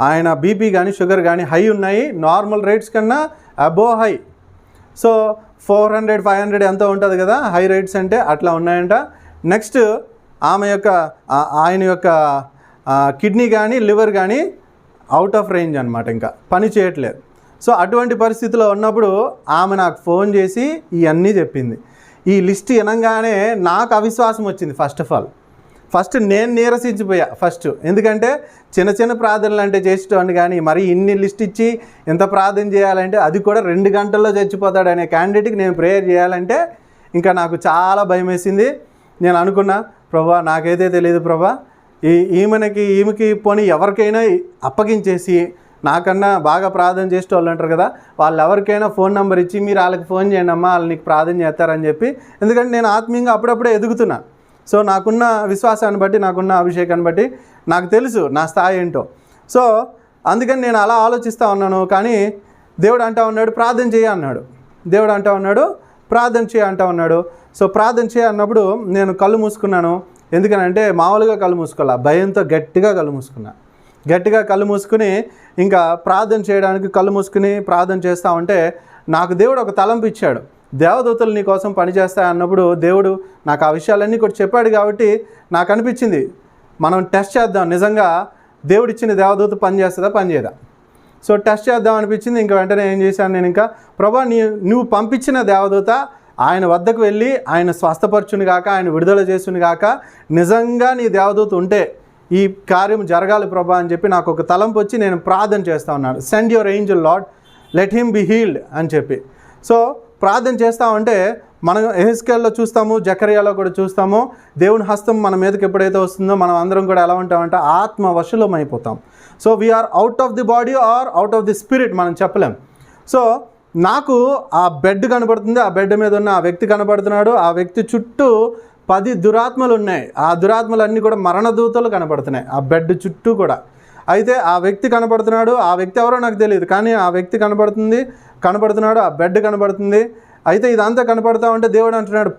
ఆయన బీపీ కానీ షుగర్ కానీ హై ఉన్నాయి, నార్మల్ రేట్స్ కన్నా అబోవ్ హై. సో 400, 500 ఎంతో ఉంటుంది కదా హై రేట్స్ అంటే, అట్లా ఉన్నాయంట. నెక్స్ట్ ఆయన యొక్క కిడ్నీ కానీ లివర్ కానీ అవుట్ ఆఫ్ రేంజ్ అనమాట, ఇంకా పని చేయట్లేదు. సో అటువంటి పరిస్థితిలో ఉన్నప్పుడు ఆమె నాకు ఫోన్ చేసి ఇవన్నీ చెప్పింది. ఈ లిస్ట్ వినంగానే నాకు అవిశ్వాసం వచ్చింది. ఫస్ట్ నేను నీరసించిపోయా ఎందుకంటే చిన్న ప్రార్థనలు అంటే చేసేటోండి, కానీ మరి ఇన్ని లిస్ట్ ఇచ్చి ఎంత ప్రార్థన చేయాలంటే, అది కూడా 2 గంటల్లో చచ్చిపోతాడనే క్యాండిడేట్కి నేను ప్రేయర్ చేయాలంటే ఇంకా నాకు చాలా భయం వేసింది. నేను అనుకున్నా, ప్రభా నాకైతే తెలియదు ప్రభా, ఈమెకి పోనీ ఎవరికైనా అప్పగించేసి, నాకన్నా బాగా ప్రార్థన చేసే వాళ్ళు అంటారు కదా, వాళ్ళు ఎవరికైనా ఫోన్ నెంబర్ ఇచ్చి మీరు వాళ్ళకి ఫోన్ చేయండి అమ్మా, వాళ్ళు నీకు ప్రార్థన చేస్తారని చెప్పి. ఎందుకంటే నేను ఆత్మీయంగా అప్పుడప్పుడే ఎదుగుతున్నా. సో నాకున్న విశ్వాసాన్ని బట్టి, నాకున్న అభిషేకాన్ని బట్టి నాకు తెలుసు నా స్థాయి ఏంటో. సో అందుకని నేను అలా ఆలోచిస్తూ ఉన్నాను. కానీ దేవుడు అంటూ ఉన్నాడు ప్రార్థన చేయ అన్నాడు. దేవుడు అంటూ ఉన్నాడు ప్రార్థన చేయ అంటూ ఉన్నాడు. సో ప్రార్థన చేయ అన్నప్పుడు నేను కళ్ళు మూసుకున్నాను. ఎందుకనంటే మామూలుగా కళ్ళు మూసుకోవాలా, భయంతో గట్టిగా కళ్ళు మూసుకుని ఇంకా ప్రార్థన చేయడానికి కళ్ళు మూసుకుని ప్రార్థన చేస్తూ ఉంటే నాకు దేవుడు ఒక తలంపు ఇచ్చాడు. దేవదూతలు నీ కోసం పనిచేస్తాయి అన్నప్పుడు దేవుడు నాకు ఆ విషయాలన్నీ కూడా చెప్పాడు. కాబట్టి నాకు అనిపించింది మనం టెస్ట్ చేద్దాం, నిజంగా దేవుడిచ్చిన దేవదూత పనిచేస్తుందా పనిచేయదా. సో టెస్ట్ చేద్దాం అనిపించింది. ఇంకా వెంటనే ఏం చేశాను నేను, ఇంకా ప్రభా నువ్వు పంపించిన దేవదూత ఆయన వద్దకు వెళ్ళి ఆయన స్వస్థపరచుని గాక, ఆయన విడుదల చేసుని గాక, నిజంగా నీ దేవదూత ఉంటే ఈ కార్యం జరగాలి ప్రభా అని చెప్పి నాకు ఒక తలంపు వచ్చి నేను ప్రార్థన చేస్తూ ఉన్నాను. Send your Angel lord, let him be healed అని చెప్పి. సో ప్రార్థన చేస్తూ ఉంటే మనం ఎహెజ్కేల్లో చూస్తాము, జకర్యాలో కూడా చూస్తాము, దేవుని హస్తం మన మీదకి ఎప్పుడైతే వస్తుందో మనం అందరం కూడా ఎలా ఉంటామంటే ఆత్మ వశులం అయిపోతాం. So we are out of the body or out of the spirit, మనం చెప్పలేం. సో నాకు ఆ బెడ్ కనబడుతుంది, ఆ బెడ్ మీద ఉన్న ఆ వ్యక్తి కనబడుతున్నాడు, ఆ వ్యక్తి చుట్టూ 10 దురాత్మలు ఉన్నాయి. ఆ దురాత్మలు అన్నీ కూడా మరణదూతలు కనబడుతున్నాయి ఆ బెడ్ చుట్టూ కూడా. అయితే ఆ వ్యక్తి కనబడుతున్నాడు, ఆ వ్యక్తి ఎవరో నాకు తెలియదు, కానీ ఆ వ్యక్తి కనబడుతున్నాడు, ఆ బెడ్ కనబడుతుంది. అయితే ఇదంతా కనపడతా ఉంటే దేవుడు అంటున్నాడు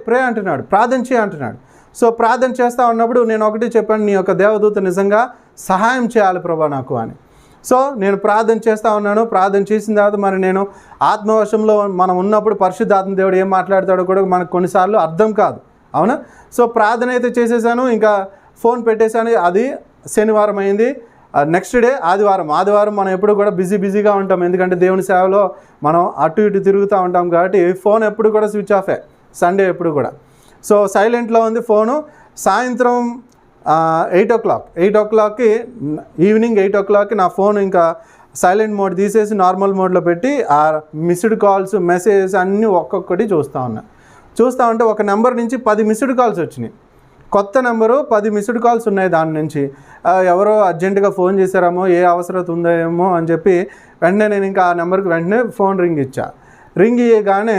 ప్రే అంటున్నాడు, ప్రార్థన చేయ అంటున్నాడు. సో ప్రార్థన చేస్తూ ఉన్నప్పుడు నేను ఒకటి చెప్పాను, నీ యొక్క దేవదూత నిజంగా సహాయం చేయాలి ప్రభా నాకు అని. సో నేను ప్రార్థన చేస్తూ ఉన్నాను. ప్రార్థన చేసిన తర్వాత మరి నేను ఆత్మవశంలో మనం ఉన్నప్పుడు పరిశుద్ధాత్మ దేవుడు ఏం మాట్లాడతాడో కూడా మనకు కొన్నిసార్లు అర్థం కాదు, అవునా. సో ప్రార్థన అయితే చేసేసాను, ఇంకా ఫోన్ పెట్టేశాను. అది శనివారం అయింది. నెక్స్ట్ డే ఆదివారం మనం ఎప్పుడు కూడా బిజీగా ఉంటాం, ఎందుకంటే దేవుని సేవలో మనం అటు ఇటు తిరుగుతూ ఉంటాం. కాబట్టి ఫోన్ ఎప్పుడు కూడా స్విచ్ ఆఫే, సండే ఎప్పుడు కూడా. సో సైలెంట్లో ఉంది ఫోను. సాయంత్రం 8 o'clockకి ఈవినింగ్ 8 o'clockకి నా ఫోన్ ఇంకా సైలెంట్ మోడ్ తీసేసి నార్మల్ మోడ్లో పెట్టి ఆ మిస్డ్ కాల్స్ మెసేజెస్ అన్నీ ఒక్కొక్కటి చూస్తూ ఉంటే ఒక నెంబర్ నుంచి 10 మిస్డ్ కాల్స్ వచ్చినాయి. కొత్త నెంబరు 10 మిస్డ్ కాల్స్ ఉన్నాయి దాని నుంచి. ఎవరో అర్జెంటుగా ఫోన్ చేశారేమో, ఏ అవసరం ఉందేమో అని చెప్పి వెంటనే నేను ఇంకా ఆ నెంబర్కి వెంటనే ఫోన్ రింగ్ ఇయ్యగానే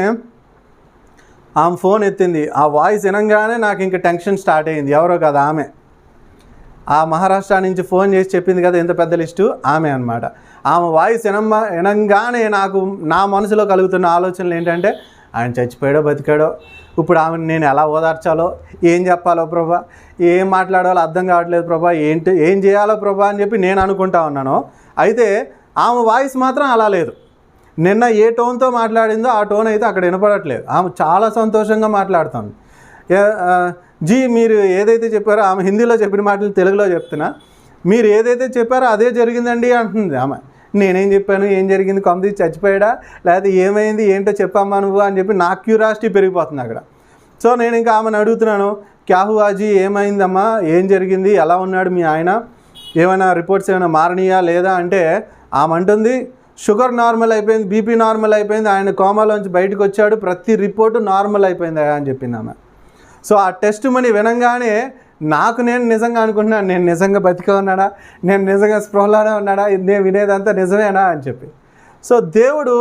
ఆమె ఫోన్ ఎత్తింది. ఆ వాయిస్ వినంగానే నాకు ఇంకా టెన్షన్ స్టార్ట్ అయ్యింది. ఎవరో కదా ఆమె, ఆ మహారాష్ట్ర నుంచి ఫోన్ చేసి చెప్పింది కదా ఎంత పెద్ద లిస్టు, ఆమె అనమాట. ఆమె వాయిస్ వినంగానే నాకు నా మనసులో కలుగుతున్న ఆలోచనలు ఏంటంటే, ఆయన చచ్చిపోయాడో బతికాడో, ఇప్పుడు ఆమెను నేను ఎలా ఓదార్చాలో, ఏం చెప్పాలో ప్రభా, ఏం మాట్లాడాలో అర్థం కావట్లేదు ప్రభా, ఏం చేయాలో ప్రభా అని చెప్పి నేను అనుకుంటా ఉన్నాను. అయితే ఆమె వాయిస్ మాత్రం అలా లేదు. నిన్న ఏ టోన్తో మాట్లాడిందో ఆ టోన్ అయితే అక్కడ వినపడట్లేదు. ఆమె చాలా సంతోషంగా మాట్లాడుతుంది. మీరు ఏదైతే చెప్పారో, ఆమె హిందీలో చెప్పిన మాటలు తెలుగులో చెప్తున్నా, మీరు ఏదైతే చెప్పారో అదే జరిగిందండి అంటుంది ఆమె. నేనేం చెప్పాను, ఏం జరిగింది, కొంత చచ్చిపోయాడా లేకపోతే ఏమైంది ఏంటో చెప్పమ్మా నువ్వు అని చెప్పి నాకు క్యూరియాసిటీ పెరిగిపోతుంది అక్కడ. సో నేను ఇంకా ఆమెను అడుగుతున్నాను, క్యాహువాజీ ఏమైందమ్మా, ఏం జరిగింది, ఎలా ఉన్నాడు మీ ఆయన, ఏమైనా రిపోర్ట్స్ ఏమైనా మారనియా లేదా అంటే ఆమె అంటుంది, షుగర్ నార్మల్ అయిపోయింది, బీపీ నార్మల్ అయిపోయింది, ఆయన కోమాలోంచి బయటకు వచ్చాడు, ప్రతి రిపోర్టు నార్మల్ అయిపోయింది అని చెప్పింది ఆమె. సో ఆ టెస్ట్ మనీ వినంగానే నేను నిజంగా అనుకుంటున్నాను, నేను నిజంగా బతికే ఉన్నాడా, నేను నిజంగా స్పృహలోనే ఉన్నాడా, నేను వినేదంతా నిజమేనా అని చెప్పి. సో దేవుడు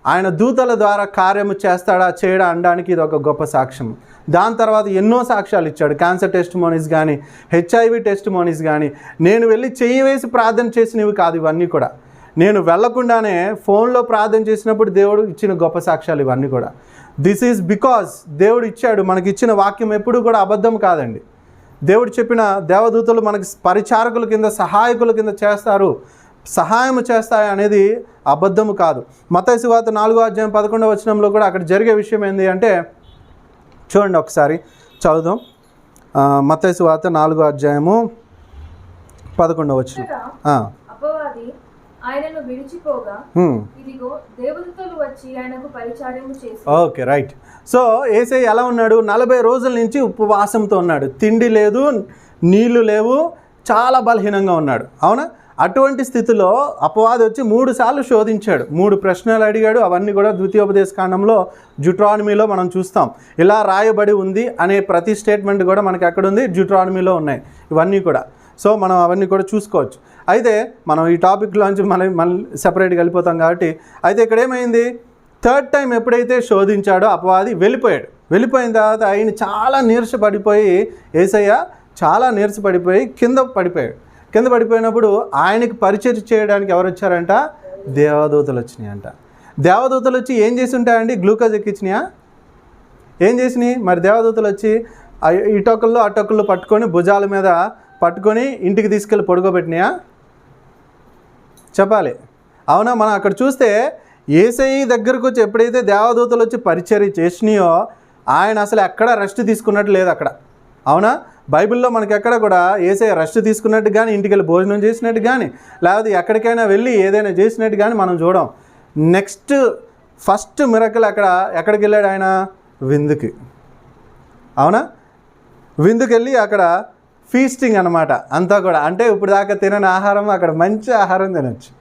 ఆయన దూతల ద్వారా కార్యము చేస్తాడా చేయడా అనడానికి ఇది ఒక గొప్ప సాక్ష్యం. దాని తర్వాత ఎన్నో సాక్ష్యాలు ఇచ్చాడు. క్యాన్సర్ టెస్ట్ మోనీస్ కానీ, హెచ్ఐవి టెస్ట్ మోనీస్ కానీ, నేను వెళ్ళి చెయ్యి వేసి ప్రార్థన చేసినవి కాదు ఇవన్నీ కూడా. నేను వెళ్లకుండానే ఫోన్లో ప్రార్థన చేసినప్పుడు దేవుడు ఇచ్చిన గొప్ప సాక్ష్యాలు ఇవన్నీ కూడా. దిస్ ఈజ్ బికాజ్ దేవుడు ఇచ్చాడు. మనకి ఇచ్చిన వాక్యం ఎప్పుడూ కూడా అబద్ధం కాదండి. దేవుడు చెప్పిన దేవదూతలు మనకి పరిచారకుల కింద, సహాయకుల కింద చేస్తారు, సహాయం చేస్తాయి అనేది అబద్ధము కాదు. మత్తయి సువార్త 4:11 కూడా అక్కడ జరిగే విషయం ఏంటి అంటే, చూడండి ఒకసారి చదువుదాం. మత్తయి సువార్త 4:11. అపవాది ఆయనను విడిచిపోగా ఇదిగో దేవదూతలు వచ్చి ఆయనకు పరిచారము చేశారు. Okay, right. సో యేసయ్య ఎలా ఉన్నాడు? 40 రోజుల నుంచి ఉపవాసంతో ఉన్నాడు. తిండి లేదు, నీళ్లు లేవు, చాలా బలహీనంగా ఉన్నాడు. అవునా? అటువంటి స్థితిలో అపవాది వచ్చి 3 సార్లు శోధించాడు, 3 ప్రశ్నలు అడిగాడు. అవన్నీ కూడా ద్వితీయోపదేశకాండంలో డ్యూట్రానమీలో మనం చూస్తాం. ఇలా రాయబడి ఉంది అనే ప్రతి స్టేట్మెంట్ కూడా మనకి ఎక్కడ ఉంది? డ్యూట్రానమీలో ఉన్నాయి ఇవన్నీ కూడా. సో మనం అవన్నీ కూడా చూసుకోవచ్చు. అయితే మనం ఈ టాపిక్లోంచి మనం సెపరేట్గా వెళ్ళిపోతాం కాబట్టి, అయితే ఇక్కడ ఏమైంది? 3rd టైం ఎప్పుడైతే శోధించాడో అపవాది వెళ్ళిపోయిన తర్వాత ఆయన చాలా నీరసపడిపోయి, యేసయ్య చాలా నీరసపడిపోయి కింద పడిపోయినప్పుడు ఆయనకి పరిచయం చేయడానికి ఎవరు వచ్చారంట? దేవదూతలు వచ్చినాయంట. దేవదూతలు వచ్చి ఏం చేసి ఉంటాయండి? గ్లూకోజ్ ఎక్కించినాయా? ఏం చేసినాయి మరి? దేవదూతలు వచ్చి ఇటొకళ్ళు అటొకళ్ళు పట్టుకొని, భుజాల మీద పట్టుకొని ఇంటికి తీసుకెళ్ళి పడుకోబెట్టినాయా? చెప్పాలి. అవునా? మనం అక్కడ చూస్తే యేసయ్య దగ్గరకు వచ్చి ఎప్పుడైతే దేవదూతలు వచ్చి పరిచర్య చేసినాయో ఆయన అసలు ఎక్కడ రెస్ట్ తీసుకున్నట్టు లేదు అక్కడ. అవునా? బైబిల్లో మనకి ఎక్కడ కూడా యేసయ్య రెస్ట్ తీసుకున్నట్టు కానీ, ఇంటికి వెళ్ళి భోజనం చేసినట్టు కానీ, లేకపోతే ఎక్కడికైనా వెళ్ళి ఏదైనా చేసినట్టు కానీ మనం చూడం. ఫస్ట్ మిరకల్ ఎక్కడికి వెళ్ళాడు ఆయన? విందుకి. అవునా? విందుకి వెళ్ళి అక్కడ ఫీస్టింగ్ అనమాట అంతా కూడా. అంటే ఇప్పుడు దాకా తినని ఆహారం అక్కడ మంచి ఆహారం తినచ్చు.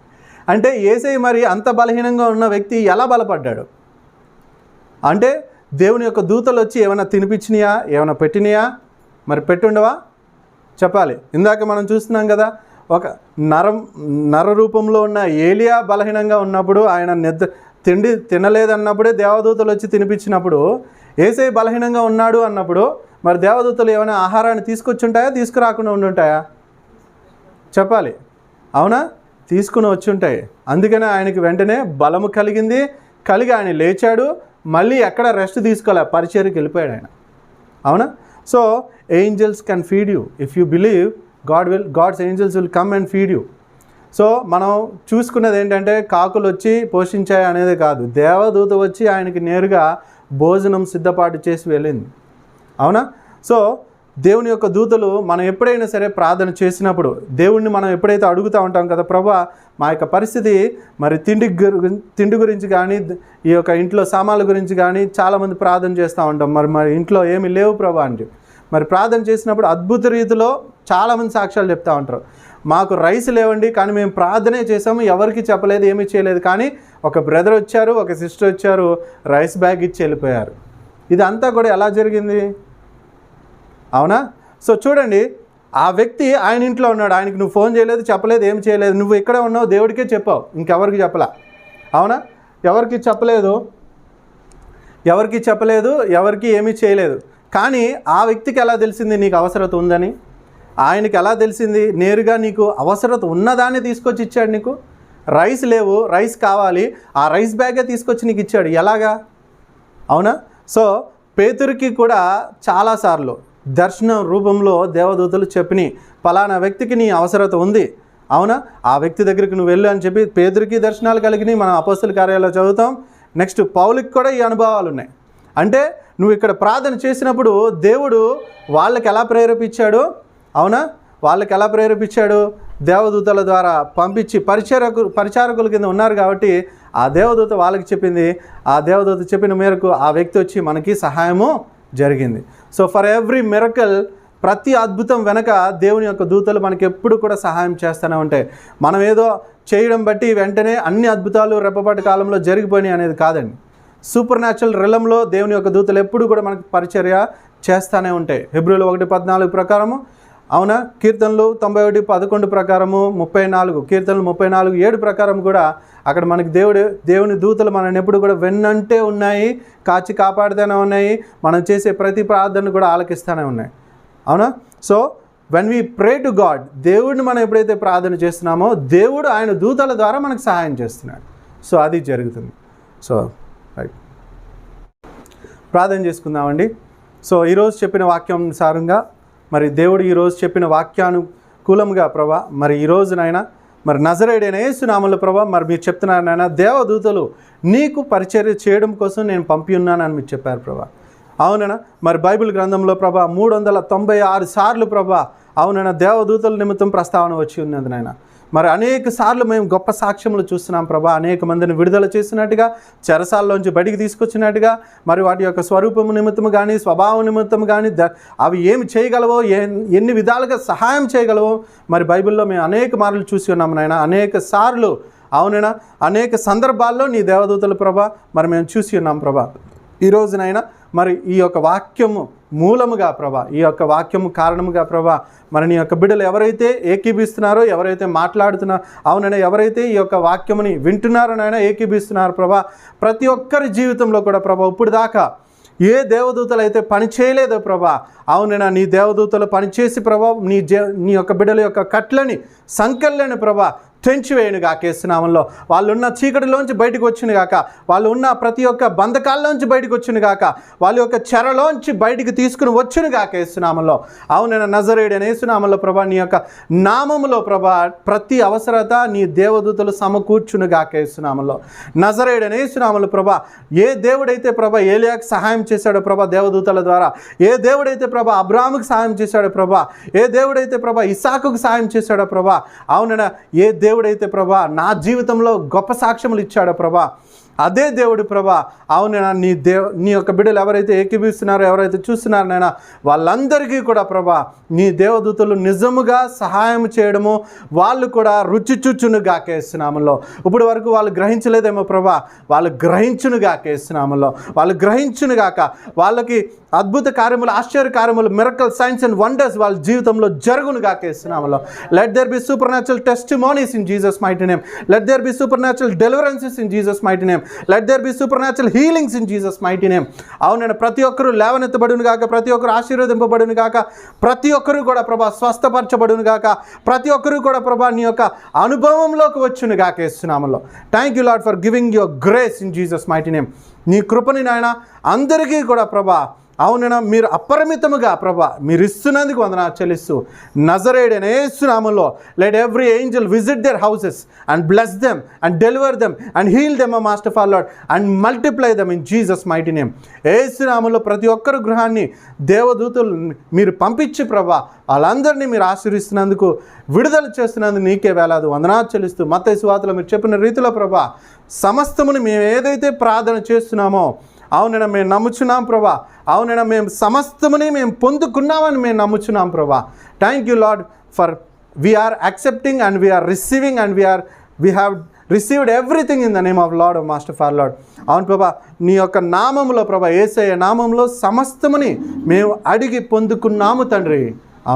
అంటే యేసయ్య మరి అంత బలహీనంగా ఉన్న వ్యక్తి ఎలా బలపడ్డాడు అంటే, దేవుని యొక్క దూతలు వచ్చి ఏమైనా తినిపించినాయా, ఏమైనా పెట్టినాయా? మరి పెట్టుండవా? చెప్పాలి. ఇందాక మనం చూస్తున్నాం కదా, ఒక నర రూపంలో ఉన్న ఏలియా బలహీనంగా ఉన్నప్పుడు, ఆయన తిండి తినలేదన్నప్పుడే దేవదూతలు వచ్చి తినిపించినప్పుడు, యేసయ్య బలహీనంగా ఉన్నాడు అన్నప్పుడు మరి దేవదూతలు ఏమైనా ఆహారాన్ని తీసుకొచ్చి ఉంటాయా, తీసుకురాకుండా ఉండుంటాయా? చెప్పాలి. అవునా? తీసుకుని వచ్చి ఉంటాయి. అందుకనే ఆయనకి వెంటనే బలము కలిగి ఆయన లేచాడు. మళ్ళీ ఎక్కడ రెస్ట్ తీసుకోలే, పరిచర్యకి వెళ్ళిపోయాడు ఆయన. అవునా? So angels can feed you if you believe. God's angels will come and feed you. So మనం చూసుకున్నది ఏంటంటే, కాకులు వచ్చి పోషించాయి అనేది కాదు, దేవదూత వచ్చి ఆయనకి నేరుగా భోజనం సిద్ధపాటు చేసి వెళ్ళింది. అవునా? సో దేవుని యొక్క దూతలు మనం ఎప్పుడైనా సరే ప్రార్థన చేసినప్పుడు, దేవుణ్ణి మనం ఎప్పుడైతే అడుగుతూ ఉంటాం కదా, ప్రభా మా యొక్క పరిస్థితి మరి తిండి గురించి కానీ, ఈ యొక్క ఇంట్లో సామాన్ల గురించి కానీ చాలామంది ప్రార్థన చేస్తూ ఉంటాం. మరి ఇంట్లో ఏమి లేవు ప్రభా అని చెప్పి. మరి ప్రార్థన చేసినప్పుడు అద్భుత రీతిలో చాలామంది సాక్ష్యాలు చెప్తూ ఉంటారు, మాకు రైస్ లేవండి కానీ మేము ప్రార్థనే చేసాము, ఎవరికి చెప్పలేదు, ఏమీ చేయలేదు, కానీ ఒక బ్రదర్ వచ్చారు, ఒక సిస్టర్ వచ్చారు, రైస్ బ్యాగ్ ఇచ్చి వెళ్ళిపోయారు. ఇదంతా కూడా ఎలా జరిగింది? అవునా? సో చూడండి, ఆ వ్యక్తి ఆయన ఇంట్లో ఉన్నాడు, ఆయనకి నువ్వు ఫోన్ చేయలేదు, చెప్పలేదు, ఏం చేయలేదు, నువ్వు ఇక్కడే ఉన్నావు, దేవుడికే చెప్పావు, ఇంకెవరికి చెప్పలా. అవునా? ఎవరికి చెప్పలేదు, ఎవరికి ఏమీ చేయలేదు. కానీ ఆ వ్యక్తికి ఎలా తెలిసింది నీకు అవసరత ఉందని? ఆయనకి ఎలా తెలిసింది? నేరుగా నీకు అవసరత ఉన్నదాన్ని తీసుకొచ్చి ఇచ్చాడు. నీకు రైస్ లేవు, రైస్ కావాలి, ఆ రైస్ బ్యాగే తీసుకొచ్చి నీకు ఇచ్చాడు. ఎలాగా? అవునా? సో పేతురుకి కూడా చాలాసార్లు దర్శనం రూపంలో దేవదూతలు చెప్పినాయి, పలానా వ్యక్తికి నీ అవసరత ఉంది, అవునా, ఆ వ్యక్తి దగ్గరికి నువ్వు వెళ్ళు అని చెప్పి పేతురుకి దర్శనాలు కలిగినాయి. మనం అపోస్తల కార్యాల్లో చదువుతాం. నెక్స్ట్ పౌలుకి కూడా ఈ అనుభవాలు ఉన్నాయి. అంటే నువ్వు ఇక్కడ ప్రార్థన చేసినప్పుడు దేవుడు వాళ్ళకి ఎలా ప్రేరేపించాడు? అవునా? వాళ్ళకి ఎలా ప్రేరేపించాడు? దేవదూతల ద్వారా పంపించి పరిచారకుల కింద ఉన్నారు కాబట్టి ఆ దేవదూత వాళ్ళకి చెప్పింది, ఆ దేవదూత చెప్పిన మేరకు ఆ వ్యక్తి వచ్చి మనకి సహాయము జరిగింది. సో ఫర్ ఎవ్రీ మిరకల్, ప్రతి అద్భుతం వెనక దేవుని యొక్క దూతలు మనకి ఎప్పుడు కూడా సహాయం చేస్తూనే ఉంటాయి. మనం ఏదో చేయడం బట్టి వెంటనే అన్ని అద్భుతాలు రెప్పపాటి కాలంలో జరిగిపోయినాయి అనేది కాదండి. సూపర్ న్యాచురల్ రిలంలో దేవుని యొక్క దూతలు ఎప్పుడు కూడా మనకు పరిచర్య చేస్తూనే ఉంటాయి. హెబ్రీయులు 1:14 ప్రకారము, అవునా, కీర్తనలు 91:11 ప్రకారము, 34 కీర్తనలు 34:7 ప్రకారం కూడా అక్కడ మనకి దేవుని దూతలు మనల్ని ఎప్పుడు కూడా వెన్నంటే ఉన్నాయి, కాచి కాపాడుతూనే ఉన్నాయి, మనం చేసే ప్రతి ప్రార్థన కూడా ఆలకిస్తూనే ఉన్నాయి. అవునా? So when we pray to God, దేవుడిని మనం ఎప్పుడైతే ప్రార్థన చేస్తున్నామో దేవుడు ఆయన దూతల ద్వారా మనకు సహాయం చేస్తున్నాడు. సో అది జరుగుతుంది. సో రైట్, ప్రార్థన చేసుకుందామండి. సో ఈరోజు చెప్పిన వాక్యానుసారంగా మరి దేవుడు ఈరోజు చెప్పిన వాక్యానుకూలంగా ప్రభా, మరి ఈరోజునైనా మరి నజరేయుడైన యేసు నామములో ప్రభా, మరి మీరు చెప్తున్నారు నాయన, దేవదూతలు నీకు పరిచర్య చేయడం కోసం నేను పంపి ఉన్నానని మీరు చెప్పారు ప్రభా. అవునైనా మరి బైబిల్ గ్రంథంలో ప్రభా 396 సార్లు ప్రభా, అవునైనా దేవదూతల నిమిత్తం ప్రస్తావన వచ్చి ఉన్నది నాయన. మరి అనేక సార్లు మేము గొప్ప సాక్ష్యములు చూస్తున్నాం ప్రభా, అనేక మందిని విడుదల చేసినట్టుగా, చెరసాల్లోంచి బయటికి తీసుకొచ్చినట్టుగా, మరి వాటి యొక్క స్వరూపము నిమిత్తము కానీ స్వభావం నిమిత్తము కానీ అవి ఏమి చేయగలవో, ఎన్ని విధాలుగా సహాయం చేయగలవో మరి బైబిల్లో మేము అనేక మార్లు చూసి ఉన్నాము నాయన. అనేక సార్లు, అవునైనా అనేక సందర్భాల్లో నీ దేవదూతలు ప్రభా మరి మేము చూసి ఉన్నాం ప్రభా. ఈరోజునైనా మరి ఈ యొక్క వాక్యము మూలముగా ప్రభా, ఈ యొక్క వాక్యము కారణముగా ప్రభా, మరి నీ యొక్క బిడ్డలు ఎవరైతే ఏకీభిస్తున్నారో, ఎవరైతే మాట్లాడుతున్నారో, అవునైనా ఎవరైతే ఈ యొక్క వాక్యముని వింటున్నారో నాయన, ఏకీభిస్తున్నారు ప్రభా, ప్రతి ఒక్కరి జీవితంలో కూడా ప్రభా ఇప్పుడు దాకా ఏ దేవదూతలు అయితే పని చేయలేదో ప్రభా, అవునైనా నీ దేవదూతలు పనిచేసి ప్రభా నీ యొక్క బిడ్డల యొక్క కట్లని సంకల్లని ప్రభా తెంచివేయను గాక యేసునామంలో. వాళ్ళు ఉన్న చీకటిలోంచి బయటకు వచ్చిన గాక, వాళ్ళు ఉన్న ప్రతి ఒక్క బంధకాల్లోంచి బయటకు వచ్చిన గాక, వాళ్ళ యొక్క చెరలోంచి బయటికి తీసుకుని వచ్చును గాక యేసునామంలో. అవునైనా నజరేయుడైన యేసునామంలో ప్రభా, నీ యొక్క నామములో ప్రభా ప్రతి అవసరత నీ దేవదూతలు సమకూర్చును గాక యేసునామంలో. నజరేయుడైన యేసునామంలో ప్రభా, ఏ దేవుడైతే ప్రభా ఏలియాకు సహాయం చేశాడో ప్రభా దేవదూతల ద్వారా, ఏ దేవుడైతే ప్రభా అబ్రాహాముకు సహాయం చేశాడో ప్రభా, ఏ దేవుడైతే ప్రభా ఇస్సాకుకు సహాయం చేశాడో ప్రభా, అవునైనా ఏ దేవుడైతే ప్రభా నా జీవితంలో గొప్ప సాక్ష్యములు ఇచ్చాడో ప్రభా, అదే దేవుడు ప్రభా, అవునైనా నీ యొక్క బిడ్డలు ఎవరైతే ఏకీభిస్తున్నారో, ఎవరైతే చూస్తున్నారో నైనా, వాళ్ళందరికీ కూడా ప్రభా నీ దేవదూతలు నిజముగా సహాయం చేయడము, వాళ్ళు కూడా రుచి చూచును గాకేస్తున్నాములో. ఇప్పుడు వరకు వాళ్ళు గ్రహించలేదేమో ప్రభా, వాళ్ళు గ్రహించును గాకేస్తున్నాములో, వాళ్ళు గ్రహించును గాక, వాళ్ళకి అద్భుత కార్యములు, ఆశ్చర్య కార్యములు, మిరకల్ సైన్స్ అండ్ వండర్స్ వాళ్ళ జీవితంలో జరుగును గాకేస్తున్నాములో. Let there be supernatural testimonies in Jesus mighty name. Let there be supernatural deliverances in Jesus mighty name. Let there be supernatural healings in Jesus mighty name. అవునైనా ప్రతి ఒక్కరూ లేవనెత్తబడును గాక, ప్రతి ఒక్కరు ఆశీర్వదింపబడును గాక, ప్రతి ఒక్కరూ కూడా ప్రభా స్వస్థపరచబడును గాక, ప్రతి ఒక్కరూ కూడా ప్రభా నీ యొక్క అనుభవంలోకి వచ్చును గాక యేసునామములో. Thank you Lord for giving your grace in Jesus mighty name. నీ కృపని నాయన అందరికీ కూడా ప్రభా, అవునైనా మీరు అపరిమితముగా ప్రభా మీరు ఇస్తున్నందుకు వందనాలు చెల్లిస్తూ, నజరేయుడైన యేసు నామములో let every angel visit their houses and bless them and deliver them and heal them master for Lord and multiply them in Jesus mighty name. యేసు నామములో ప్రతి ఒక్కరు గృహాన్ని దేవదూతలు మీరు పంపించి ప్రభా వాళ్ళందరినీ మీరు ఆశీర్వదిస్తున్నందుకు, విడుదల చేస్తున్నందుకు నీకే వేలాది వందనాలు చెల్లిస్తూ, మత్తయి సువార్తలో మీరు చెప్పిన రీతిలో ప్రభా సమస్తముని మేము ఏదైతే ప్రార్థన చేస్తున్నామో అవునైనా మేము నమ్ముచున్నాం ప్రభా. అవునైనా మేము సమస్తముని మేము పొందుకున్నామని మేము నమ్ముచున్నాం ప్రభా. Thank you Lord for we are accepting and we are receiving and we have received everything in the name of Lord master for Lord. అవును ప్రభా, నీ యొక్క నామంలో ప్రభా, యేసయ్య నామంలో సమస్తముని మేము అడిగి పొందుకున్నాము తండ్రి.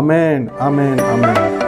ఆమేన్, ఆమేన్, ఆమేన్.